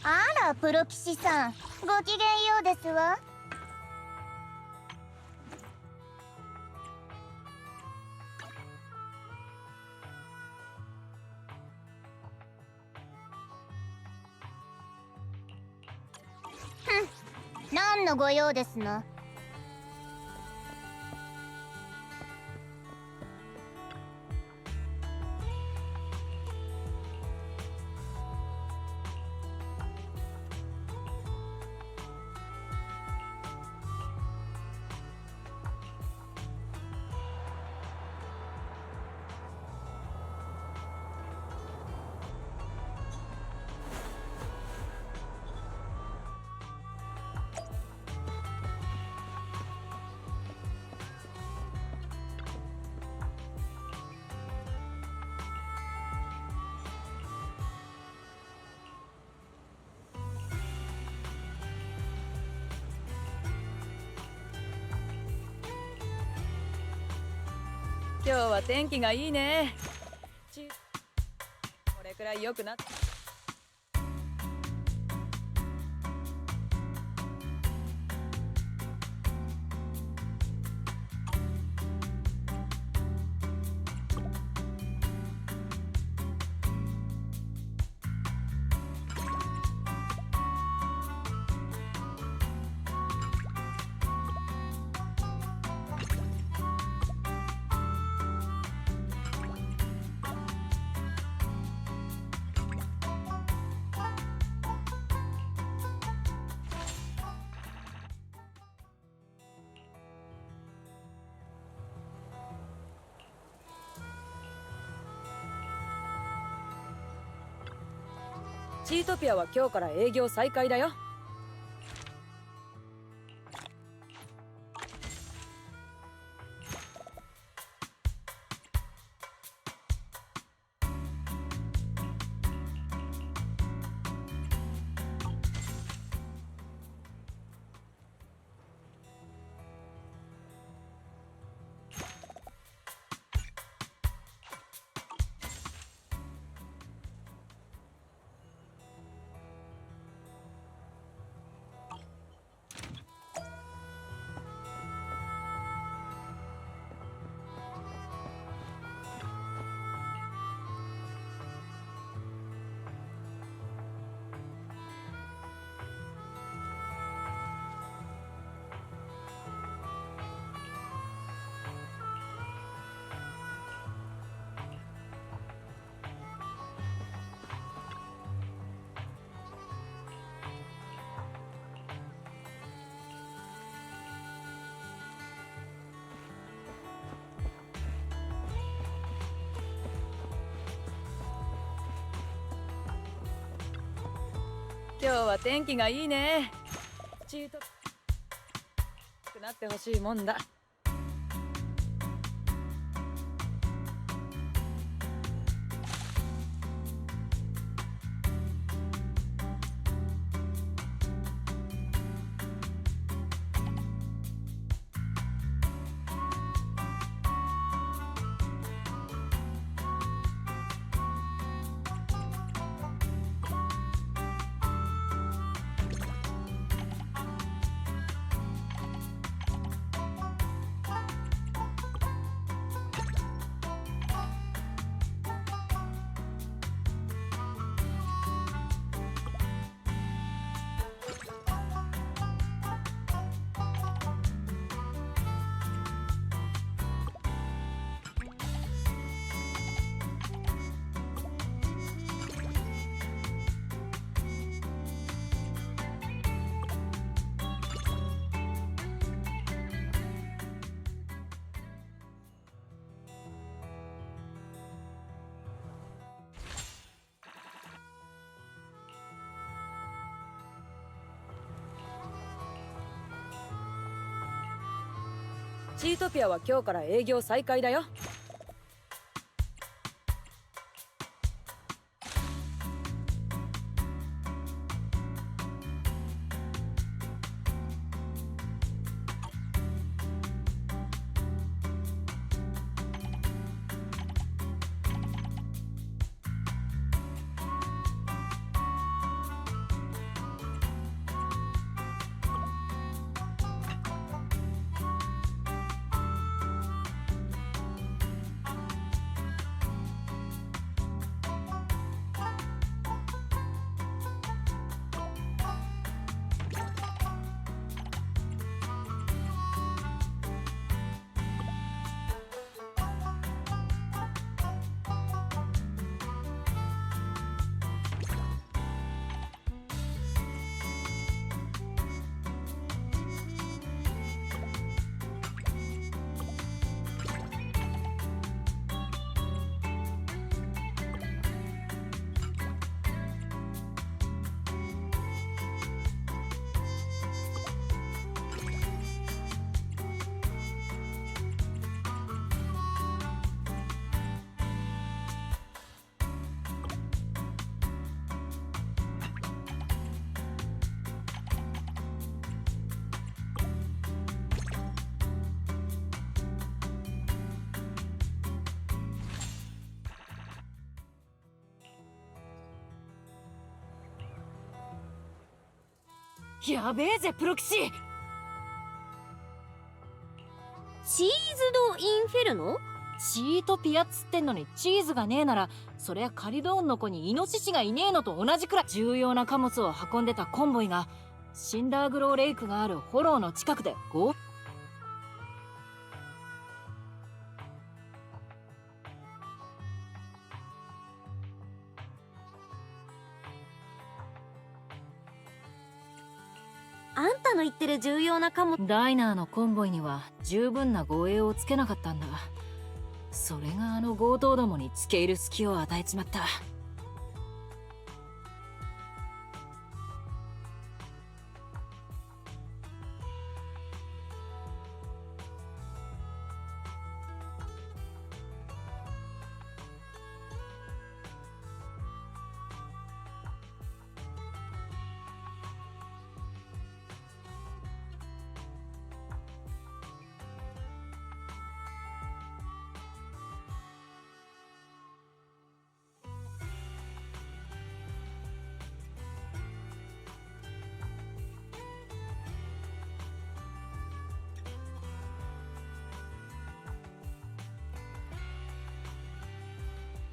あら、プロ騎士さん、ごきげんようですわ。何のご用ですの？今日は天気がいいね。これくらい良くなっチートピアは今日から営業再開だよ。今日は天気がいいね。チートくなってほしいもんだ。チートピアは今日から営業再開だよ。やべえぜプロキシ。チーズド・インフェルノ？チートピアっつってんのにチーズがねえなら、そりゃカリドーンの子にイノシシがいねえのと同じくらい。重要な貨物を運んでたコンボイがシンダーグローレイクがあるホローの近くであんたの言ってる重要な貨物。ダイナーのコンボイには十分な護衛をつけなかったんだ。それがあの強盗どもに付け入る隙を与えちまった。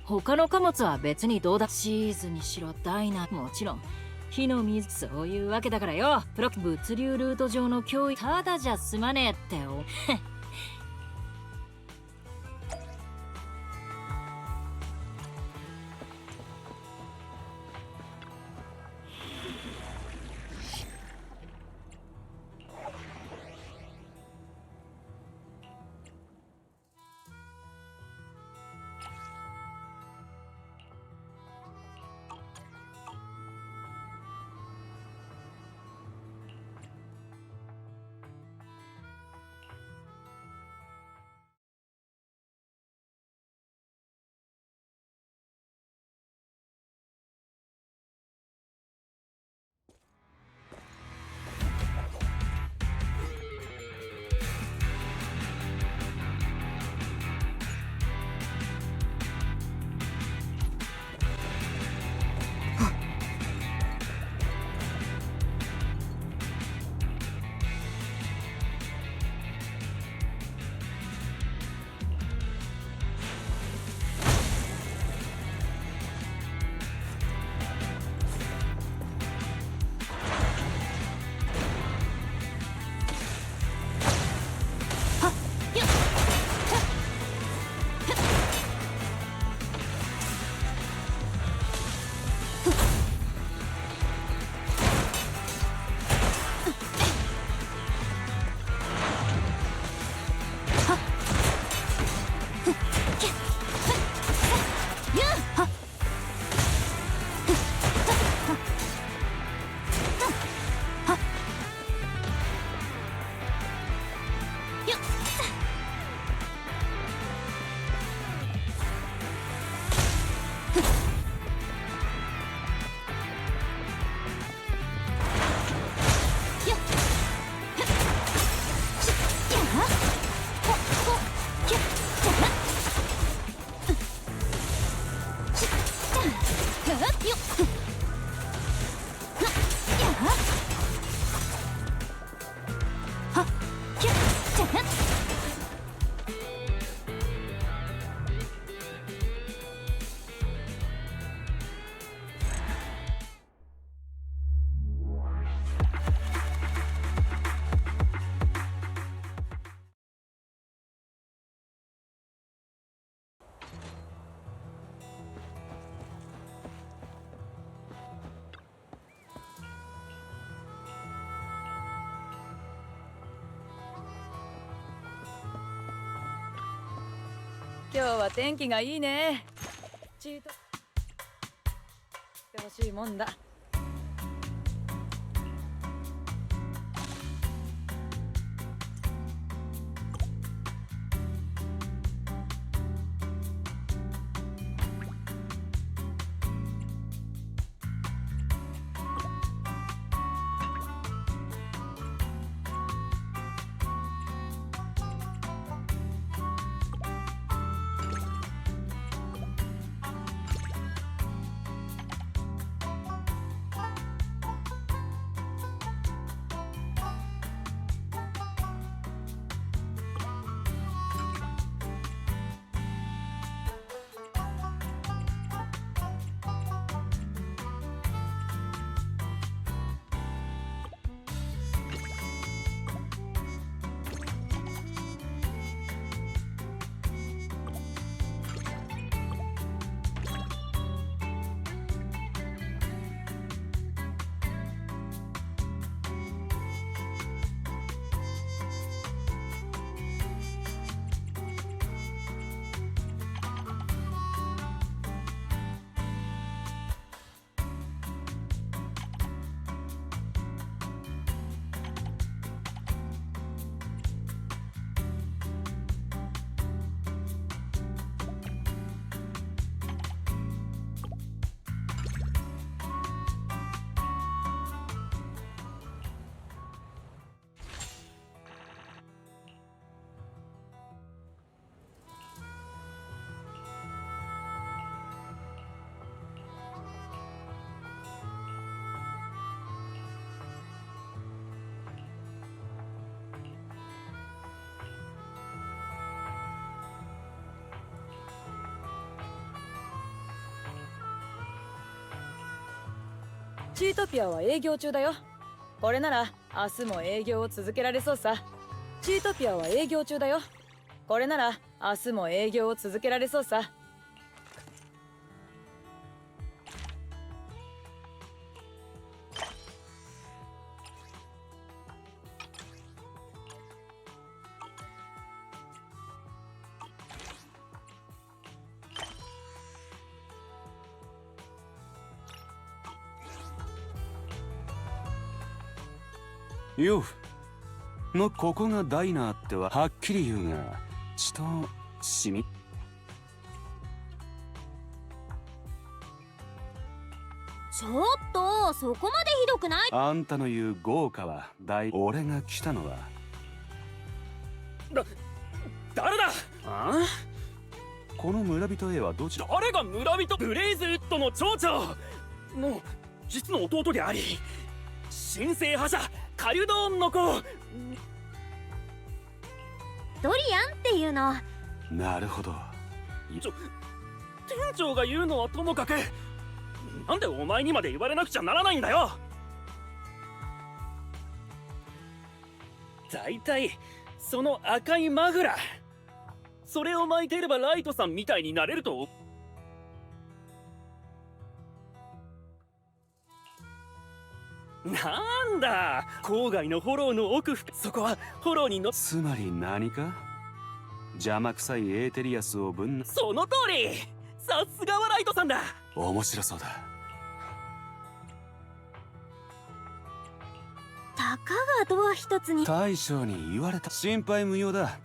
他の貨物は別にどうだ。チーズにしろダイナー、もちろん火の水、そういうわけだからよ。物流ルート上の脅威ただじゃ済まねえってお今日は天気がいいね。チートってほしいもんだ。チートピアは営業中だよ。これなら明日も営業を続けられそうさ。チートピアは営業中だよ。これなら明日も営業を続けられそうさ。ようのここがダイナーってははっきり言うが血とシミ。ちょっとそこまでひどくない？あんたの言う豪華は俺が来たのは誰だ？ああこの村人 A はどちら？誰が村人？ブレイズウッドの町長の実の弟であり神聖覇者カリュドーンの子。ドリアンっていうの。なるほど。店長が言うのはともかく、なんでお前にまで言われなくちゃならないんだよ。だいたいその赤いマフラー、それを巻いていればライトさんみたいになれると。なんだ、郊外のフォローの奥深く、そこはフォローにの。つまり何か邪魔くさいエーテリアスをその通り。さすがはライトさんだ。面白そうだ。たかがドア一つに。大将に言われた。心配無用だ。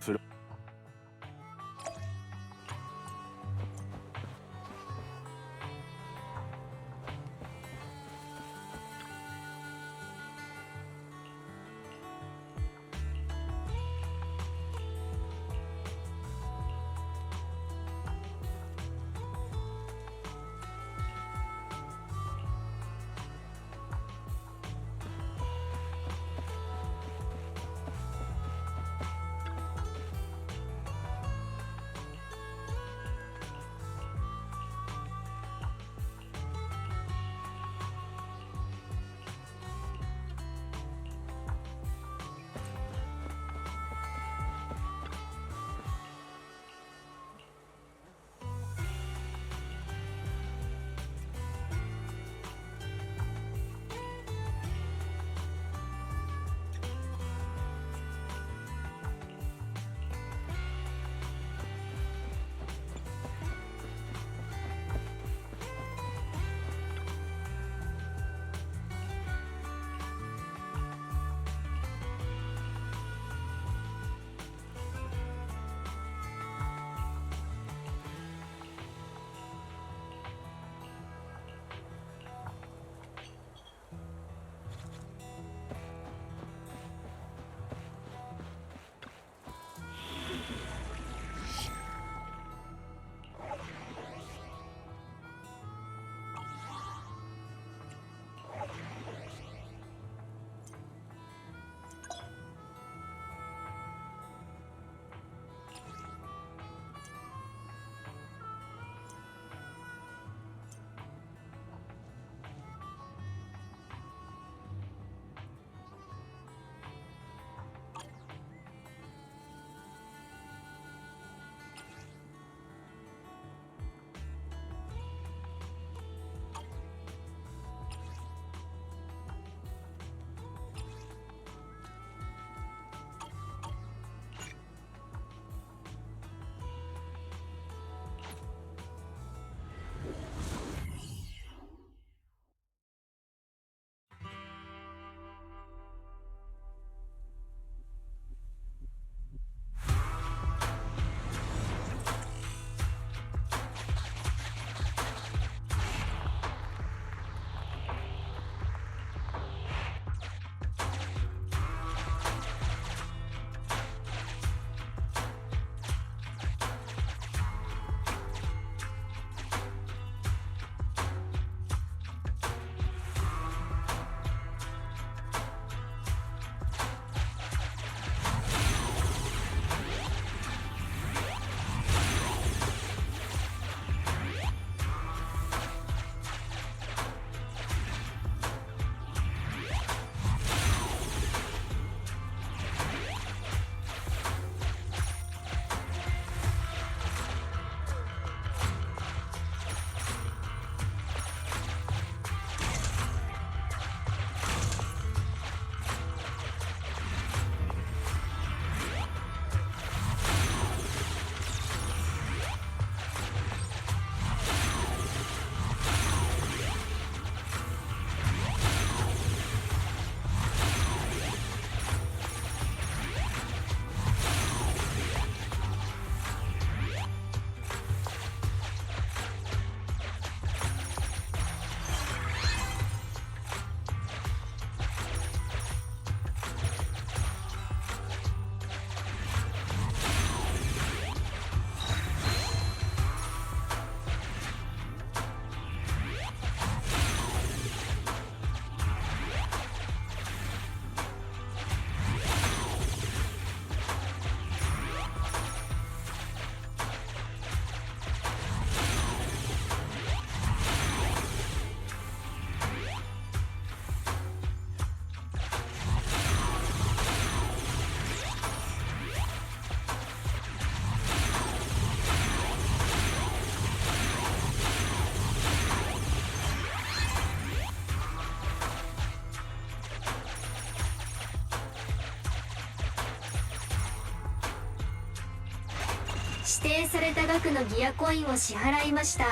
指定された額のギアコインを支払いました。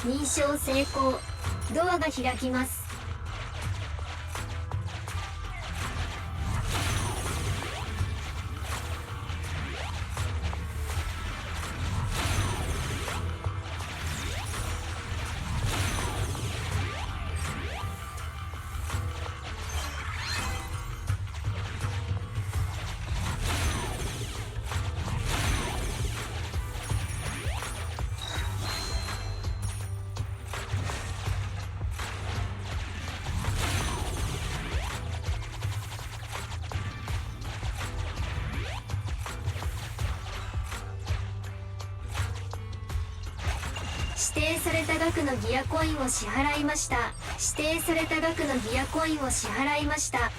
認証成功。ドアが開きます。指定された額のギアコインを支払いました。指定された額のギアコインを支払いました。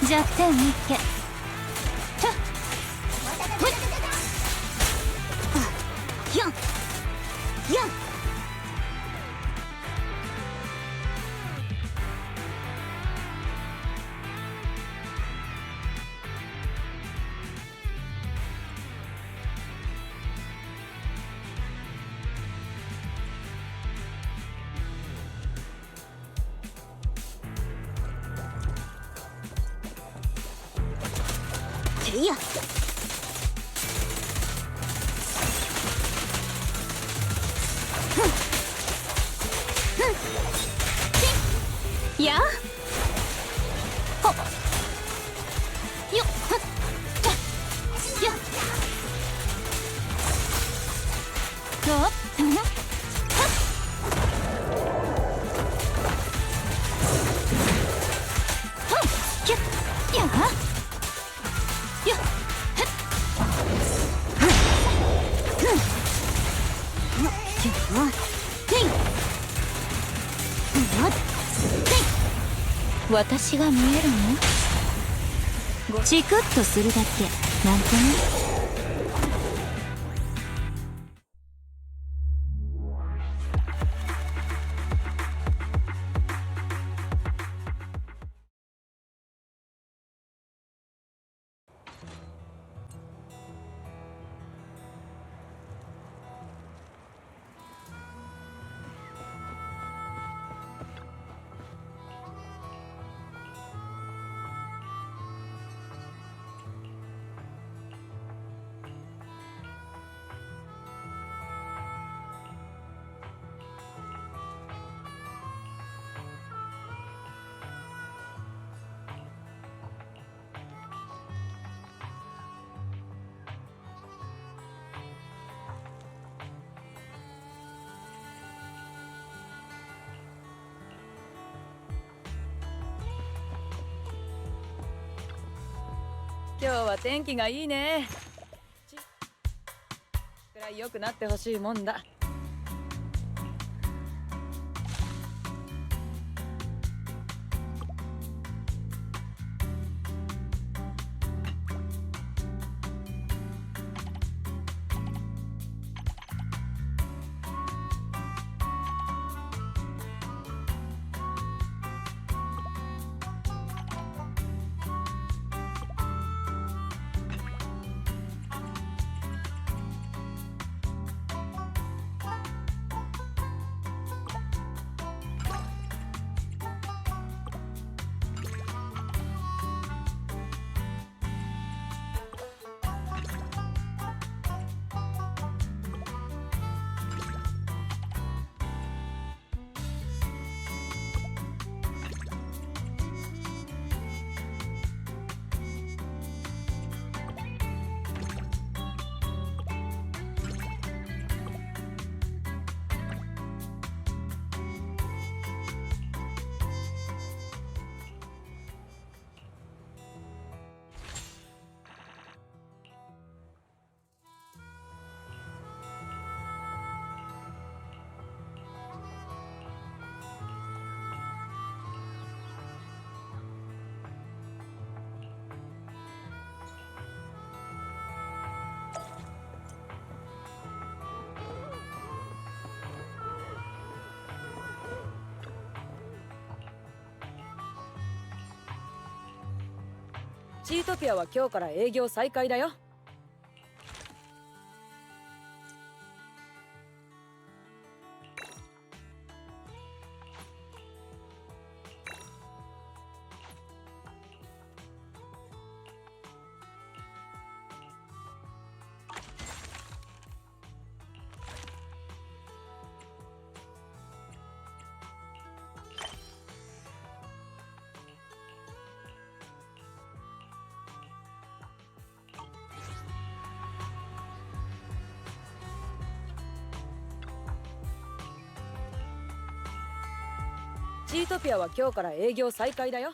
弱点見っけ。いややほっよっはっやっよっはっキュッやっよっ私が見えるの？チクッとするだけなんてね。今日は天気がいいね。くらい良くなってほしいもんだ。チートピアは今日から営業再開だよ。チートピアは今日から営業再開だよ。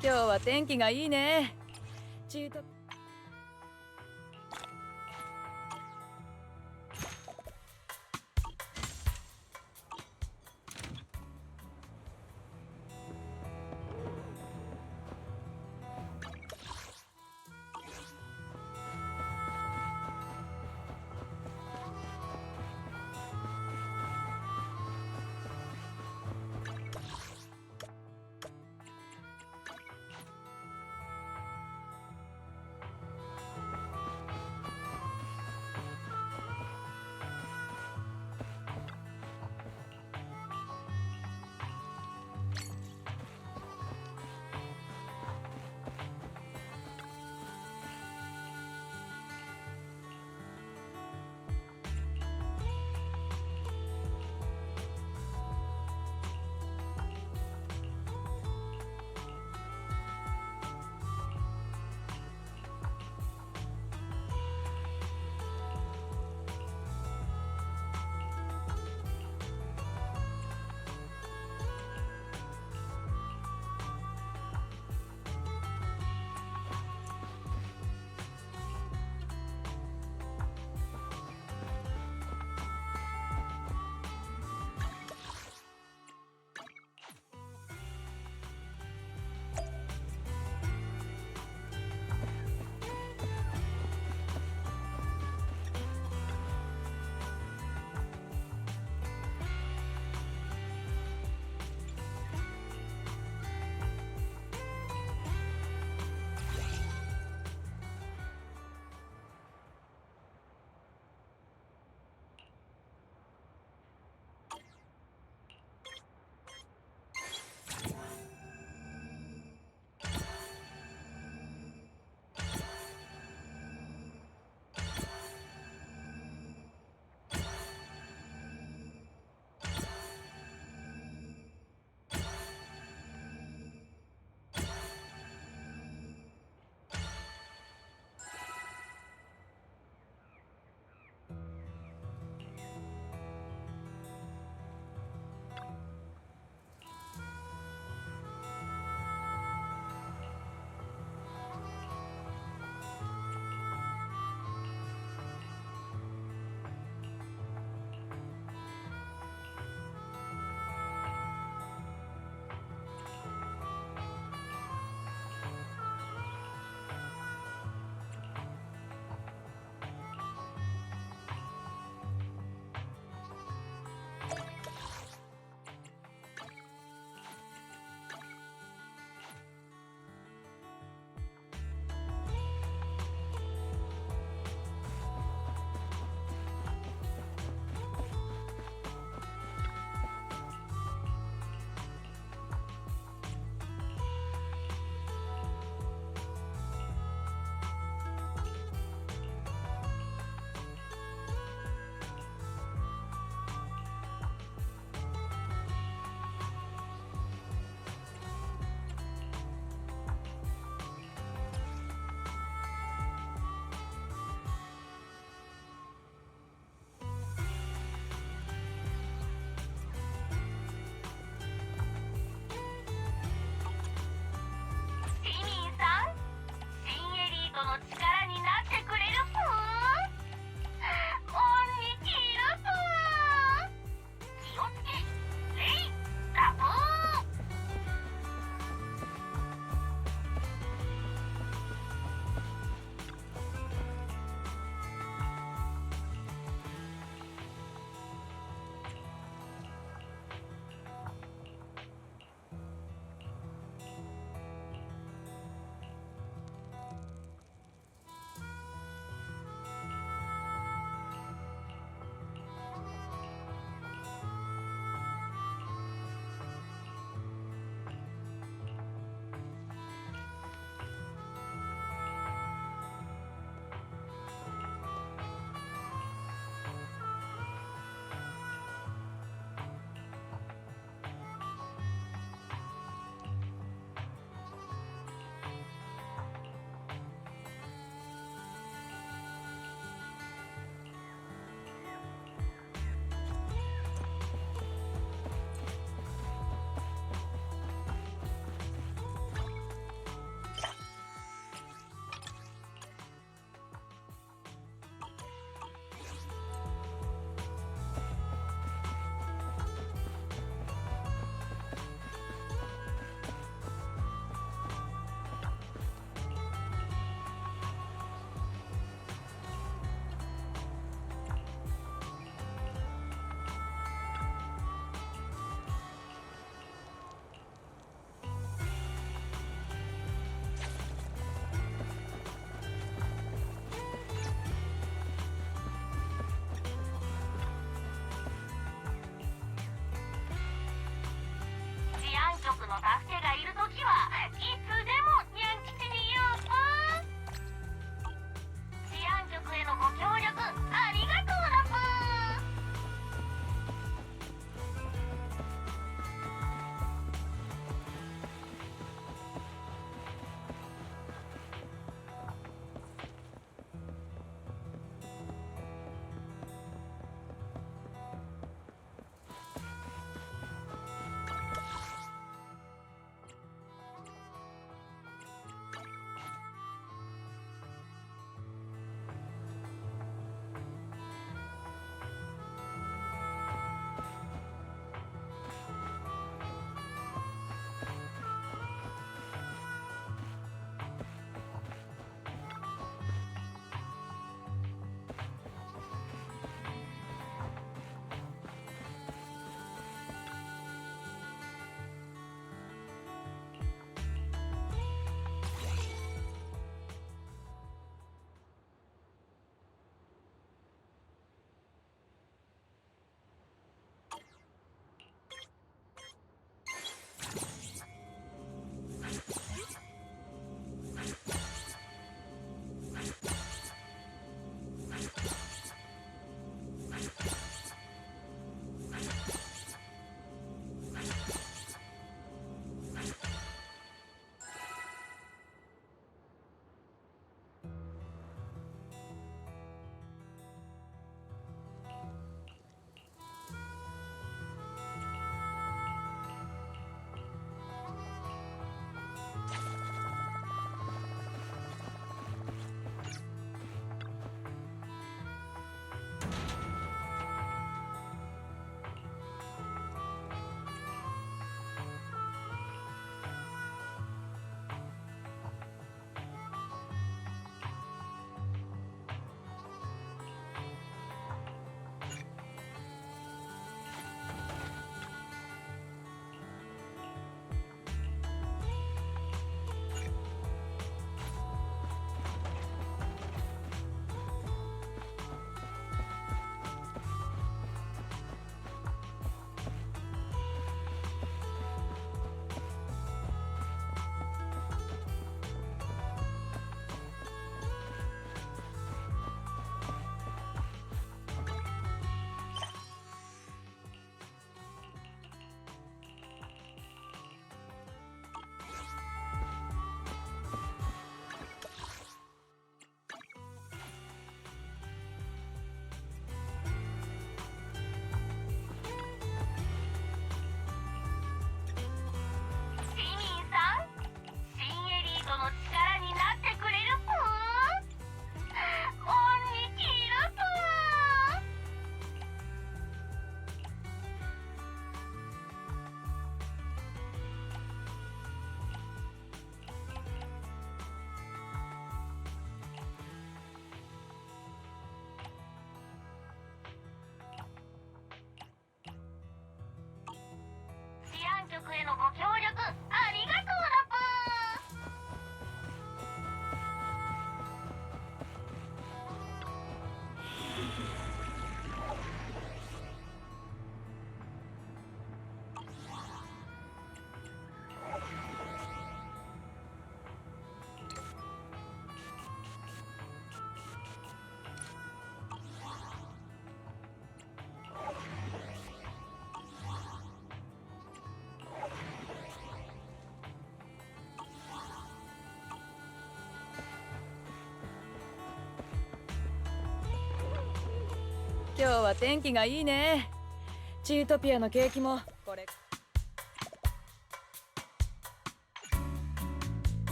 今日は天気がいいね。チートの助けがいるときはいつでもニャン吉に言うぷー。治安局へのご協力ありがとうだぷー。局へのご協力ありがとうだぷ今日は天気がいいね。チートピアのケーキもこれ。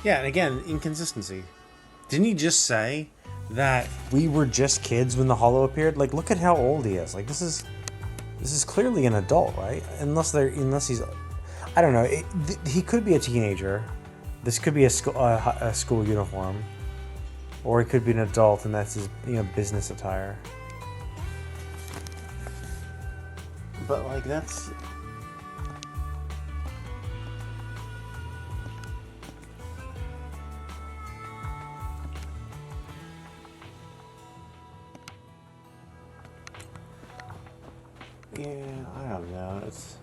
Yeah, and again, inconsistency. Didn't he just say that we were just kids when the Hollow appeared? Like, look at how old he is. Like, this is clearly an adult, right? Unless he's, I don't know. He could be a teenager. This could be a school uniform, or he could be an adult, and that's his business attire. But like that's. Yeah, I don't know. It's.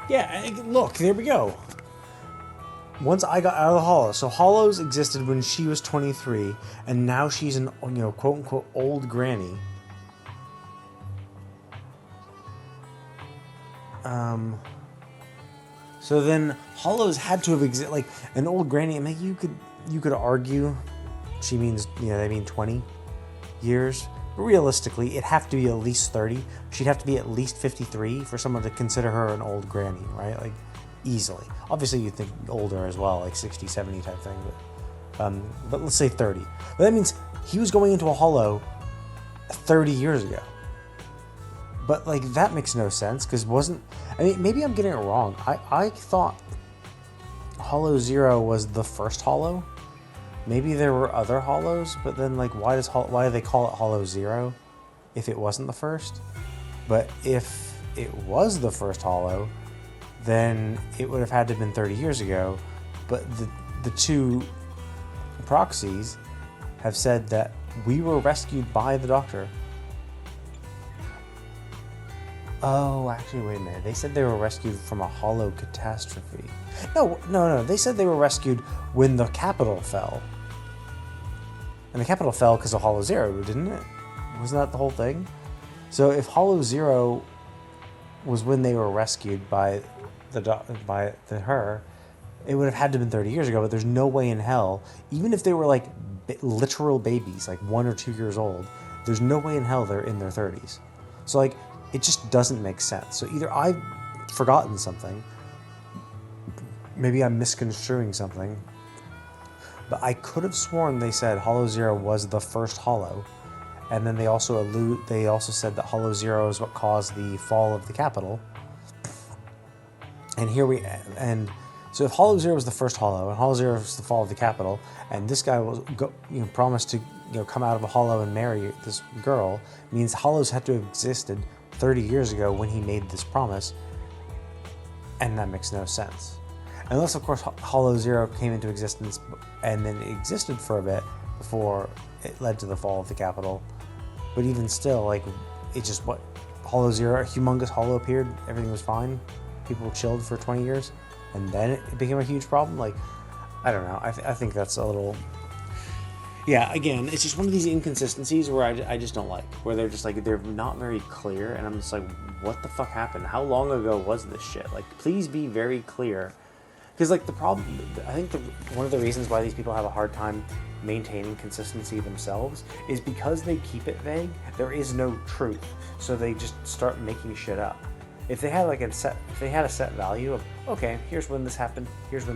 Yeah, look, there we go. Once I got out of the Hollow, so Hollows existed when she was 23, and now she's an quote unquote old granny. So then Hollows had to have existed, like an old granny. I mean, you could argue she means they mean 20 years. But realistically, it'd have to be at least 30. She'd have to be at least 53 for someone to consider her an old granny, right? Like, easily. Obviously, you'd think older as well, like 60, 70 type thing. But let's say 30. But that means he was going into a Hollow 30 years ago. But, like, that makes no sense, because maybe I'm getting it wrong. I thought Hollow Zero was the first Hollow. Maybe there were other Hollows, but then like why do they call it Hollow Zero if it wasn't the first? But if it was the first Hollow, then it would have had to have been 30 years ago. But the two proxies have said that we were rescued by the Doctor. Oh, actually, wait a minute. They said they were rescued from a Hollow catastrophe. No. They said they were rescued when the capital fell. And the capital fell because of Hollow Zero, didn't it? Wasn't that the whole thing? So if Hollow Zero was when they were rescued by her, it would have had to have been 30 years ago. But there's no way in hell, even if they were like literal babies, like 1 or 2 years old, there's no way in hell they're in their 30s. So like it just doesn't make sense. So either I've forgotten something, maybe I'm misconstruing something. But I could have sworn they said Hollow Zero was the first Hollow, and then they also said that Hollow Zero is what caused the fall of the capital. And so if Hollow Zero was the first Hollow, and Hollow Zero was the fall of the capital, and this guy was promised to come out of a Hollow and marry this girl, means Hollows had to have existed 30 years ago when he made this promise, and that makes no sense. Unless, of course, Hollow Zero came into existence and then it existed for a bit before it led to the fall of the capital. But even still, like, it just, Hollow Zero, a humongous Hollow appeared, everything was fine, people chilled for 20 years, and then it became a huge problem? Like, I don't know, I think that's a little... Yeah, again, it's just one of these inconsistencies where I just don't like, where they're just like, they're not very clear, and I'm just like, what the fuck happened? How long ago was this shit? Like, please be very clear. Because, like, the problem, I think one of the reasons why these people have a hard time maintaining consistency themselves is because they keep it vague. There is no truth, so they just start making shit up. If they had a set value of, okay, here's when this happened, this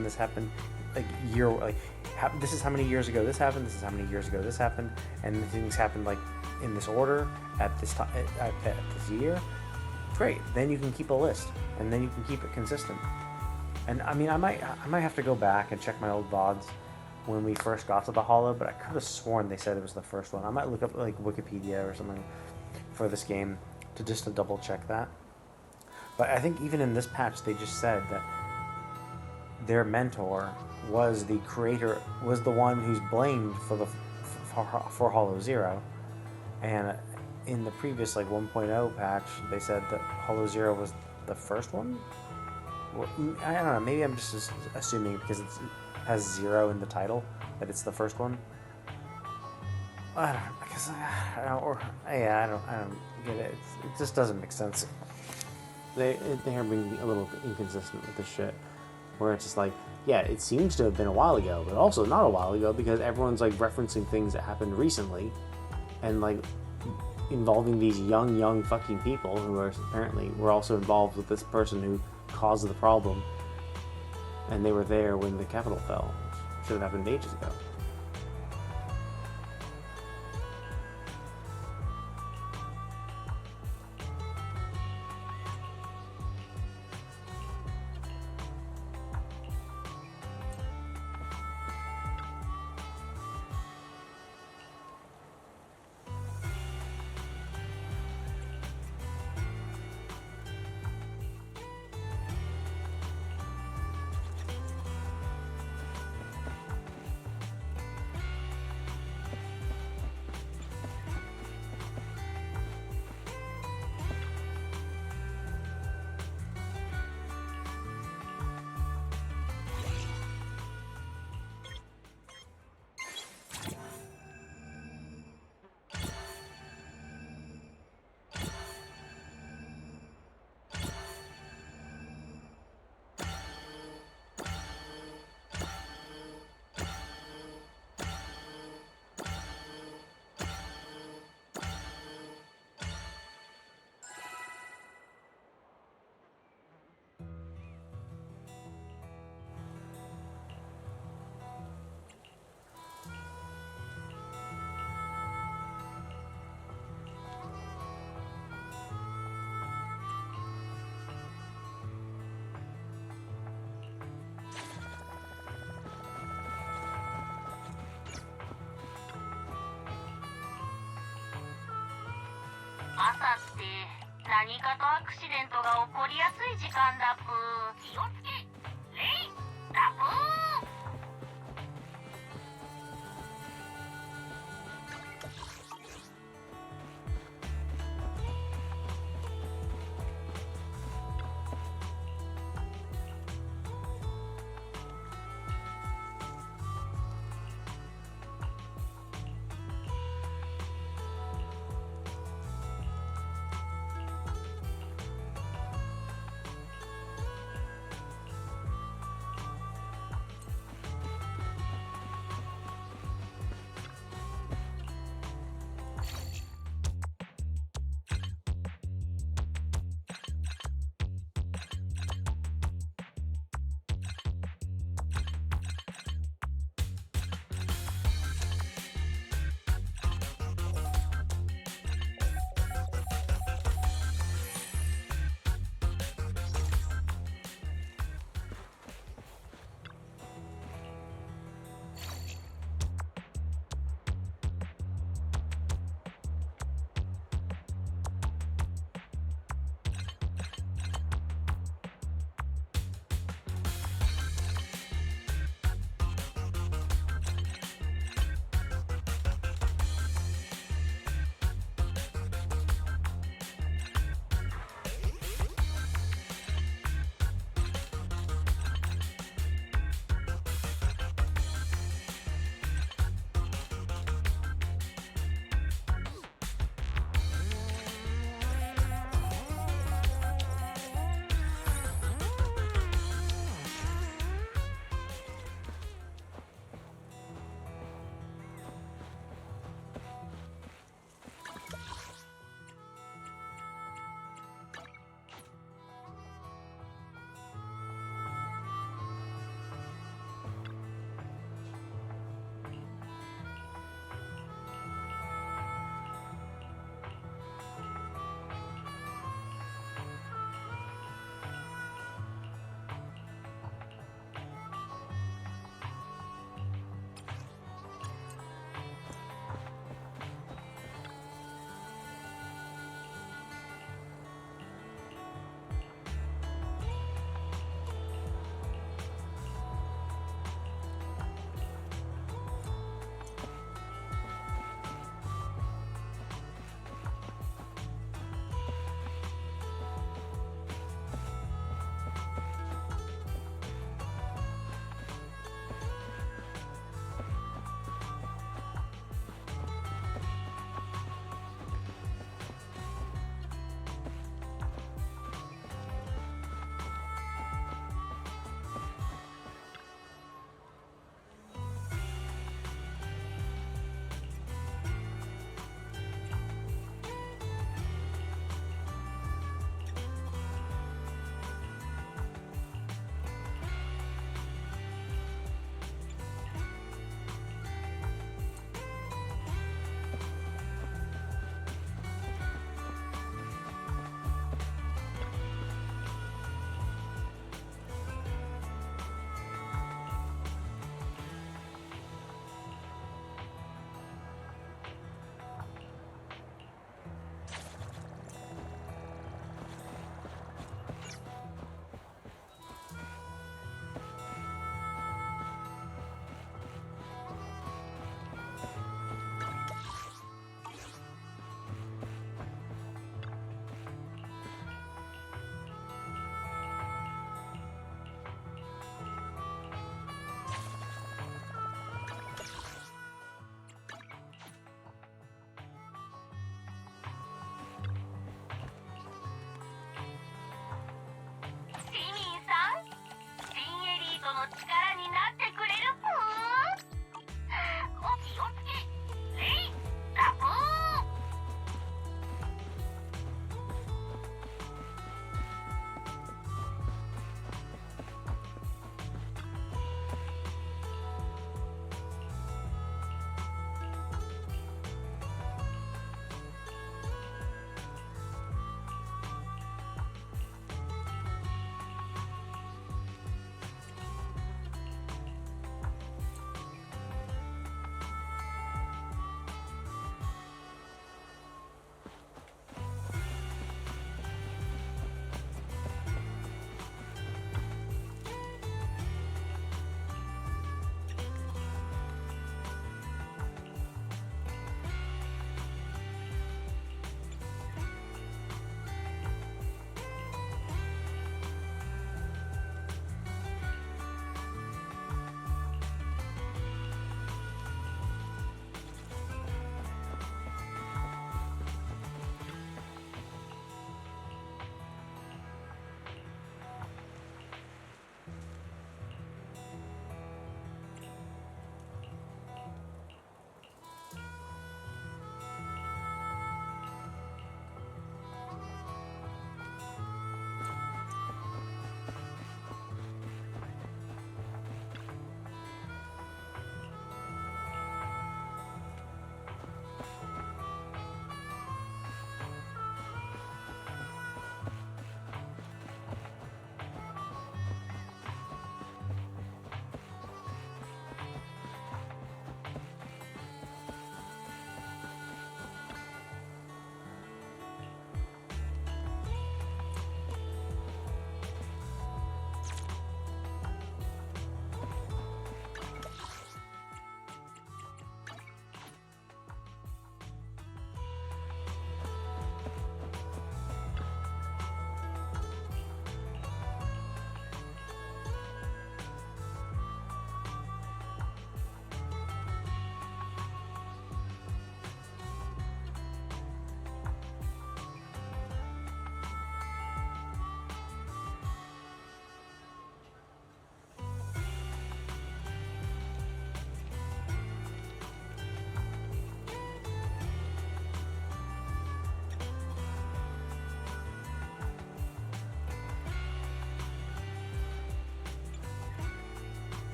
is how many years ago this happened, this is how many years ago this happened, and things happened like in this order at this time at this year. Great, then you can keep a list, and then you can keep it consistent. And I mean, I might have to go back and check my old VODs when we first got to the Hollow, but I could have sworn they said it was the first one. I might look up like Wikipedia or something for this game to double check that. But I think even in this patch, they just said that their mentor was the creator, was the one who's blamed for Hollow Zero, and in the previous like 1.0 patch, they said that Hollow Zero was the first one. I don't know, maybe I'm just assuming because it has zero in the title that it's the first one. I don't get it. It just doesn't make sense. They're being a little inconsistent with this shit. where it's just like, yeah, it seems to have been a while ago, but also not a while ago because everyone's like referencing things that happened recently and like involving these young fucking people who are apparently were also involved with this person who caused the problem, and they were there when the Capitol fell. Should have happened ages ago.朝って何かとアクシデントが起こりやすい時間だぷー。気をつけレイだぷー。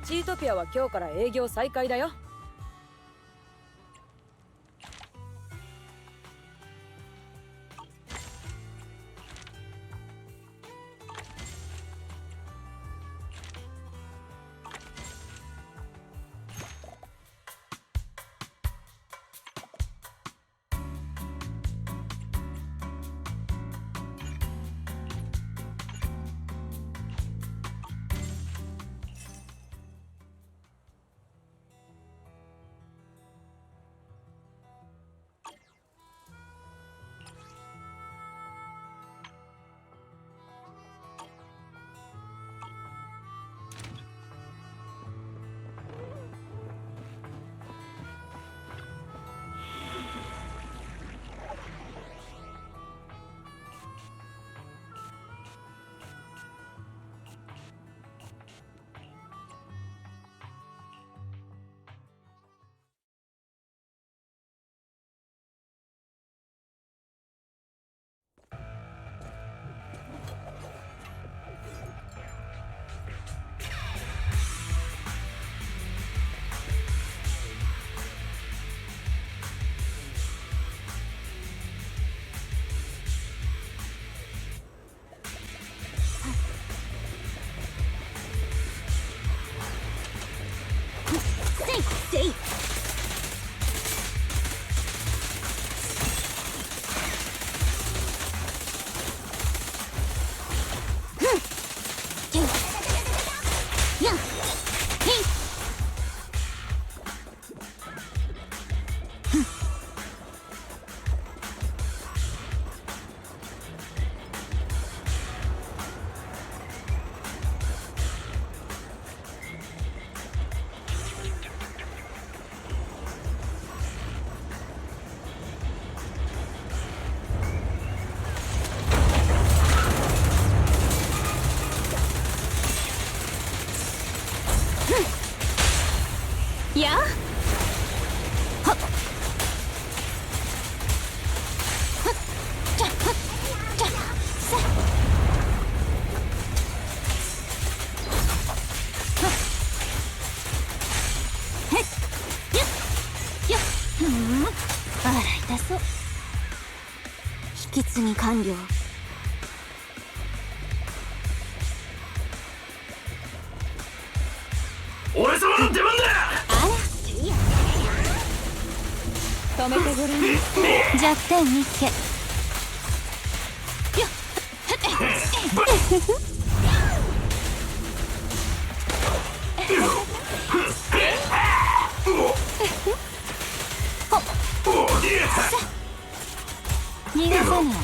チートピアは今日から営業再開だよ。せいやあ、はっはっちゃはっちゃさへっよっよっ、あら痛そう。引き継ぎ完了。俺様の出番だ。止めてごらん。弱点見つけ。よっ逃がさない。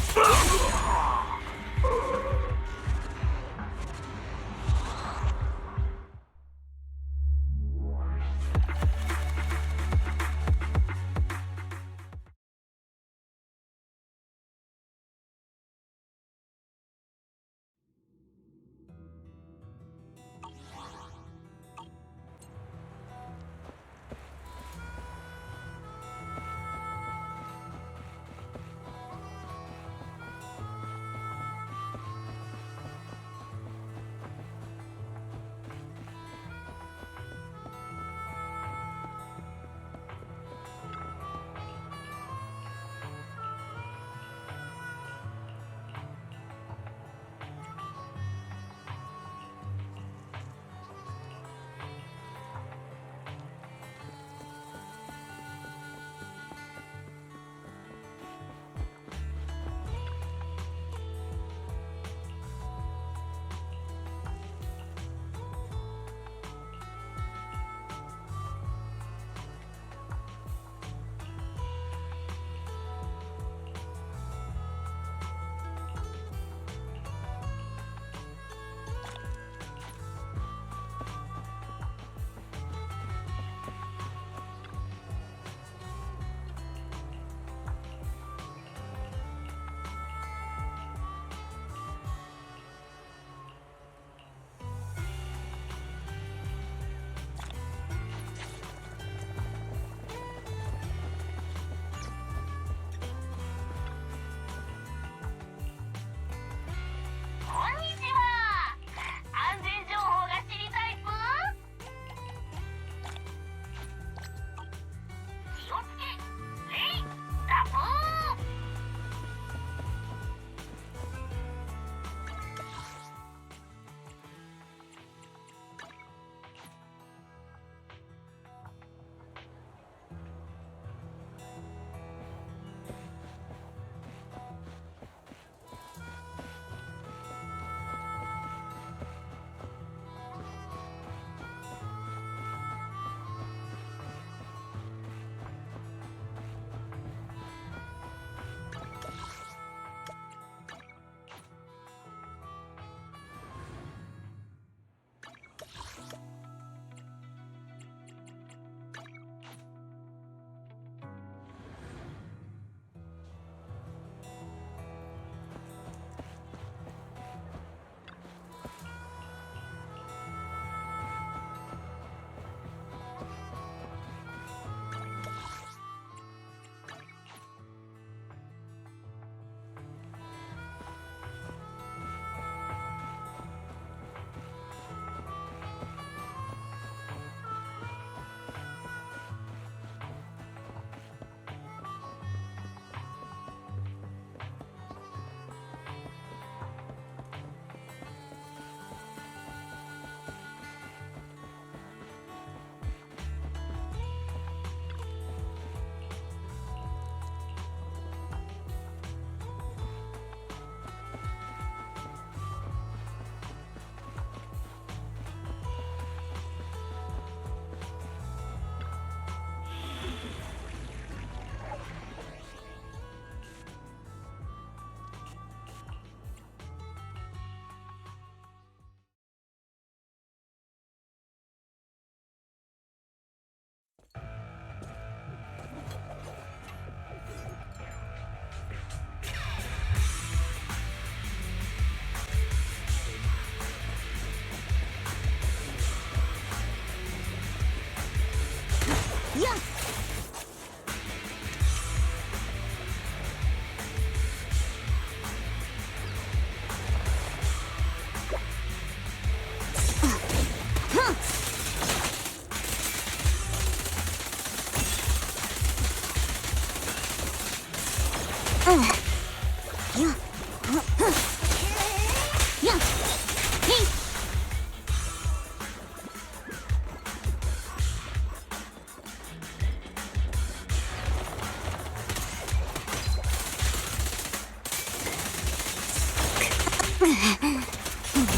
や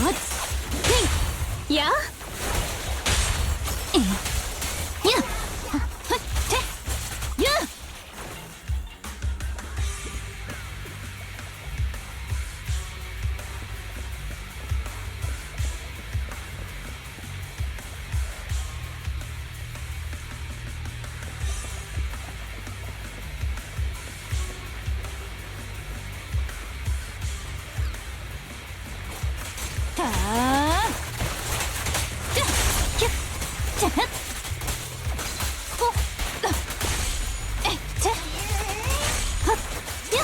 えやはってやたーじゃきゅじゃほっえっちゃはっや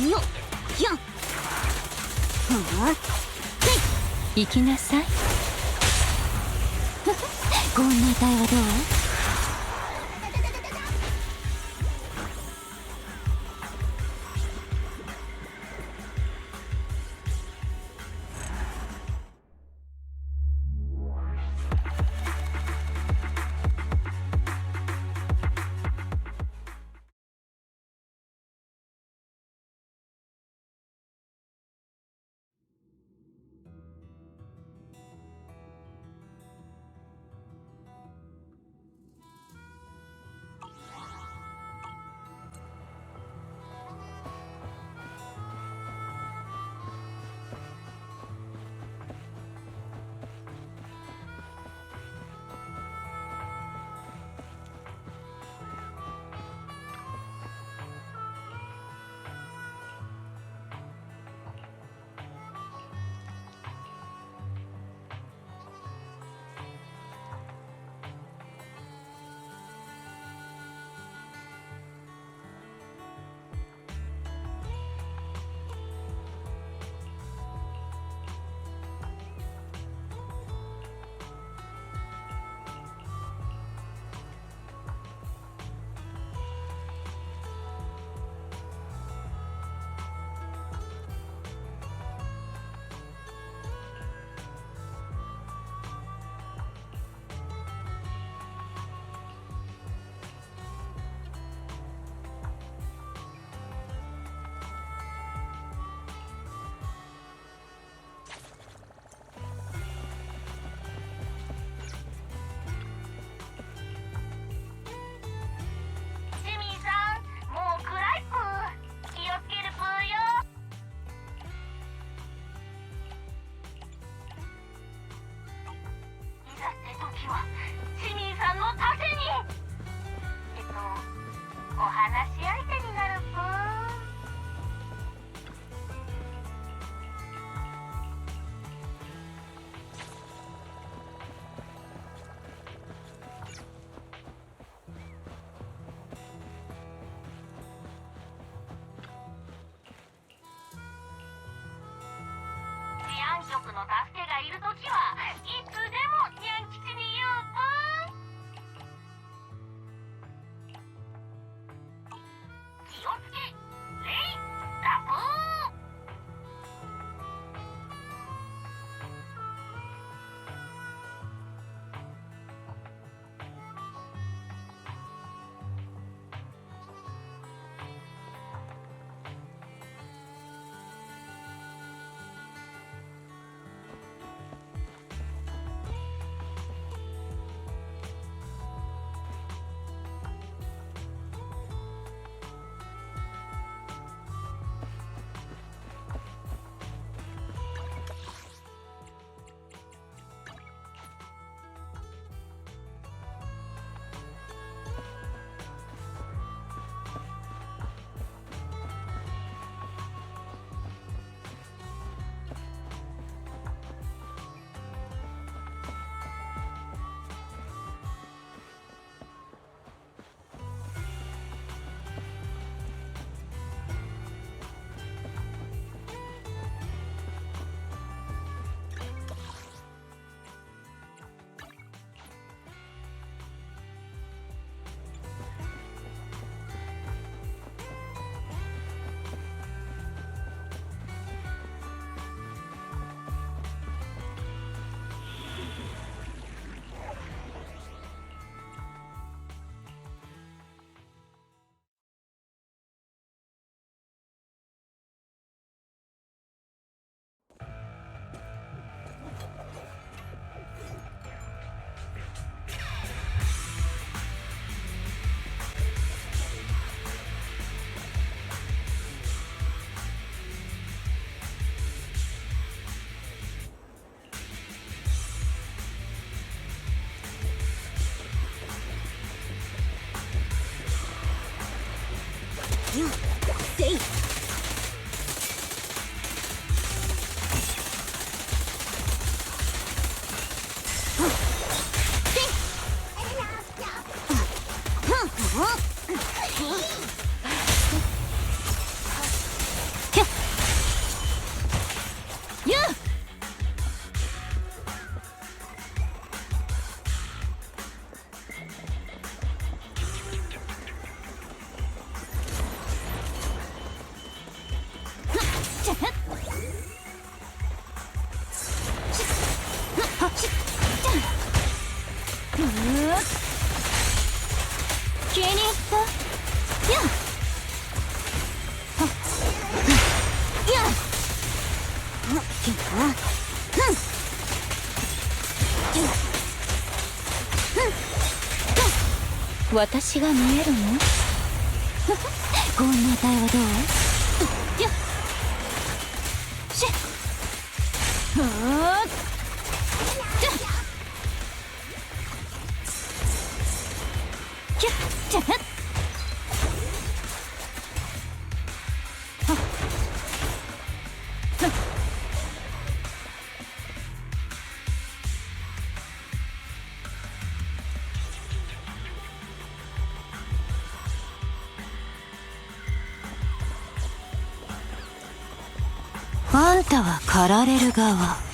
よや行きなさいこんな対話どう？職の助けがいるときはいつでもニャン吉に言うぷ気をつけレイラブせい。気に入ったやっやっ私が見えるのこんな値はどうやっしっはーあんたは狩られる側。はっ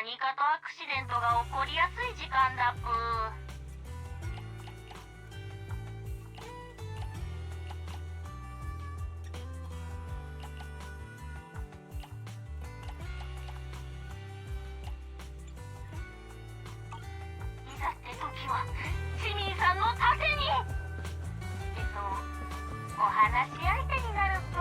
何かとアクシデントが起こりやすい時間だぷ。いざって時は市民さんの盾にお話し相手になるぷ。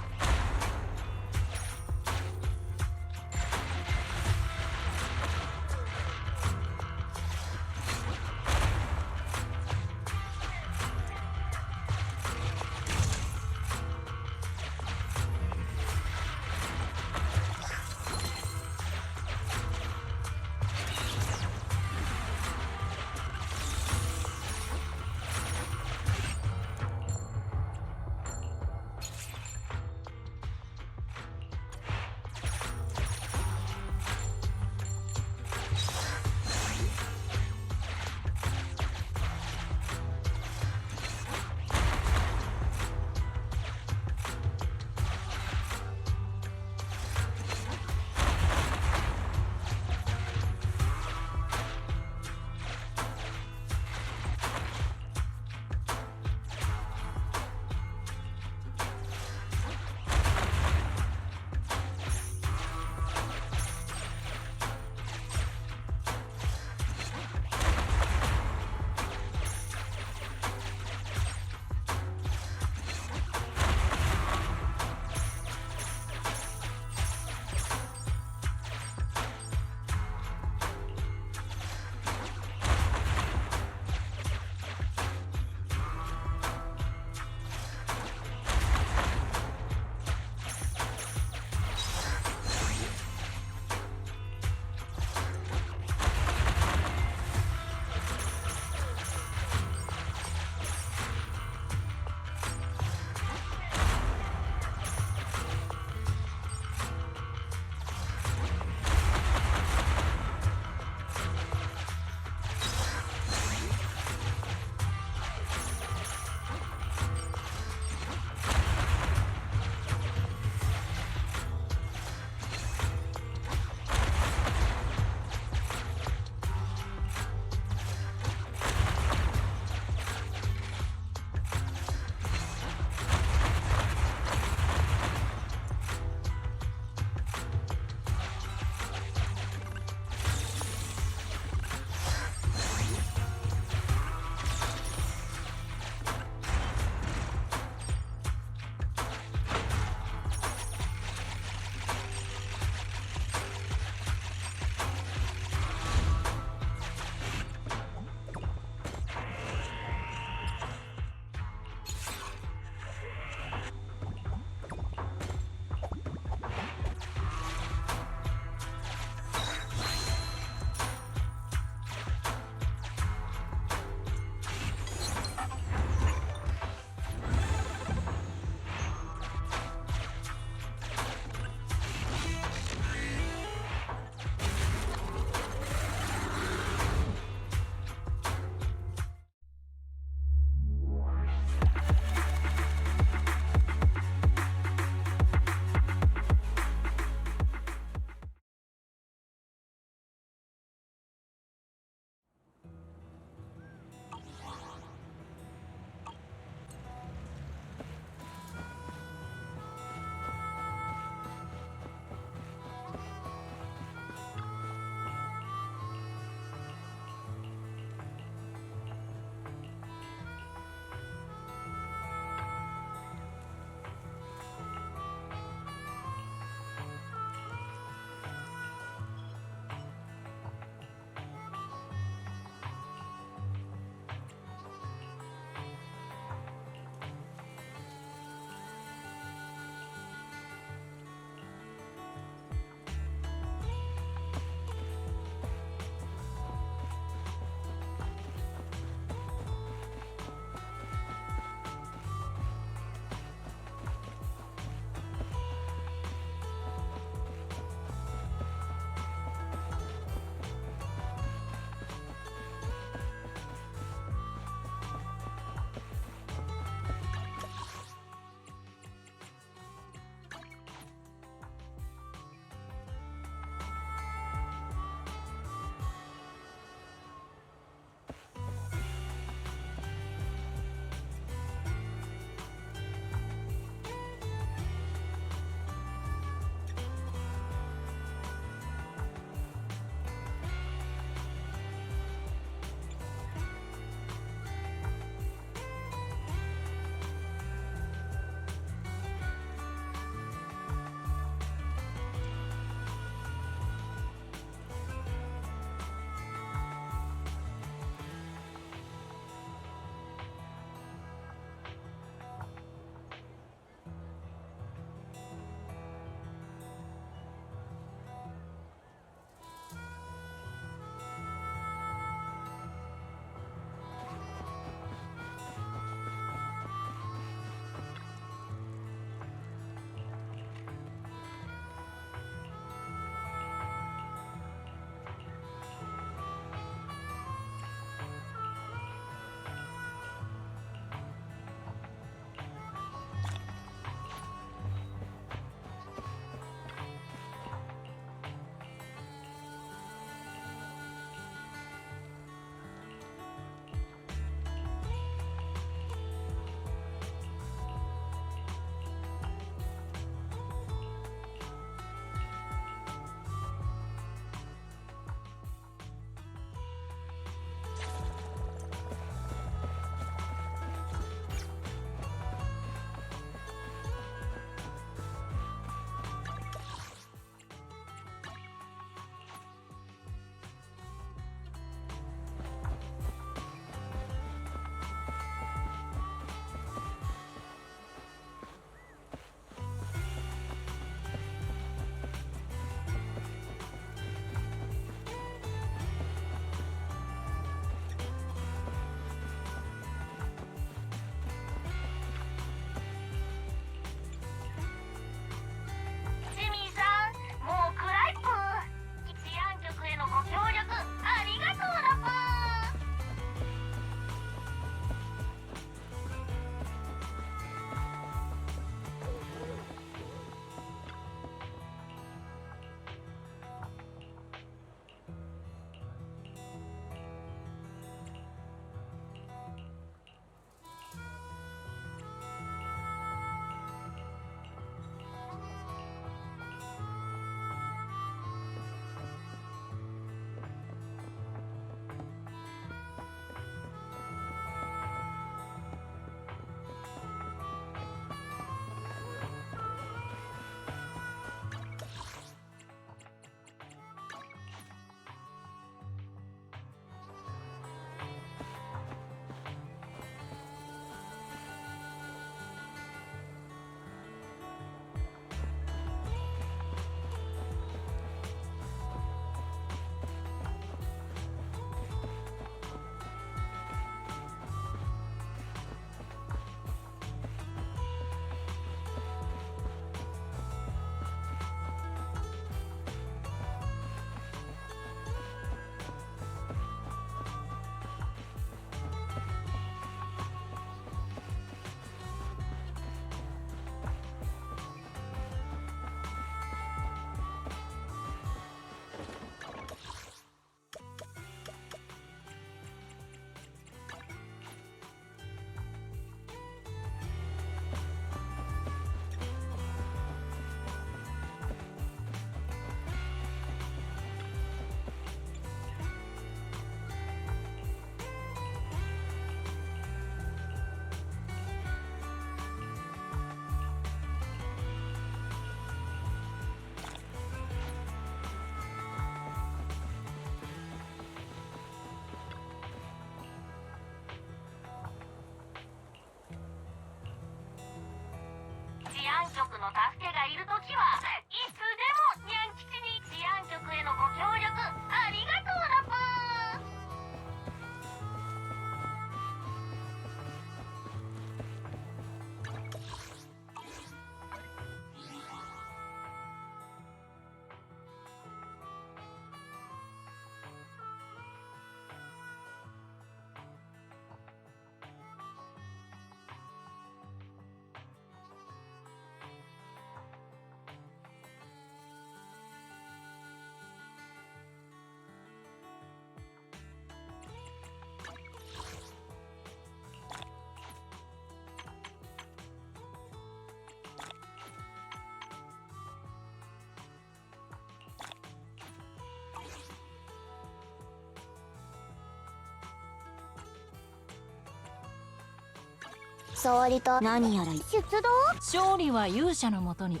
触りた何やら出動。勝利は勇者のもとに。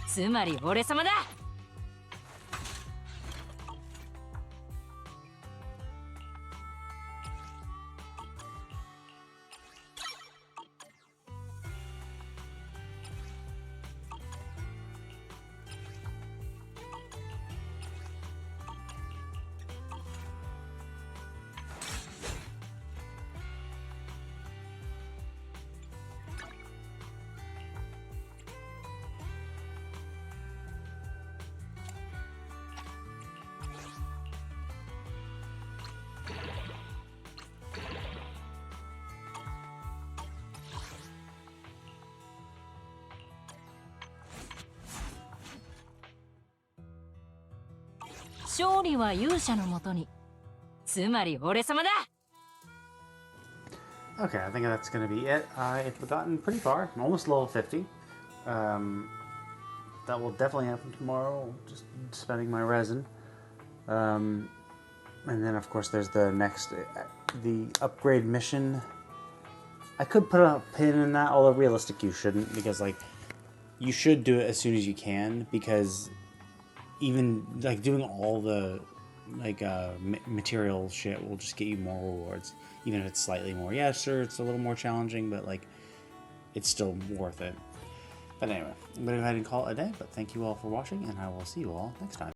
つまり俺様だ。勝利は勇者のもとに。つまり俺様だ。 Okay, I think that's gonna be it. I've gotten pretty far. I'm almost level 50. That will definitely happen tomorrow. Just spending my resin. And then of course there's the next, the upgrade mission. I could put a pin in that, although realistic you shouldn't, because like, you should do it as soon as you can, because even like doing all the like material shit will just get you more rewards, even if it's slightly more. Yeah, sure, it's a little more challenging, but like it's still worth it. But anyway, I'm gonna go ahead and call it a day, but thank you all for watching, and I will see you all next time.